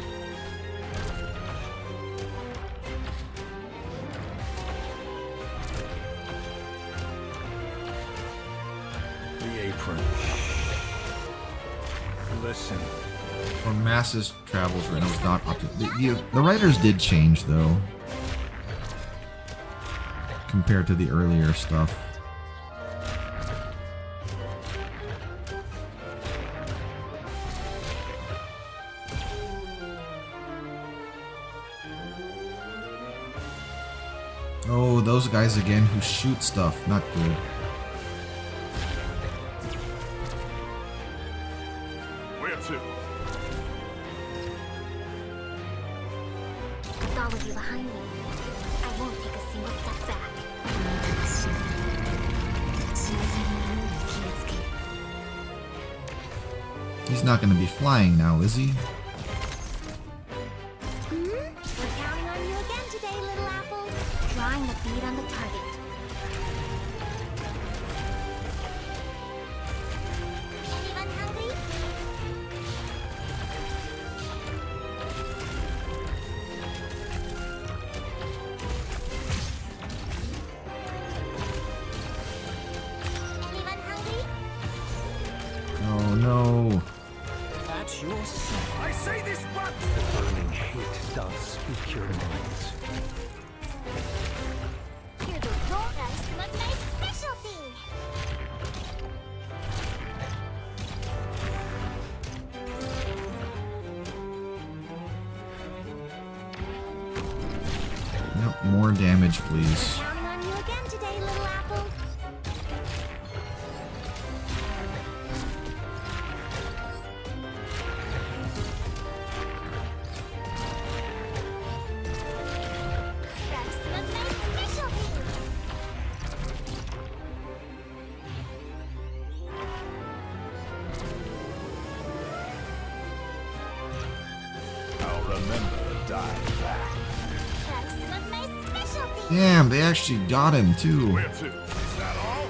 The apron. Listen. Or Masses Travels right now is not up to the writers did change though. Compared to the earlier stuff. Oh, those guys again who shoot stuff. Not good. Where to? With all of you behind me, I won't take a single step back. He's not going to be flying now, is he? We're counting on you again today, little apple. Drawing the bead on the target. Anyone hungry? Anyone hungry? Oh no. That's your son. I say this once. The burning hate doth speak your minds. You're the raw rice was my specialty. Yep, more damage, please. Counting on you again today, little apple. Rice was my specialty. I'll remember dying back. Rice was my specialty. Damn, they actually got him too. Where to? Is that all?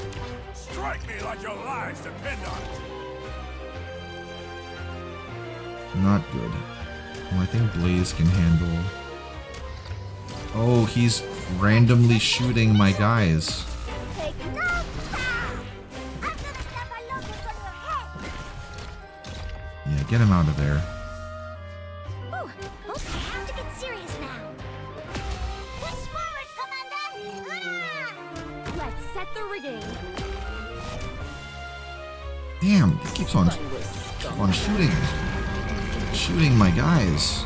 Strike me like your lives depend on it. Not good. Well, I think Blaze can handle. Oh, he's randomly shooting my guys. Take no time. I'm gonna snap a locust on your head. Yeah, get him out of there. Ooh, okay, I have to get serious now. Push forward, Commander! Hurrah! Let's set the rigging. Damn, he keeps on shooting. Shooting my guys.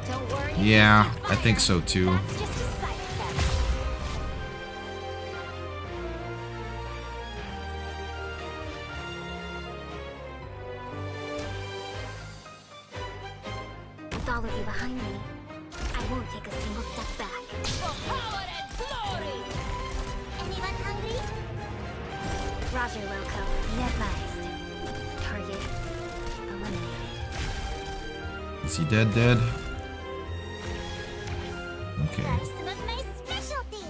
Don't worry. Yeah, I think so too. That's just a side effect. With all of you behind me, I won't take a single step back. For power and glory! Anyone hungry? Roger, Loco. Be advised. Target eliminated. Is he dead? Okay. Try some of my specialty.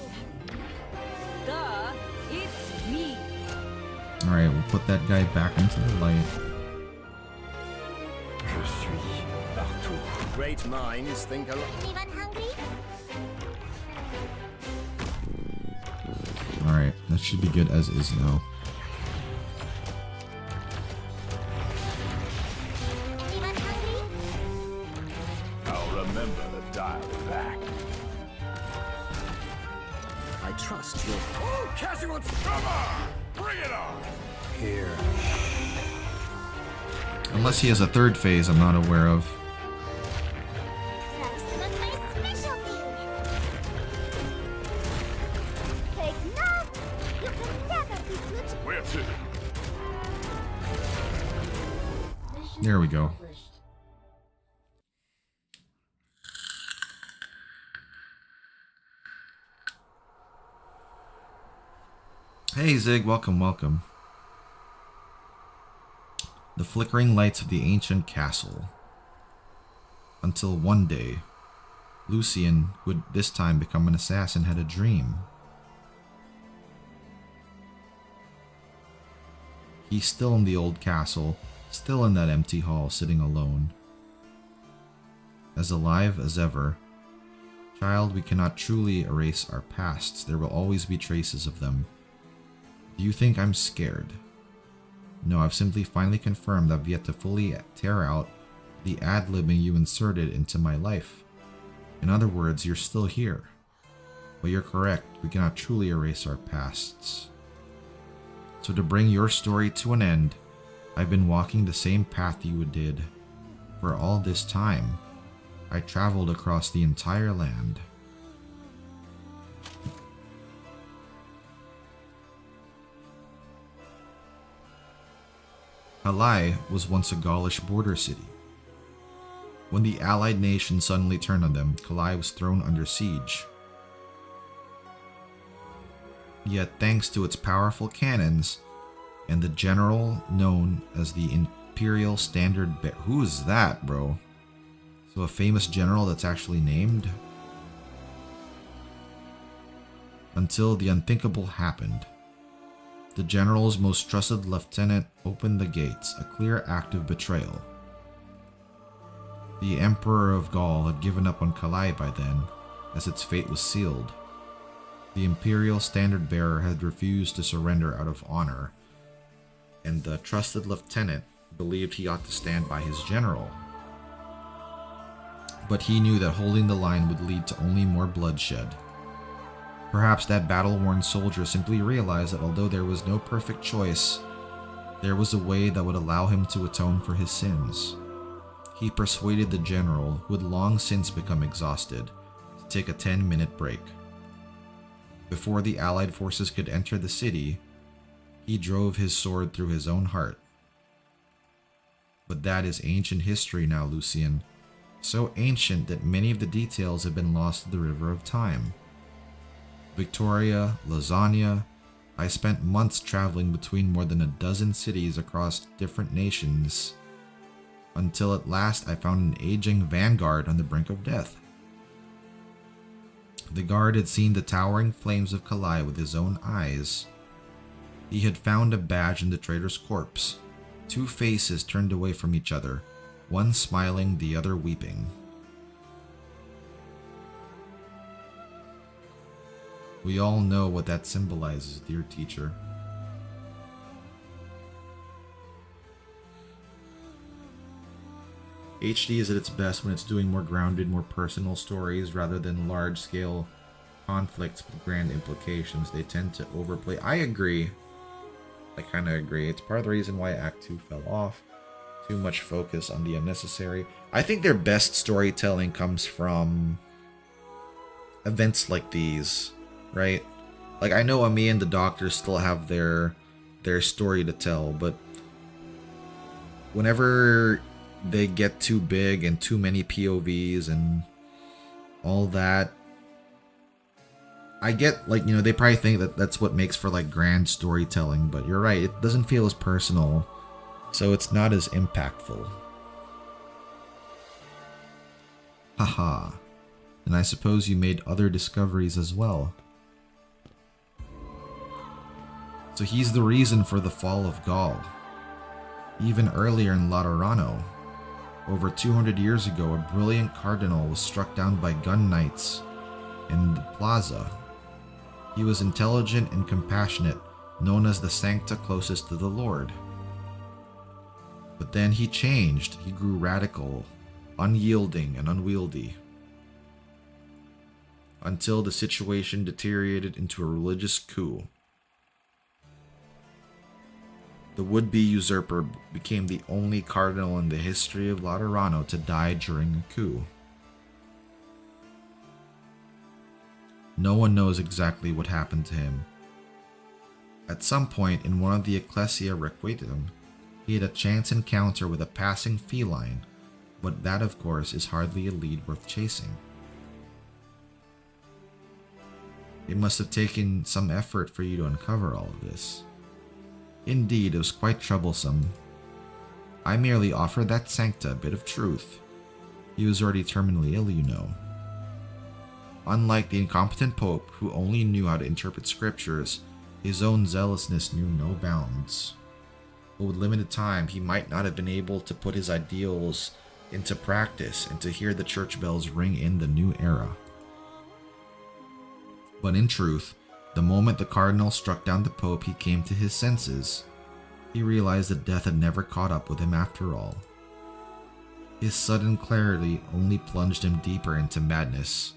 Duh, it's me. Alright, we'll put that guy back into the light. Je suis partout. Great minds think alike. Anyone hungry? Alright, that should be good as is now. Anyone hungry? I'll remember to dial back. I trust you. Oh, casuals! Come on! Bring it on! Here. Unless he has a third phase I'm not aware of. Try some of my specialty. Take note. You can never be good. Where to? There we go. Hey Zig, welcome. The flickering lights of the ancient castle. Until one day, Lucian, who had this time become an assassin, had a dream. He's still in the old castle, still in that empty hall, sitting alone. As alive as ever. Child, we cannot truly erase our pasts. There will always be traces of them. Do you think I'm scared? No, I've simply finally confirmed I've yet to fully tear out the ad-libbing you inserted into my life. In other words, you're still here. But you're correct, we cannot truly erase our pasts. So to bring your story to an end, I've been walking the same path you did. For all this time, I traveled across the entire land. Halai was once a Gaulish border city. When the allied nations suddenly turned on them, Kalai was thrown under siege. Yet thanks to its powerful cannons and the general known as the Imperial Standard Bearer. Who is that, bro? So a famous general that's actually named? Until the unthinkable happened. The general's most trusted lieutenant opened the gates, a clear act of betrayal. The Emperor of Gaul had given up on Kalai by then, as its fate was sealed. The Imperial Standard Bearer had refused to surrender out of honor, and the trusted lieutenant believed he ought to stand by his general. But he knew that holding the line would lead to only more bloodshed. Perhaps that battle-worn soldier simply realized that although there was no perfect choice, there was a way that would allow him to atone for his sins. He persuaded the general, who had long since become exhausted, to take a 10-minute break. Before the allied forces could enter the city, he drove his sword through his own heart. But that is ancient history now, Lucian. So ancient that many of the details have been lost to the river of time. Victoria, Lasagna. I spent months traveling between more than a dozen cities across different nations, until at last I found an aging vanguard on the brink of death. The guard had seen the towering flames of Kalai with his own eyes. He had found a badge in the traitor's corpse. Two faces turned away from each other, one smiling, the other weeping. We all know what that symbolizes, dear teacher. HD is at its best when it's doing more grounded, more personal stories rather than large-scale conflicts with grand implications. They tend to overplay. I agree. I kind of agree. It's part of the reason why Act 2 fell off. Too much focus on the unnecessary. I think their best storytelling comes from events like these, right? Like, I know Ami and the Doctor still have their story to tell, but whenever they get too big and too many POVs and all that. I get, like, you know, they probably think that that's what makes for, like, grand storytelling, but you're right, it doesn't feel as personal, so it's not as impactful. Haha. And I suppose you made other discoveries as well. So he's the reason for the fall of Gaul. Even earlier in Laterano, over 200 years ago, a brilliant cardinal was struck down by gun knights in the plaza. He was intelligent and compassionate, known as the sancta closest to the Lord. But then he changed. He grew radical, unyielding, and unwieldy, until the situation deteriorated into a religious coup. The would-be usurper became the only cardinal in the history of Laterano to die during a coup. No one knows exactly what happened to him. At some point in one of the Ecclesia Requiem, he had a chance encounter with a passing feline, but that, of course, is hardly a lead worth chasing. It must have taken some effort for you to uncover all of this. Indeed, it was quite troublesome. I merely offered that sancta a bit of truth. He was already terminally ill, you know. Unlike the incompetent pope who only knew how to interpret scriptures, his own zealousness knew no bounds. But with limited time, he might not have been able to put his ideals into practice and to hear the church bells ring in the new era. But in truth, the moment the cardinal struck down the pope, he came to his senses. He realized that death had never caught up with him after all. His sudden clarity only plunged him deeper into madness.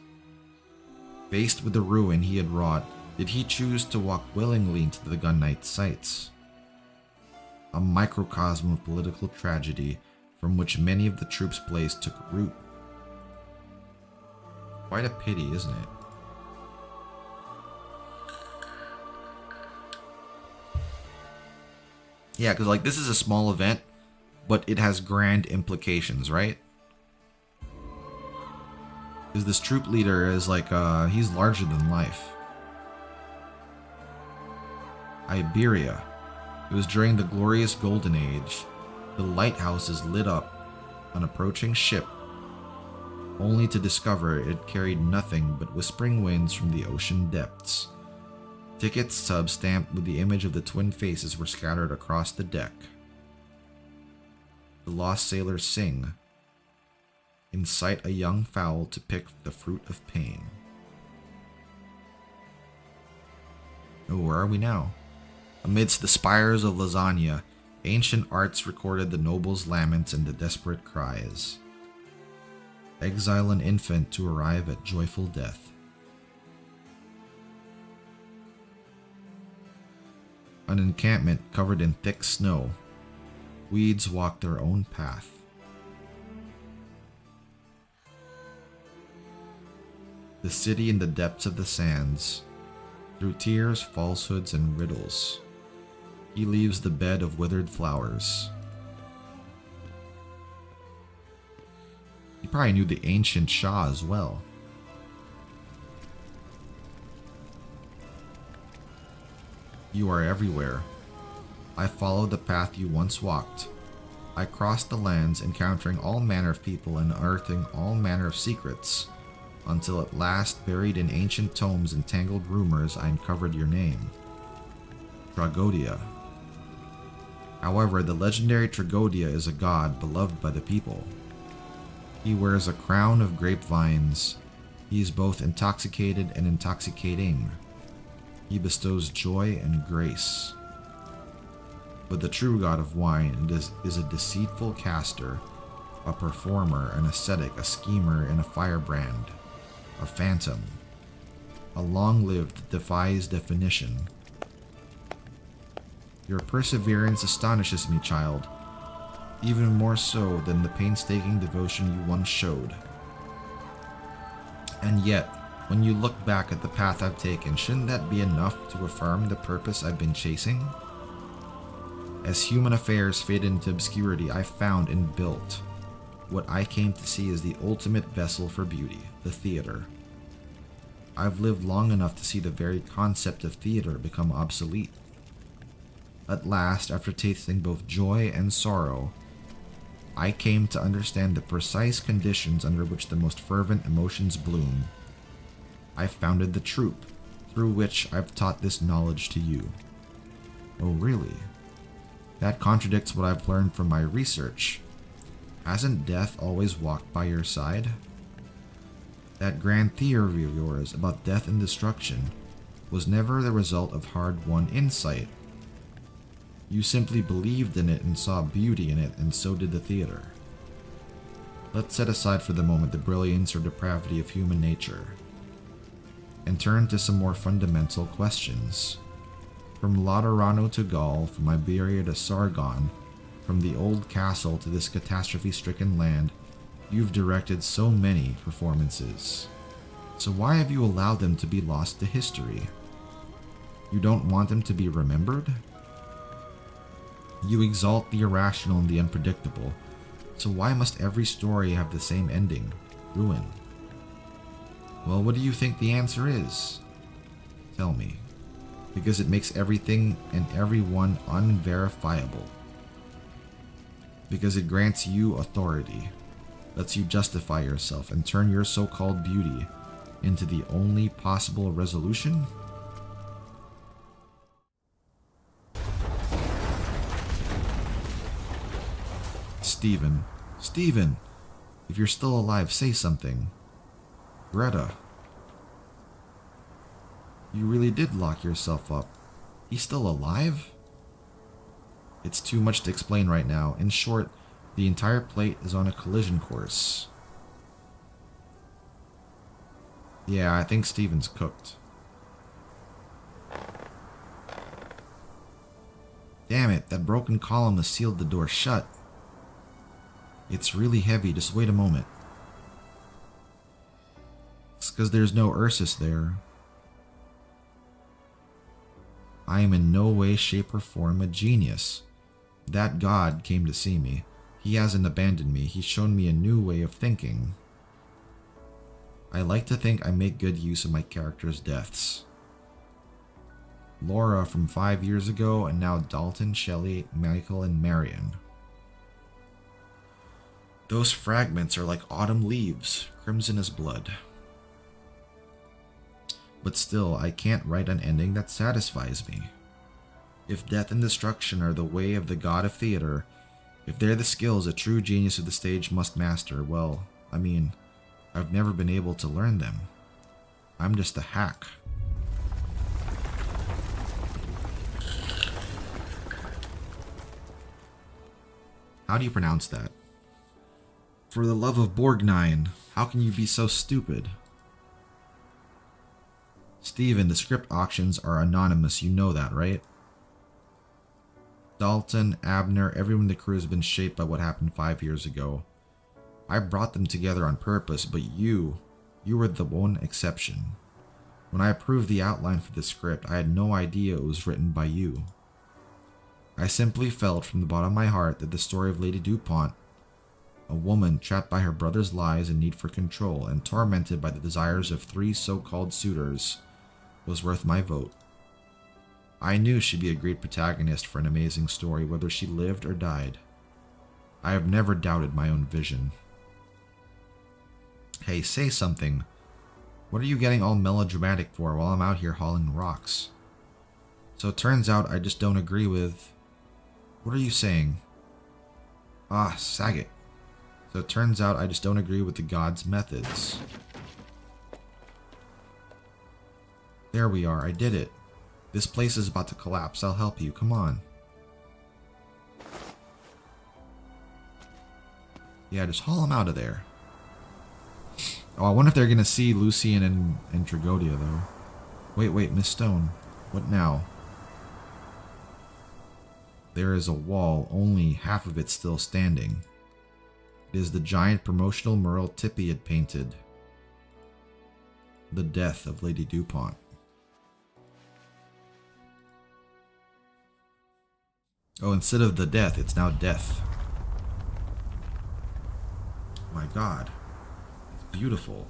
Faced with the ruin he had wrought, did he choose to walk willingly into the gun knight's sights? A microcosm of political tragedy from which many of the troops' place took root. Quite a pity, isn't it? Yeah, because, like, this is a small event, but it has grand implications, right? Because this troop leader is, like, he's larger than life. Iberia. It was during the glorious Golden Age. The lighthouses lit up an approaching ship, only to discover it carried nothing but whispering winds from the ocean depths. Ticket stubs stamped with the image of the twin faces were scattered across the deck. The lost sailors sing, incite a young fowl to pick the fruit of pain. Oh, where are we now? Amidst the spires of lasagna, ancient arts recorded the nobles' laments and the desperate cries. Exile an infant to arrive at joyful death. An encampment covered in thick snow. Weeds walk their own path. The city in the depths of the sands. Through tears, falsehoods, and riddles, he leaves the bed of withered flowers. He probably knew the ancient Shah as well. You are everywhere. I followed the path you once walked. I crossed the lands, encountering all manner of people and unearthing all manner of secrets, until at last, buried in ancient tomes and tangled rumors, I uncovered your name. Tragodia. However, the legendary Tragodia is a god beloved by the people. He wears a crown of grapevines. He is both intoxicated and intoxicating. He bestows joy and grace. But the true god of wine is a deceitful caster, a performer, an ascetic, a schemer, and a firebrand, a phantom, a long-lived defies definition. Your perseverance astonishes me, child, even more so than the painstaking devotion you once showed. And yet, when you look back at the path I've taken, shouldn't that be enough to affirm the purpose I've been chasing? As human affairs fade into obscurity, I found and built what I came to see as the ultimate vessel for beauty, the theater. I've lived long enough to see the very concept of theater become obsolete. At last, after tasting both joy and sorrow, I came to understand the precise conditions under which the most fervent emotions bloom. I founded the troupe, through which I've taught this knowledge to you. Oh, really? That contradicts what I've learned from my research. Hasn't death always walked by your side? That grand theory of yours about death and destruction was never the result of hard-won insight. You simply believed in it and saw beauty in it, and so did the theater. Let's set aside for the moment the brilliance or depravity of human nature, and turn to some more fundamental questions. From Laterano to Gaul, from Iberia to Sargon, from the old castle to this catastrophe-stricken land, you've directed so many performances. So why have you allowed them to be lost to history? You don't want them to be remembered? You exalt the irrational and the unpredictable, so why must every story have the same ending? Ruin. Well, what do you think the answer is? Tell me. Because it makes everything and everyone unverifiable. Because it grants you authority, lets you justify yourself, and turn your so-called beauty into the only possible resolution? Stephen, if you're still alive, say something. Greta. You really did lock yourself up. He's still alive? It's too much to explain right now. In short, the entire plate is on a collision course. Yeah, I think Stephen's cooked. Damn it, that broken column has sealed the door shut. It's really heavy, just wait a moment. It's because there's no Ursus there. I am in no way, shape, or form a genius. That god came to see me. He hasn't abandoned me. He's shown me a new way of thinking. I like to think I make good use of my characters' deaths. Laura from 5 years ago, and now Dalton, Shelley, Michael, and Marion. Those fragments are like autumn leaves, crimson as blood. But still, I can't write an ending that satisfies me. If death and destruction are the way of the god of theater, if they're the skills a true genius of the stage must master, well, I mean, I've never been able to learn them. I'm just a hack. How do you pronounce that? For the love of Borgnine, how can you be so stupid? Steven, the script auctions are anonymous, you know that, right? Dalton, Abner, everyone in the crew has been shaped by what happened 5 years ago. I brought them together on purpose, but you were the one exception. When I approved the outline for the script, I had no idea it was written by you. I simply felt from the bottom of my heart that the story of Lady DuPont, a woman trapped by her brother's lies and need for control and tormented by the desires of 3 so-called suitors, was worth my vote. I knew she'd be a great protagonist for an amazing story, whether she lived or died. I have never doubted my own vision. Hey, say something. What are you getting all melodramatic for while I'm out here hauling rocks? So it turns out I just don't agree with... What are you saying? Ah, Saget. So it turns out I just don't agree with the god's methods. There we are, I did it. This place is about to collapse, I'll help you, come on. Yeah, just haul him out of there. Oh, I wonder if they're gonna see Lucian and Tragodia, though. Wait, Miss Stone. What now? There is a wall, only half of it still standing. It is the giant promotional mural Tippy had painted. The death of Lady DuPont. Oh, instead of the death, it's now death. My God. It's beautiful.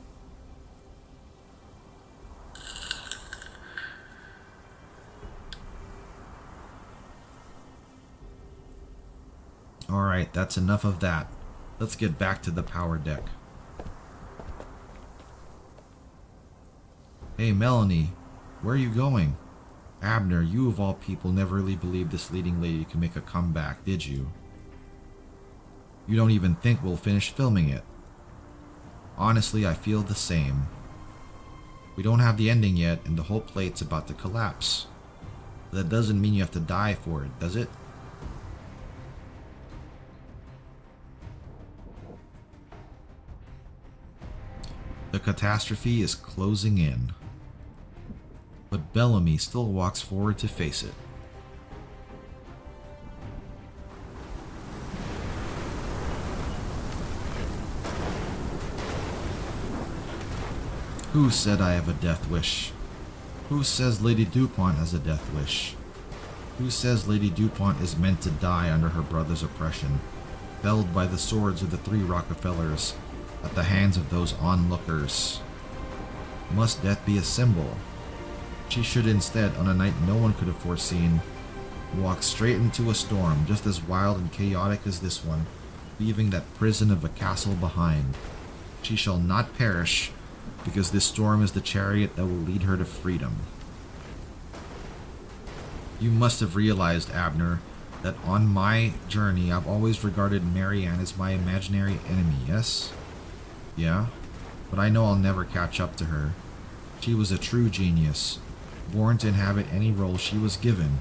Alright, that's enough of that. Let's get back to the power deck. Hey Melanie, where are you going? Abner, you of all people never really believed this leading lady could make a comeback, did you? You don't even think we'll finish filming it. Honestly, I feel the same. We don't have the ending yet, and the whole plate's about to collapse. That doesn't mean you have to die for it, does it? The catastrophe is closing in. But Bellamy still walks forward to face it. Who said I have a death wish? Who says Lady DuPont has a death wish? Who says Lady DuPont is meant to die under her brother's oppression, felled by the swords of the three Rockefellers at the hands of those onlookers? Must death be a symbol? She should instead, on a night no one could have foreseen, walk straight into a storm just as wild and chaotic as this one, leaving that prison of a castle behind. She shall not perish, because this storm is the chariot that will lead her to freedom. You must have realized, Abner, that on my journey I've always regarded Marianne as my imaginary enemy, yes? Yeah? But I know I'll never catch up to her. She was a true genius, born to inhabit any role she was given.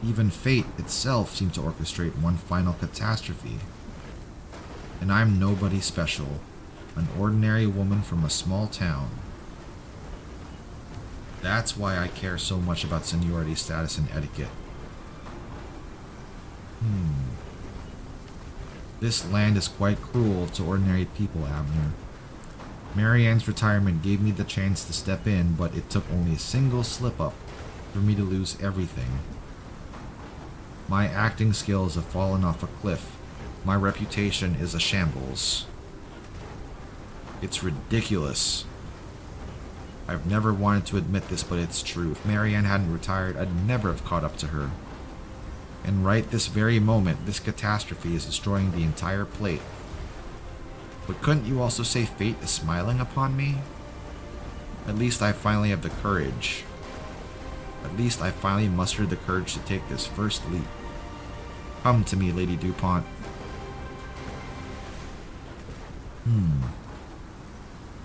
Even fate itself seemed to orchestrate one final catastrophe. And I'm nobody special, an ordinary woman from a small town. That's why I care so much about seniority status and etiquette. This land is quite cruel to ordinary people, Abner. Marianne's retirement gave me the chance to step in, but it took only a single slip-up for me to lose everything. My acting skills have fallen off a cliff. My reputation is a shambles. It's ridiculous. I've never wanted to admit this, but it's true. If Marianne hadn't retired, I'd never have caught up to her. And right this very moment, this catastrophe is destroying the entire plate. But couldn't you also say fate is smiling upon me? At least I finally have the courage. At least I finally mustered the courage to take this first leap. Come to me, Lady DuPont.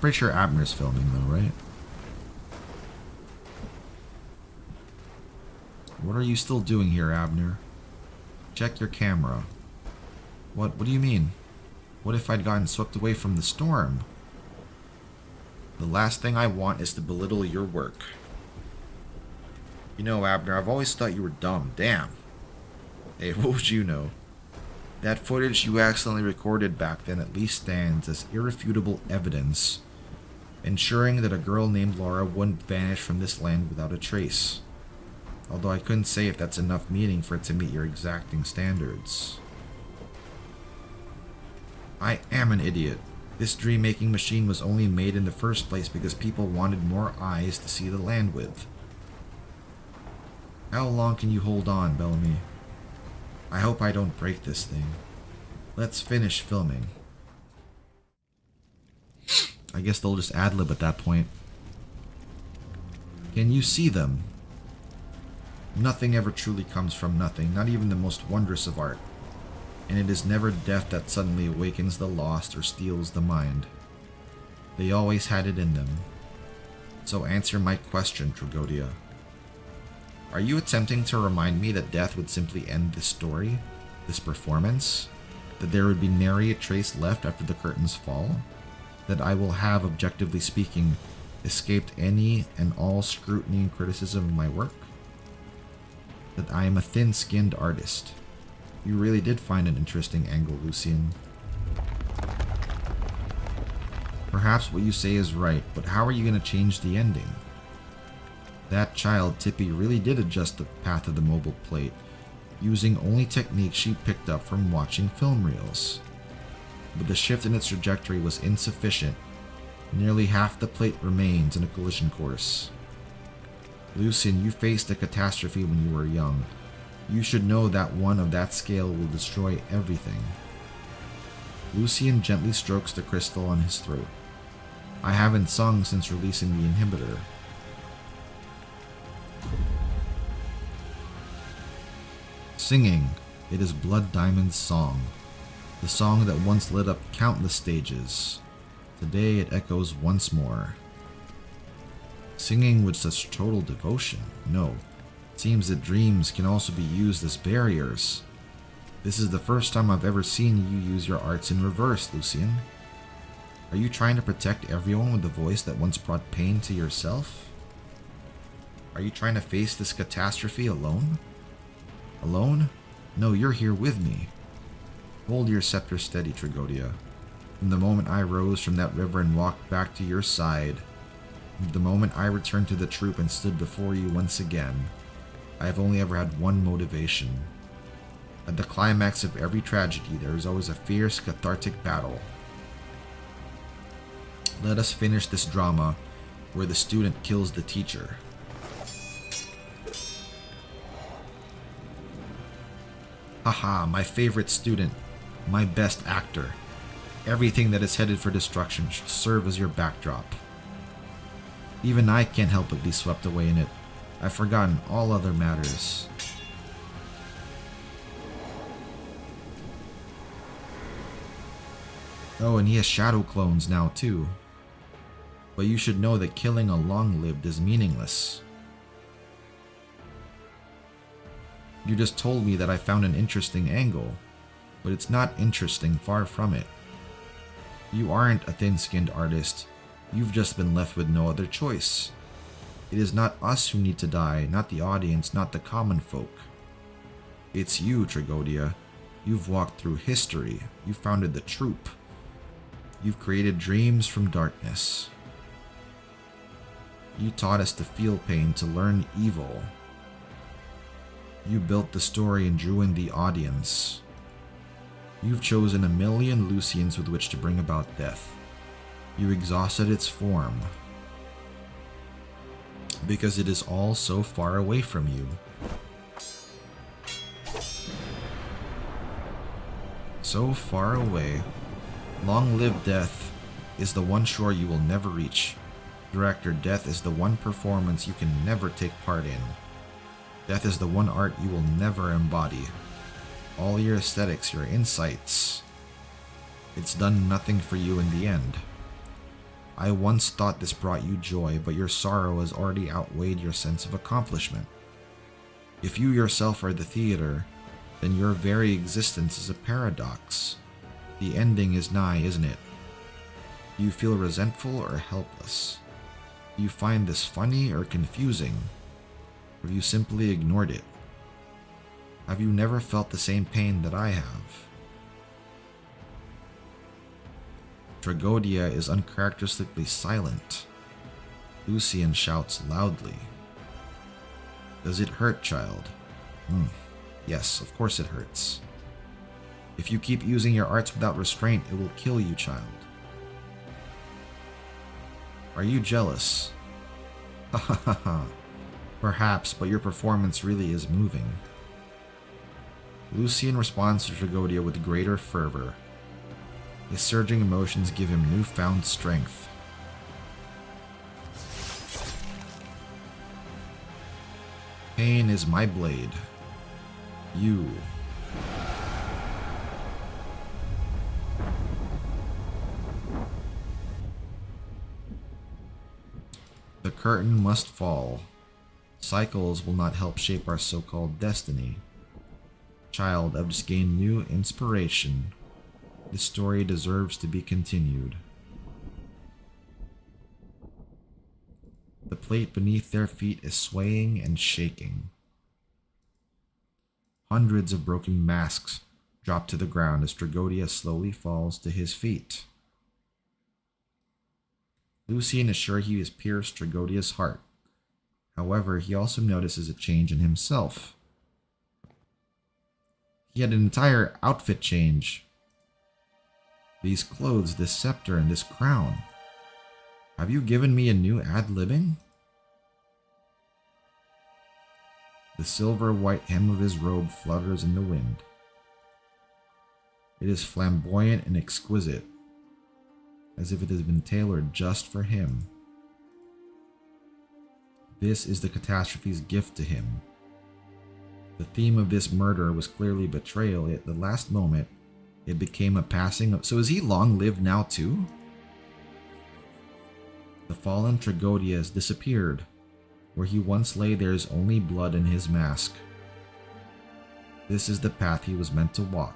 Pretty sure Abner's filming though, right? What are you still doing here, Abner? Check your camera. What do you mean? What if I'd gotten swept away from the storm? The last thing I want is to belittle your work. You know, Abner, I've always thought you were dumb. Damn. Hey, what would you know? That footage you accidentally recorded back then at least stands as irrefutable evidence, ensuring that a girl named Laura wouldn't vanish from this land without a trace. Although I couldn't say if that's enough meaning for it to meet your exacting standards. I am an idiot. This dream-making machine was only made in the first place because people wanted more eyes to see the land with. How long can you hold on, Bellamy? I hope I don't break this thing. Let's finish filming. I guess they'll just ad-lib at that point. Can you see them? Nothing ever truly comes from nothing, not even the most wondrous of art. And it is never death that suddenly awakens the lost or steals the mind. They always had it in them. So answer my question, Tragodia. Are you attempting to remind me that death would simply end this story? This performance? That there would be nary a trace left after the curtains fall? That I will have, objectively speaking, escaped any and all scrutiny and criticism of my work? That I am a thin-skinned artist? You really did find an interesting angle, Lucian. Perhaps what you say is right, but how are you going to change the ending? That child, Tippy, really did adjust the path of the mobile plate, using only techniques she picked up from watching film reels. but the shift in its trajectory was insufficient. Nearly half the plate remains in a collision course. Lucian, you faced a catastrophe when you were young. You should know that one of that scale will destroy everything. Lucian gently strokes the crystal on his throat. I haven't sung since releasing the inhibitor. Singing, it is Blood Diamond's song. The song that once lit up countless stages. Today it echoes once more. Singing with such total devotion. No, it seems that dreams can also be used as barriers. This is the first time I've ever seen you use your arts in reverse, Lucian. Are you trying to protect everyone with the voice that once brought pain to yourself? Are you trying to face this catastrophe alone? Alone? No, you're here with me. Hold your scepter steady, Tragodia. From the moment I rose from that river and walked back to your side, from the moment I returned to the troop and stood before you once again, I have only ever had one motivation. At the climax of every tragedy, there is always a fierce, cathartic battle. Let us finish this drama where the student kills the teacher. Haha, my favorite student, my best actor. Everything that is headed for destruction should serve as your backdrop. Even I can't help but be swept away in it. I've forgotten all other matters. Oh, and he has shadow clones now too. But you should know that killing a long-lived is meaningless. You just told me that I found an interesting angle, but it's not interesting, far from it. You aren't a thin-skinned artist. You've just been left with no other choice. It is not us who need to die, not the audience, not the common folk. It's you, Tragodia. You've walked through history. You founded the troop. You've created dreams from darkness. You taught us to feel pain, to learn evil. You built the story and drew in the audience. You've chosen a million Lucians with which to bring about death. You exhausted its form. Because it is all so far away from you. So far away. Long-lived death is the one shore you will never reach. Director, death is the one performance you can never take part in. Death is the one art you will never embody. All your aesthetics, your insights. It's done nothing for you in the end. I once thought this brought you joy, but your sorrow has already outweighed your sense of accomplishment. If you yourself are the theater, then your very existence is a paradox. The ending is nigh, isn't it? Do you feel resentful or helpless? Do you find this funny or confusing? Or have you simply ignored it? Have you never felt the same pain that I have? Tragodia is uncharacteristically silent. Lucian shouts loudly. Does it hurt, child? Yes, of course it hurts. If you keep using your arts without restraint, it will kill you, child. Are you jealous? Ha ha ha ha. Perhaps, but your performance really is moving. Lucian responds to Tragodia with greater fervor. His surging emotions give him newfound strength. Pain is my blade. You. The curtain must fall. Cycles will not help shape our so-called destiny. Child, I've just gained new inspiration. This story deserves to be continued. The plate beneath their feet is swaying and shaking. Hundreds of broken masks drop to the ground as Tragodia slowly falls to his feet. Lucian is sure he has pierced Tragodia's heart. However, he also notices a change in himself. He had an entire outfit change. These clothes, this scepter, and this crown. Have you given me a new ad-libbing? The silver-white hem of his robe flutters in the wind. It is flamboyant and exquisite, as if it has been tailored just for him. This is the catastrophe's gift to him. The theme of this murder was clearly betrayal, yet at the last moment, it became a passing of... So is he long-lived now too? The fallen Tragodia has disappeared. Where he once lay, there is only blood in his mask. This is the path he was meant to walk.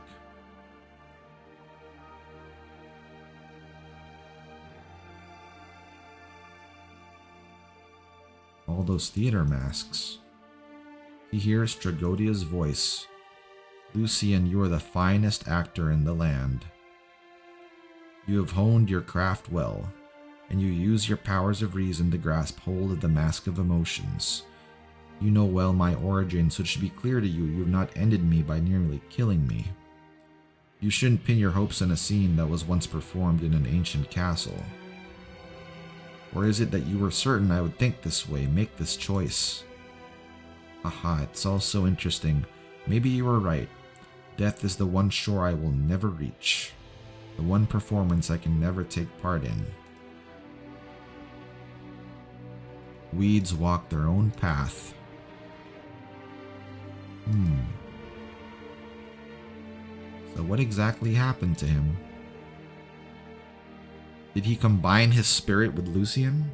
All those theater masks. He hears Tragodia's voice. Lucian, you are the finest actor in the land. You have honed your craft well, and you use your powers of reason to grasp hold of the mask of emotions. You know well my origin, so it should be clear to you have not ended me by nearly killing me. You shouldn't pin your hopes on a scene that was once performed in an ancient castle. Or is it that you were certain I would think this way, make this choice? Aha, it's all so interesting. Maybe you were right. Death is the one shore I will never reach. The one performance I can never take part in. Weeds walk their own path. So what exactly happened to him? Did he combine his spirit with Lucian?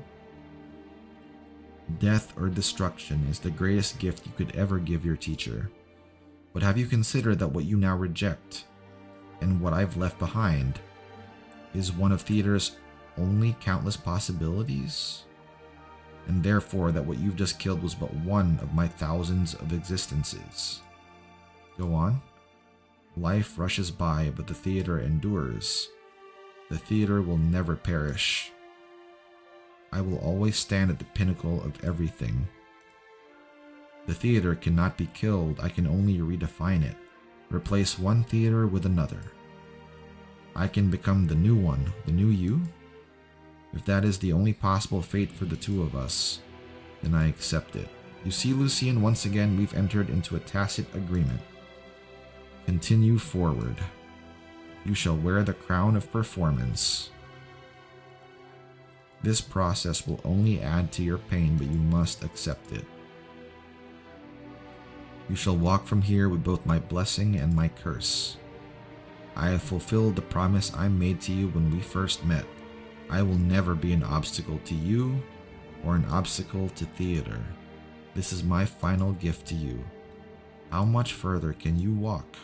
Death or destruction is the greatest gift you could ever give your teacher. But have you considered that what you now reject, and what I've left behind, is one of theater's only countless possibilities? And therefore that what you've just killed was but one of my thousands of existences. Go on. Life rushes by, but the theater endures. The theater will never perish. I will always stand at the pinnacle of everything. The theater cannot be killed, I can only redefine it. Replace one theater with another. I can become the new one, the new you? If that is the only possible fate for the two of us, then I accept it. You see, Lucian, once again we've entered into a tacit agreement. Continue forward. You shall wear the crown of performance. This process will only add to your pain, but you must accept it. You shall walk from here with both my blessing and my curse. I have fulfilled the promise I made to you when we first met. I will never be an obstacle to you or an obstacle to theater. This is my final gift to you. How much further can you walk?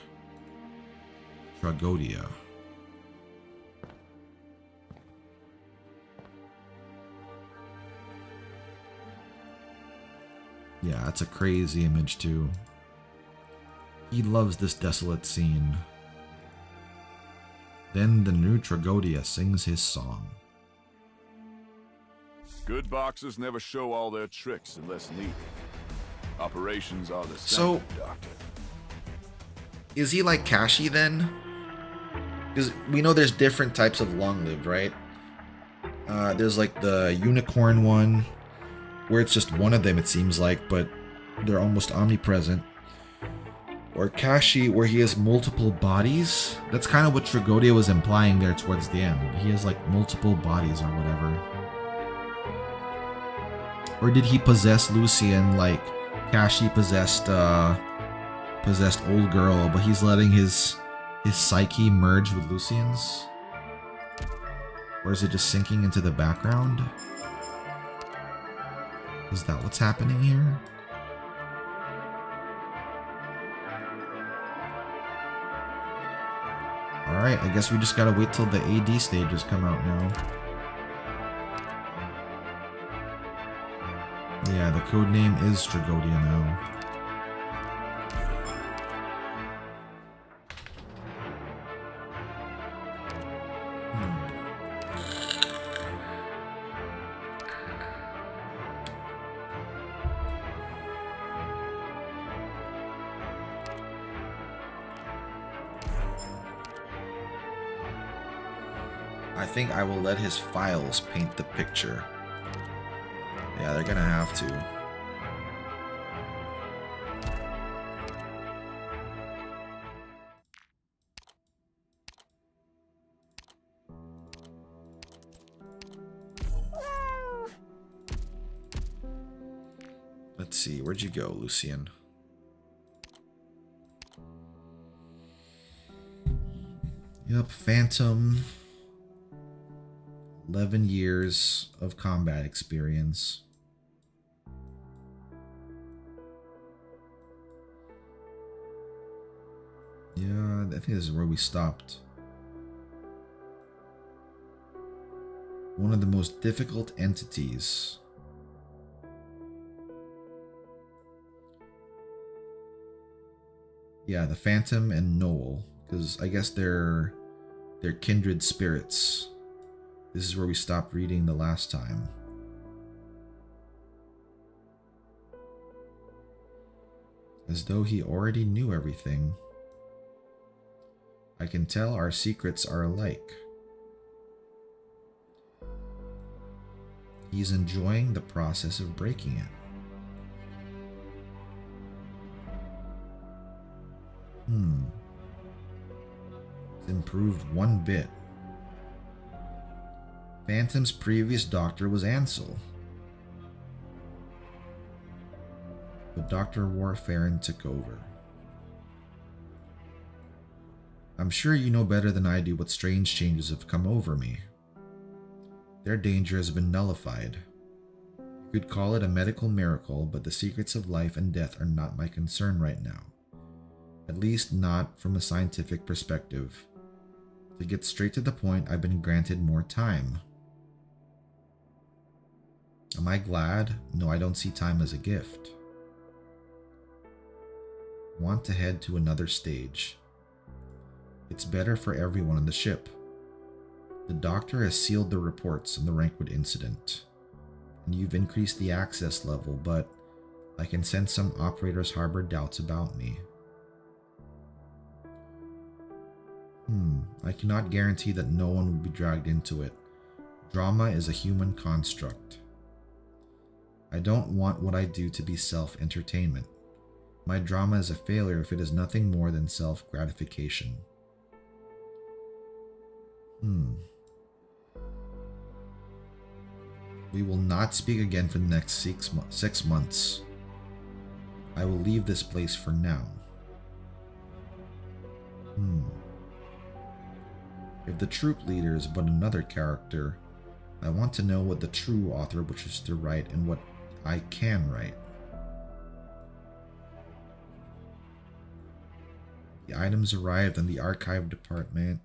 Tragodia. Yeah, it's a crazy image too. He loves this desolate scene. Then the new Tragodia sings his song. Good boxers never show all their tricks unless needed. Operations are the So, same, Doctor. Is he like Kashi then? Because we know there's different types of long-lived, right? There's like the unicorn one, where it's just one of them it seems like, but they're almost omnipresent. Or Kashi, where he has multiple bodies. That's kind of what Tragodia was implying there towards the end. He has like multiple bodies or whatever. Or did he possess Lucian like Kashi possessed old girl, but he's letting his psyche merge with Lucian's? Or is it just sinking into the background? Is that what's happening here? Alright, I guess we just gotta wait till the AD stages come out now. Yeah, the codename is Tragodia now. I think I will let his files paint the picture. Yeah, they're gonna have to. Let's see, where'd you go, Lucian? Yep, Phantom. 11 years of combat experience. Yeah, I think this is where we stopped. One of the most difficult entities. Yeah, the Phantom and Noel, because I guess they're kindred spirits. This is where we stopped reading the last time. As though he already knew everything. I can tell our secrets are alike. He's enjoying the process of breaking it. It's improved one bit. Phantom's previous doctor was Ansel. But Dr. Warfarin took over. I'm sure you know better than I do what strange changes have come over me. Their danger has been nullified. You could call it a medical miracle, but the secrets of life and death are not my concern right now. At least not from a scientific perspective. To get straight to the point, I've been granted more time. Am I glad? No, I don't see time as a gift. I want to head to another stage. It's better for everyone on the ship. The doctor has sealed the reports on the Rankwood incident, and you've increased the access level, but I can sense some operators harbor doubts about me. I cannot guarantee that no one will be dragged into it. Drama is a human construct. I don't want what I do to be self-entertainment. My drama is a failure if it is nothing more than self-gratification. We will not speak again for the next 6 months. I will leave this place for now. If the troop leader is but another character, I want to know what the true author wishes to write and what I can write. The items arrived in the archive department.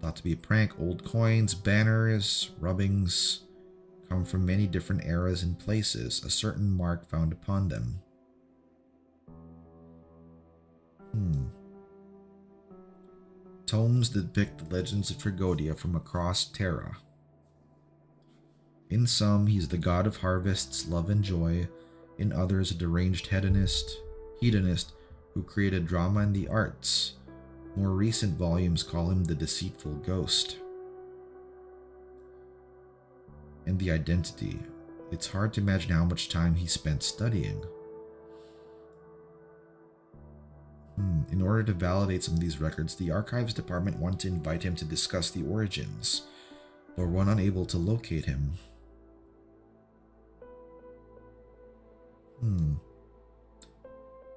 Thought to be a prank, old coins, banners, rubbings, come from many different eras and places, a certain mark found upon them. Tomes depict the legends of Frigodia from across Terra. In some, he's the god of harvests, love and joy. In others, a deranged hedonist who created drama in the arts. More recent volumes call him the deceitful ghost. And the identity. It's hard to imagine how much time he spent studying. In order to validate some of these records, the archives department wanted to invite him to discuss the origins, but were unable to locate him.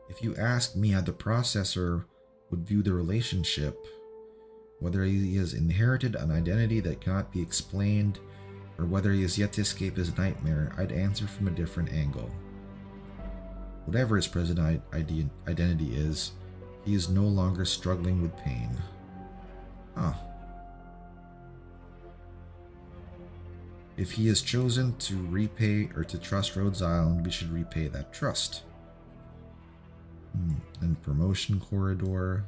If you ask me how the processor would view the relationship, whether he has inherited an identity that cannot be explained, or whether he has yet to escape his nightmare, I'd answer from a different angle. Whatever his present identity is, he is no longer struggling with pain. If he has chosen to repay or to trust Rhodes Island, we should repay that trust. And promotion corridor.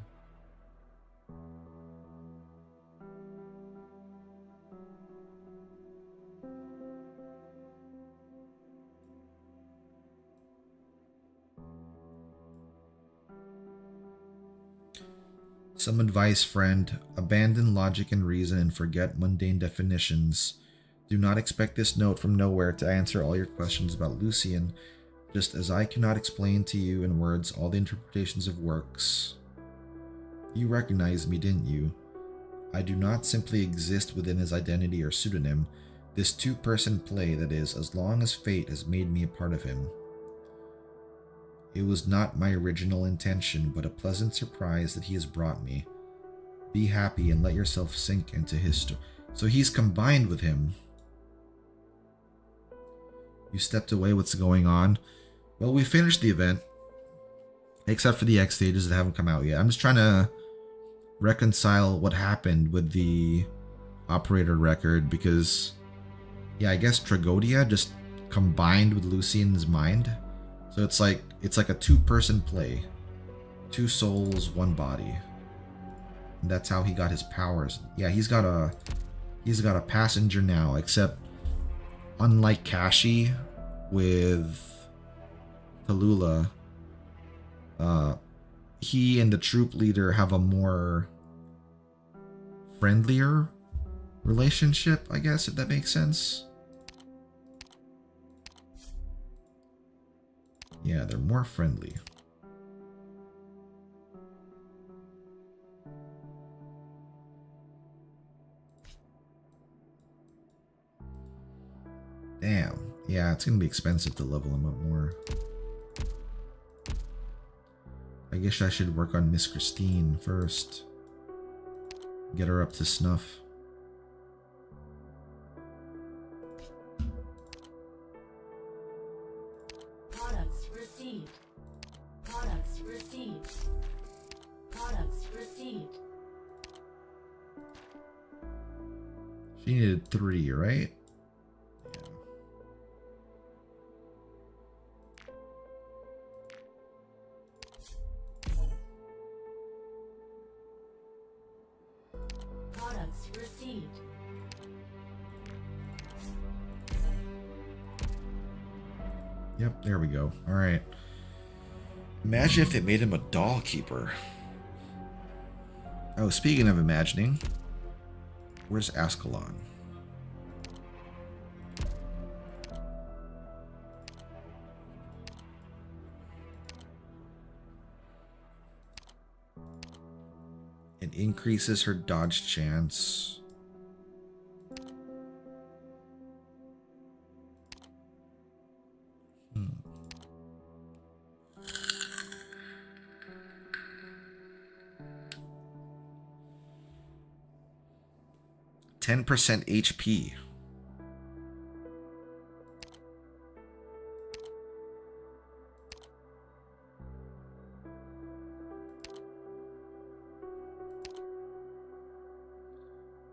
Some advice, friend. Abandon logic and reason and forget mundane definitions. Do not expect this note from nowhere to answer all your questions about Lucian, just as I cannot explain to you in words all the interpretations of works. You recognized me, didn't you? I do not simply exist within his identity or pseudonym, this two-person play, that is, as long as fate has made me a part of him. It was not my original intention, but a pleasant surprise that he has brought me. Be happy and let yourself sink into his story. So he's combined with him. You stepped away, what's going on? Well, we finished the event. Except for the X stages that haven't come out yet. I'm just trying to reconcile what happened with the operator record because, yeah, I guess Tragodia just combined with Lucian's mind. So it's like a two-person play. 2 souls, 1 body. And that's how he got his powers. Yeah, he's got a passenger now, except unlike Kashi with Tallulah, he and the troop leader have a more friendlier relationship, I guess, if that makes sense. Yeah, they're more friendly. Damn. Yeah, it's gonna be expensive to level him up more. I guess I should work on Miss Christine first. Get her up to snuff. Products received. Products received. Products received. She needed 3, right? Products received. Yep, there we go. Alright. Imagine if they made him a doll keeper. Oh, speaking of imagining, where's Ascalon? It increases her dodge chance. Hmm. 10% HP.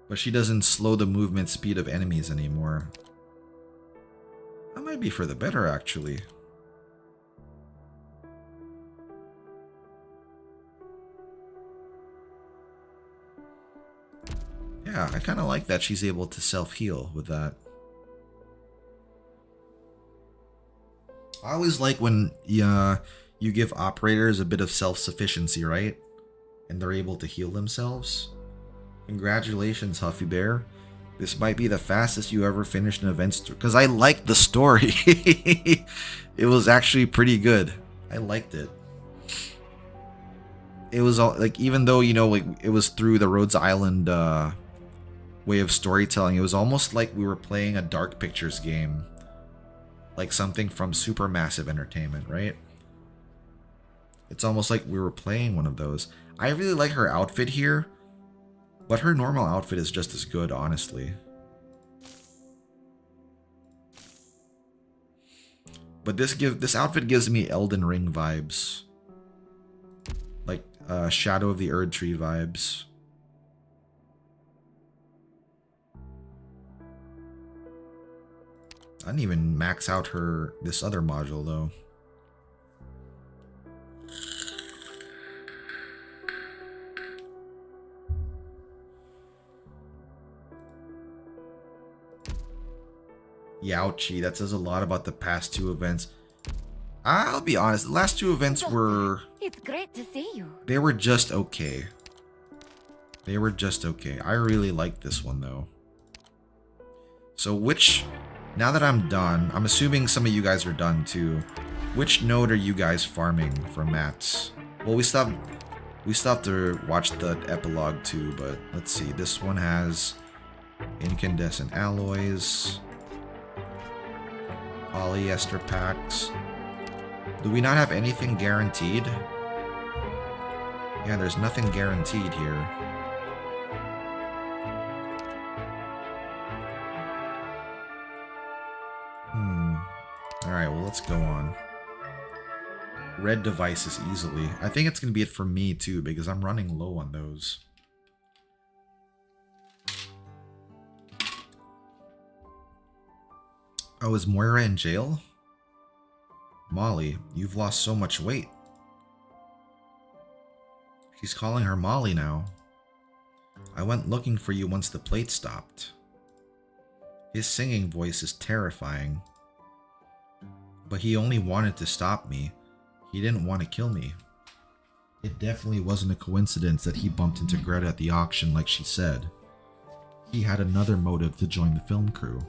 But she doesn't slow the movement speed of enemies anymore. That might be for the better, actually. Yeah, I kind of like that she's able to self-heal with that. I always like when you give operators a bit of self-sufficiency, right? And they're able to heal themselves. Congratulations, Huffy Bear. This might be the fastest you ever finished an event because I liked the story. It was actually pretty good. I liked it. It was all like, even though, you know, like it was through the Rhodes Island way of storytelling, it was almost like we were playing a Dark Pictures game, like something from Supermassive Entertainment, right? It's almost like we were playing one of those. I really like her outfit here. But her normal outfit is just as good, honestly. But this outfit gives me Elden Ring vibes. Like Shadow of the Erd Tree vibes. I didn't even max out this other module though. Youchie, that says a lot about the past 2 events. I'll be honest, the last 2 events were... It's great to see you. They were just okay. They were just okay. I really like this one though. So now that I'm done, I'm assuming some of you guys are done too. Which node are you guys farming for mats? Well, we still have to watch the epilogue too, but let's see. This one has incandescent alloys, polyester packs. Do we not have anything guaranteed? Yeah, there's nothing guaranteed here. Alright, well, let's go on. Red devices easily. I think it's going to be it for me, too, because I'm running low on those. Oh, is Moira in jail? Molly, you've lost so much weight. She's calling her Molly now. I went looking for you once the plate stopped. His singing voice is terrifying. But he only wanted to stop me. He didn't want to kill me. It definitely wasn't a coincidence that he bumped into Greta at the auction like she said. He had another motive to join the film crew.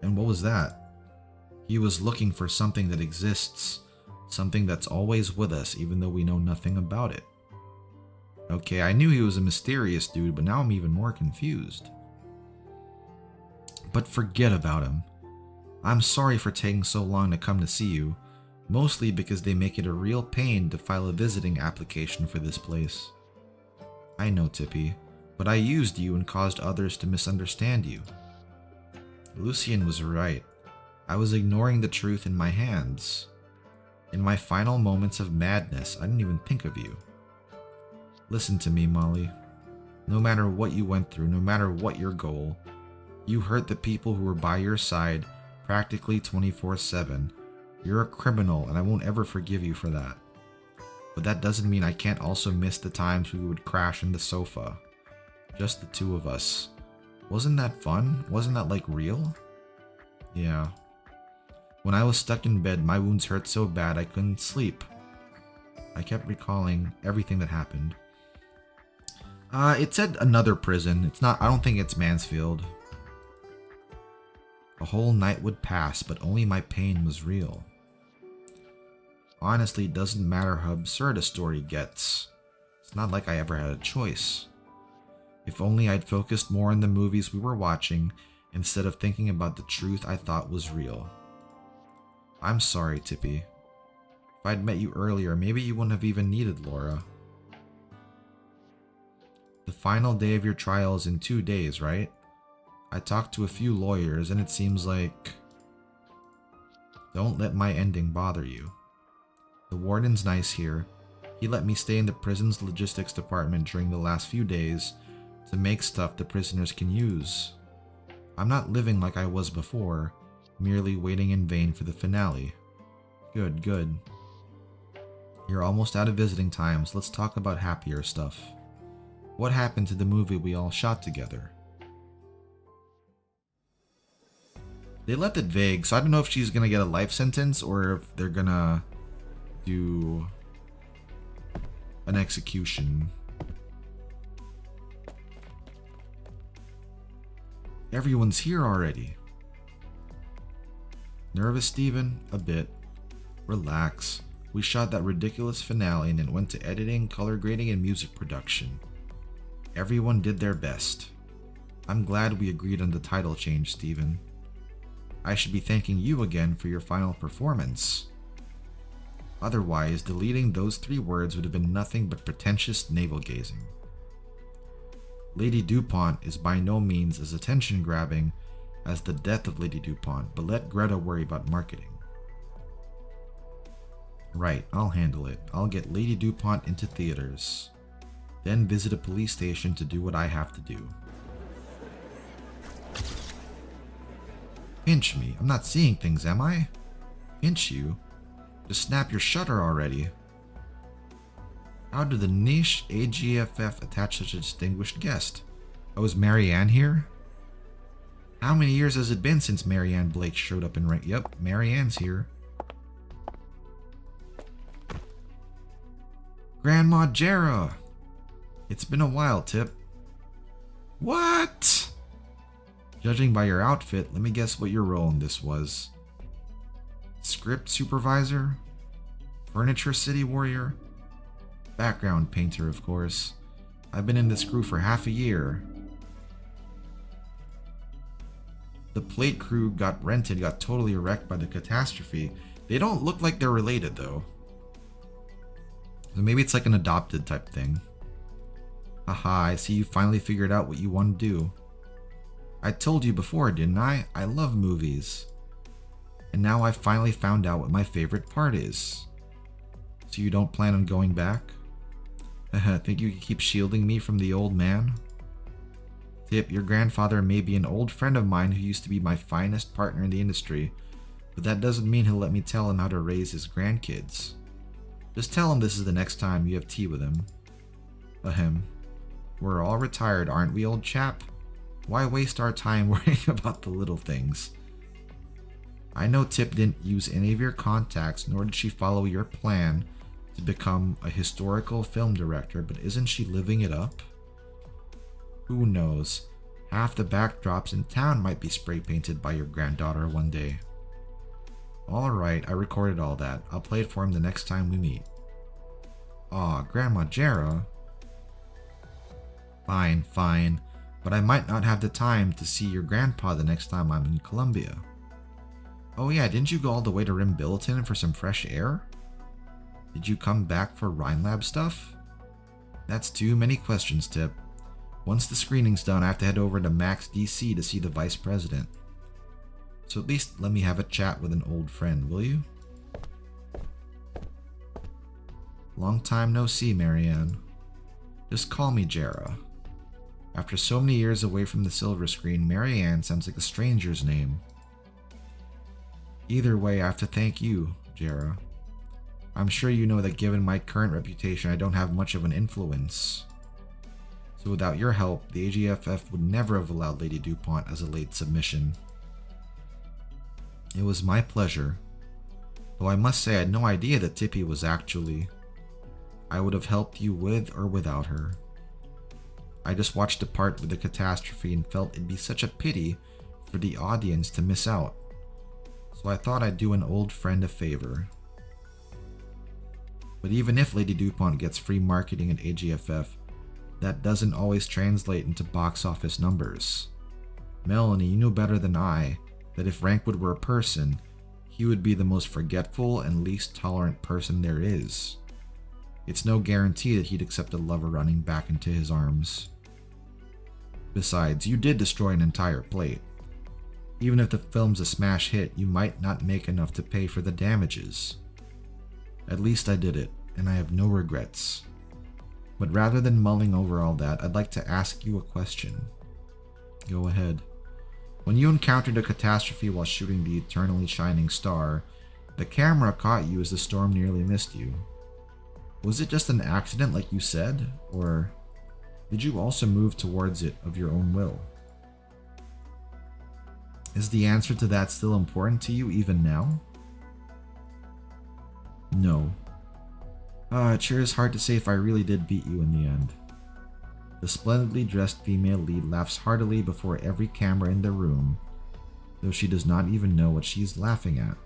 And what was that? He was looking for something that exists. Something that's always with us even though we know nothing about it. Okay, I knew he was a mysterious dude, but now I'm even more confused. But forget about him. I'm sorry for taking so long to come to see you, mostly because they make it a real pain to file a visiting application for this place. I know, Tippy, but I used you and caused others to misunderstand you. Lucien was right. I was ignoring the truth in my hands. In my final moments of madness, I didn't even think of you. Listen to me, Molly. No matter what you went through, no matter what your goal, you hurt the people who were by your side practically 24/7. You're a criminal and I won't ever forgive you for that. But that doesn't mean I can't also miss the times we would crash in the sofa. Just the two of us. Wasn't that fun? Wasn't that like real? Yeah. When I was stuck in bed, my wounds hurt so bad I couldn't sleep. I kept recalling everything that happened. It said another prison. It's not, I don't think it's Mansfield. A whole night would pass, but only my pain was real. Honestly, it doesn't matter how absurd a story gets. It's not like I ever had a choice. If only I'd focused more on the movies we were watching instead of thinking about the truth I thought was real. I'm sorry, Tippy. If I'd met you earlier, maybe you wouldn't have even needed Laura. The final day of your trial is in 2 days, right? I talked to a few lawyers and it seems like... Don't let my ending bother you. The warden's nice here. He let me stay in the prison's logistics department during the last few days to make stuff the prisoners can use. I'm not living like I was before, merely waiting in vain for the finale. Good, good. You're almost out of visiting time, so let's talk about happier stuff. What happened to the movie we all shot together? They left it vague, so I don't know if she's gonna get a life sentence or if they're gonna do an execution. Everyone's here already. Nervous, Steven? A bit. Relax. We shot that ridiculous finale and then went to editing, color grading, and music production. Everyone did their best. I'm glad we agreed on the title change, Steven. I should be thanking you again for your final performance. Otherwise, deleting those 3 words would have been nothing but pretentious navel-gazing. Lady DuPont is by no means as attention-grabbing as the death of Lady DuPont, but let Greta worry about marketing. Right, I'll handle it. I'll get Lady DuPont into theaters. Then visit a police station to do what I have to do. Pinch me. I'm not seeing things, am I? Pinch you? Just snap your shutter already. How did the niche AGFF attach such a distinguished guest? Oh, is Marianne here? How many years has it been since Marianne Blake showed up in rank? Yep, Marianne's here. Grandma Jera! It's been a while, Tip. What? Judging by your outfit, let me guess what your role in this was. Script supervisor? Furniture city warrior? Background painter, of course. I've been in this crew for half a year. The plate crew got totally wrecked by the catastrophe. They don't look like they're related, though. So maybe it's like an adopted type thing. Haha, I see you finally figured out what you want to do. I told you before, didn't I? I love movies. And now I finally found out what my favorite part is. So you don't plan on going back? Think you can keep shielding me from the old man? Tip, your grandfather may be an old friend of mine who used to be my finest partner in the industry, but that doesn't mean he'll let me tell him how to raise his grandkids. Just tell him this is the next time you have tea with him. Ahem. We're all retired, aren't we, old chap? Why waste our time worrying about the little things? I know Tip didn't use any of your contacts, nor did she follow your plan to become a historical film director, but isn't she living it up? Who knows? Half the backdrops in town might be spray painted by your granddaughter one day. Alright, I recorded all that. I'll play it for him the next time we meet. Aw, Grandma Jera. Fine, but I might not have the time to see your grandpa the next time I'm in Colombia. Oh yeah, didn't you go all the way to Rim Billiton for some fresh air? Did you come back for Rhinelab stuff? That's too many questions, Tip. Once the screening's done, I have to head over to Max DC to see the Vice President. So at least let me have a chat with an old friend, will you? Long time no see, Marianne. Just call me Jera. After so many years away from the silver screen, Marianne sounds like a stranger's name. Either way, I have to thank you, Jera. I'm sure you know that given my current reputation, I don't have much of an influence. So without your help, the AGFF would never have allowed Lady DuPont as a late submission. It was my pleasure. Though I must say I had no idea that Tippy was actually... I would have helped you with or without her. I just watched the part with the catastrophe and felt it'd be such a pity for the audience to miss out. So I thought I'd do an old friend a favor. But even if Lady DuPont gets free marketing at AGFF, that doesn't always translate into box office numbers. Melanie, you know better than I that if Rankwood were a person, he would be the most forgetful and least tolerant person there is. It's no guarantee that he'd accept a lover running back into his arms. Besides, you did destroy an entire plate. Even if the film's a smash hit, you might not make enough to pay for the damages. At least I did it, and I have no regrets. But rather than mulling over all that, I'd like to ask you a question. Go ahead. When you encountered a catastrophe while shooting the eternally shining star, the camera caught you as the storm nearly missed you. Was it just an accident like you said, or did you also move towards it of your own will? Is the answer to that still important to you even now? No. It sure is hard to say if I really did beat you in the end. The splendidly dressed female lead laughs heartily before every camera in the room, though she does not even know what she's laughing at.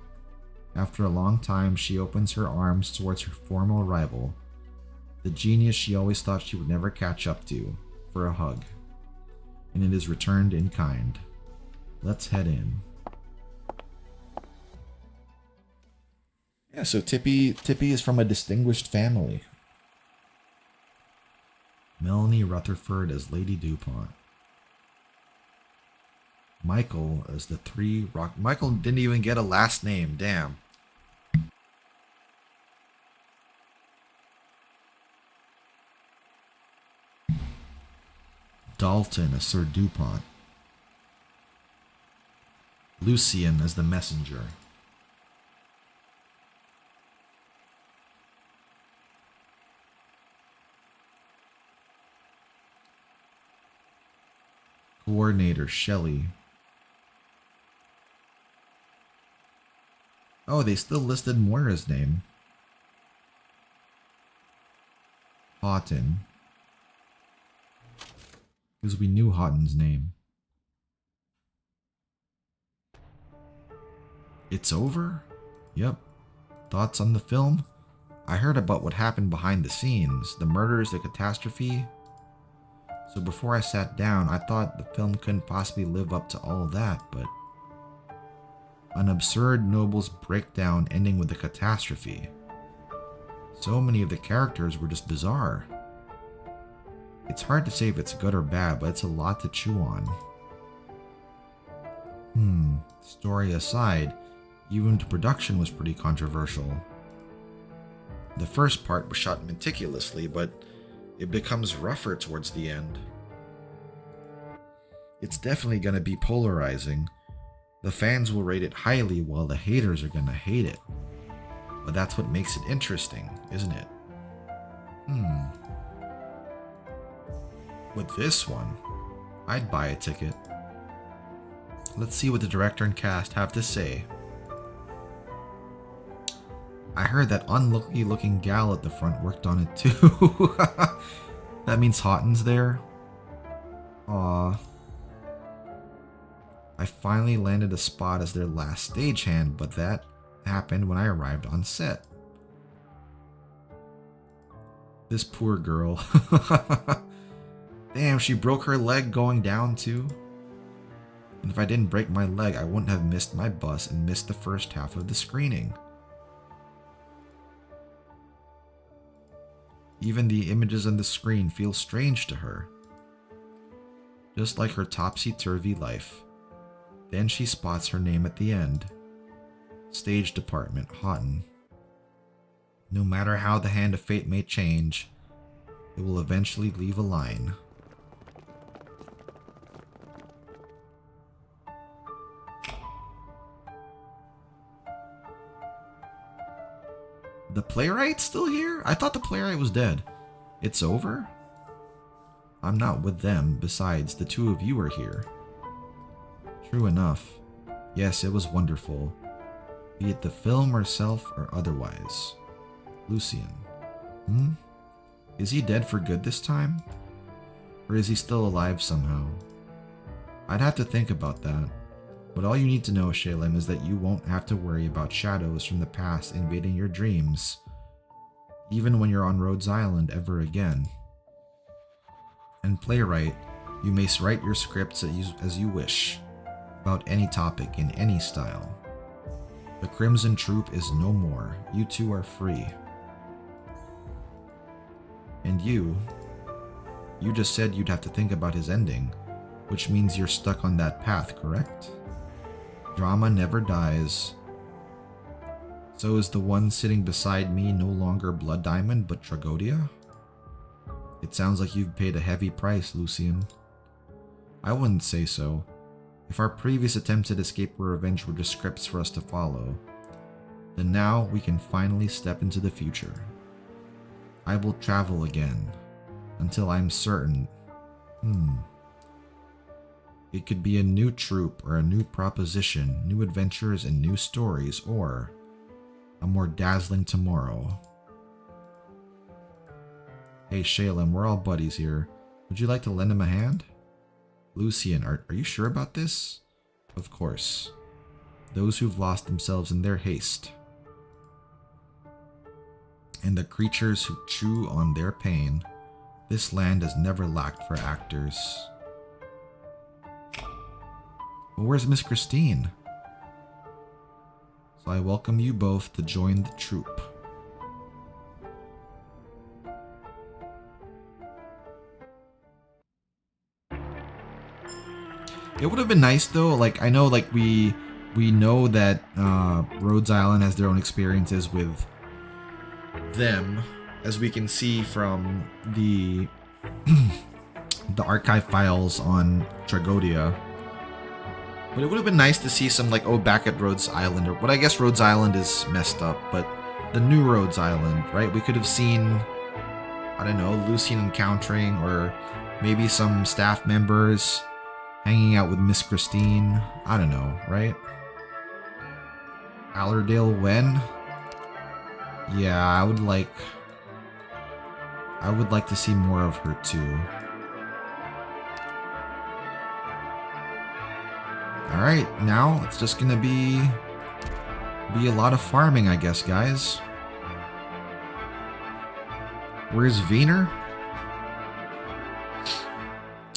After a long time, she opens her arms towards her former rival, the genius she always thought she would never catch up to, for a hug. And it is returned in kind. Let's head in. Yeah, so Tippy is from a distinguished family. Melanie Rutherford as Lady DuPont. Michael as the three rock... Michael didn't even get a last name, damn. Dalton as Sir DuPont. Lucian as the messenger. Coordinator Shelley. Oh, they still listed Moira's name. Houghton. Because we knew Houghton's name. It's over? Yep. Thoughts on the film? I heard about what happened behind the scenes. The murders, the catastrophe. So before I sat down, I thought the film couldn't possibly live up to all that, but... An absurd noble's breakdown ending with a catastrophe. So many of the characters were just bizarre. It's hard to say if it's good or bad, but it's a lot to chew on. Story aside, even the production was pretty controversial. The first part was shot meticulously, but it becomes rougher towards the end. It's definitely going to be polarizing. The fans will rate it highly while the haters are going to hate it. But that's what makes it interesting, isn't it? With this one, I'd buy a ticket. Let's see what the director and cast have to say. I heard that unlucky looking gal at the front worked on it too. That means Houghton's there? Aww. I finally landed a spot as their last stagehand, but that happened when I arrived on set. This poor girl. Damn, she broke her leg going down too. And if I didn't break my leg, I wouldn't have missed my bus and missed the first half of the screening. Even the images on the screen feel strange to her. Just like her topsy-turvy life. Then she spots her name at the end. Stage department, Houghton. No matter how the hand of fate may change, it will eventually leave a line. The playwright's still here? I thought the playwright was dead. It's over? I'm not with them. Besides, the two of you are here. True enough. Yes, it was wonderful. Be it the film herself or otherwise. Lucian. Is he dead for good this time? Or is he still alive somehow? I'd have to think about that. But all you need to know, Shalem, is that you won't have to worry about shadows from the past invading your dreams, even when you're on Rhodes Island ever again. And playwright, you may write your scripts as you wish, about any topic in any style. The Crimson Troop is no more. You two are free. And you just said you'd have to think about his ending, which means you're stuck on that path, correct? Drama never dies. So is the one sitting beside me no longer Blood Diamond, but Tragodia? It sounds like you've paid a heavy price, Lucian. I wouldn't say so. If our previous attempts at escape or revenge were just scripts for us to follow, then now we can finally step into the future. I will travel again, until I'm certain. It could be a new troop or a new proposition, new adventures and new stories, or a more dazzling tomorrow. Hey Shalem, we're all buddies here. Would you like to lend him a hand? Lucian, are you sure about this? Of course. Those who've lost themselves in their haste. And the creatures who chew on their pain. This land has never lacked for actors. Well, where's Miss Christine? So I welcome you both to join the troop. It would have been nice though, like I know like we know that Rhodes Island has their own experiences with them, as we can see from the the archive files on Tragodia. But it would have been nice to see some like, back at Rhodes Island, or what I guess Rhodes Island is messed up, but the new Rhodes Island, right? We could have seen, I don't know, Lucian encountering, or maybe some staff members hanging out with Miss Christine. I don't know, right? Allerdale Wen? Yeah, I would like to see more of her too. Alright, now it's just gonna be a lot of farming, I guess, guys. Where's Wiener?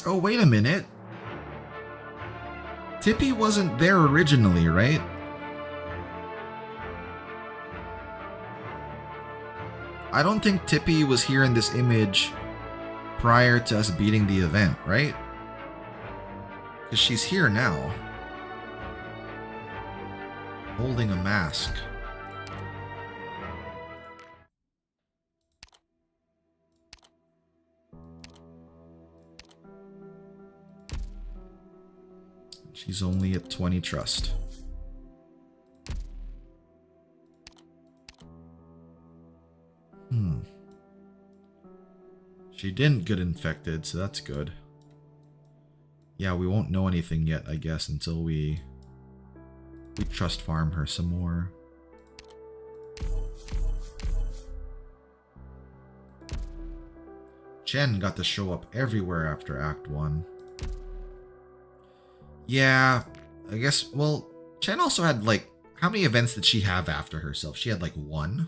Oh, wait a minute. Tippy wasn't there originally, right? I don't think Tippy was here in this image prior to us beating the event, right? Because she's here now. Holding a mask. She's only at 20 trust. She didn't get infected, so that's good. Yeah, we won't know anything yet, I guess, until we trust farm her some more. Chen got to show up everywhere after Act 1. Yeah, I guess, well, Chen also had, like, how many events did she have after herself? She had, like, 1?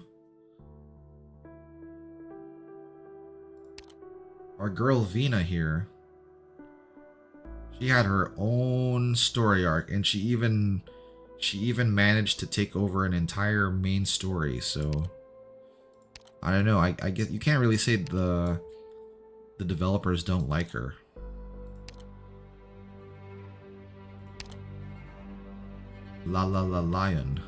Our girl Vina here, she had her own story arc, and she even managed to take over an entire main story. So I don't know. I guess you can't really say the developers don't like her. La La La Lion.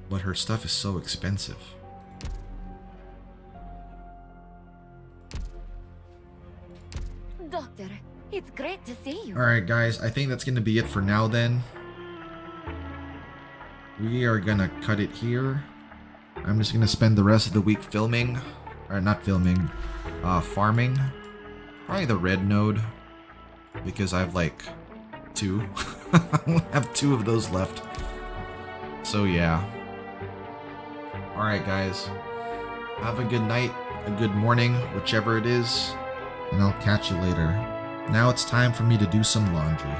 But her stuff is so expensive. Doctor, it's great to see you. Alright guys, I think that's going to be it for now then. We are going to cut it here. I'm just going to spend the rest of the week filming. Or not filming. Farming. Probably the red node. Because I have like 2. I only have 2 of those left. So yeah. Alright guys. Have a good night. A good morning. Whichever it is. And I'll catch you later. Now it's time for me to do some laundry.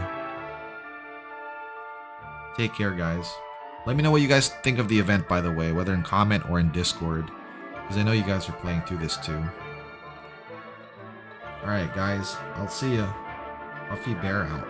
Take care, guys. Let me know what you guys think of the event, by the way, whether in comment or in Discord, because I know you guys are playing through this too. Alright, guys. I'll see ya. Huffy Bear out.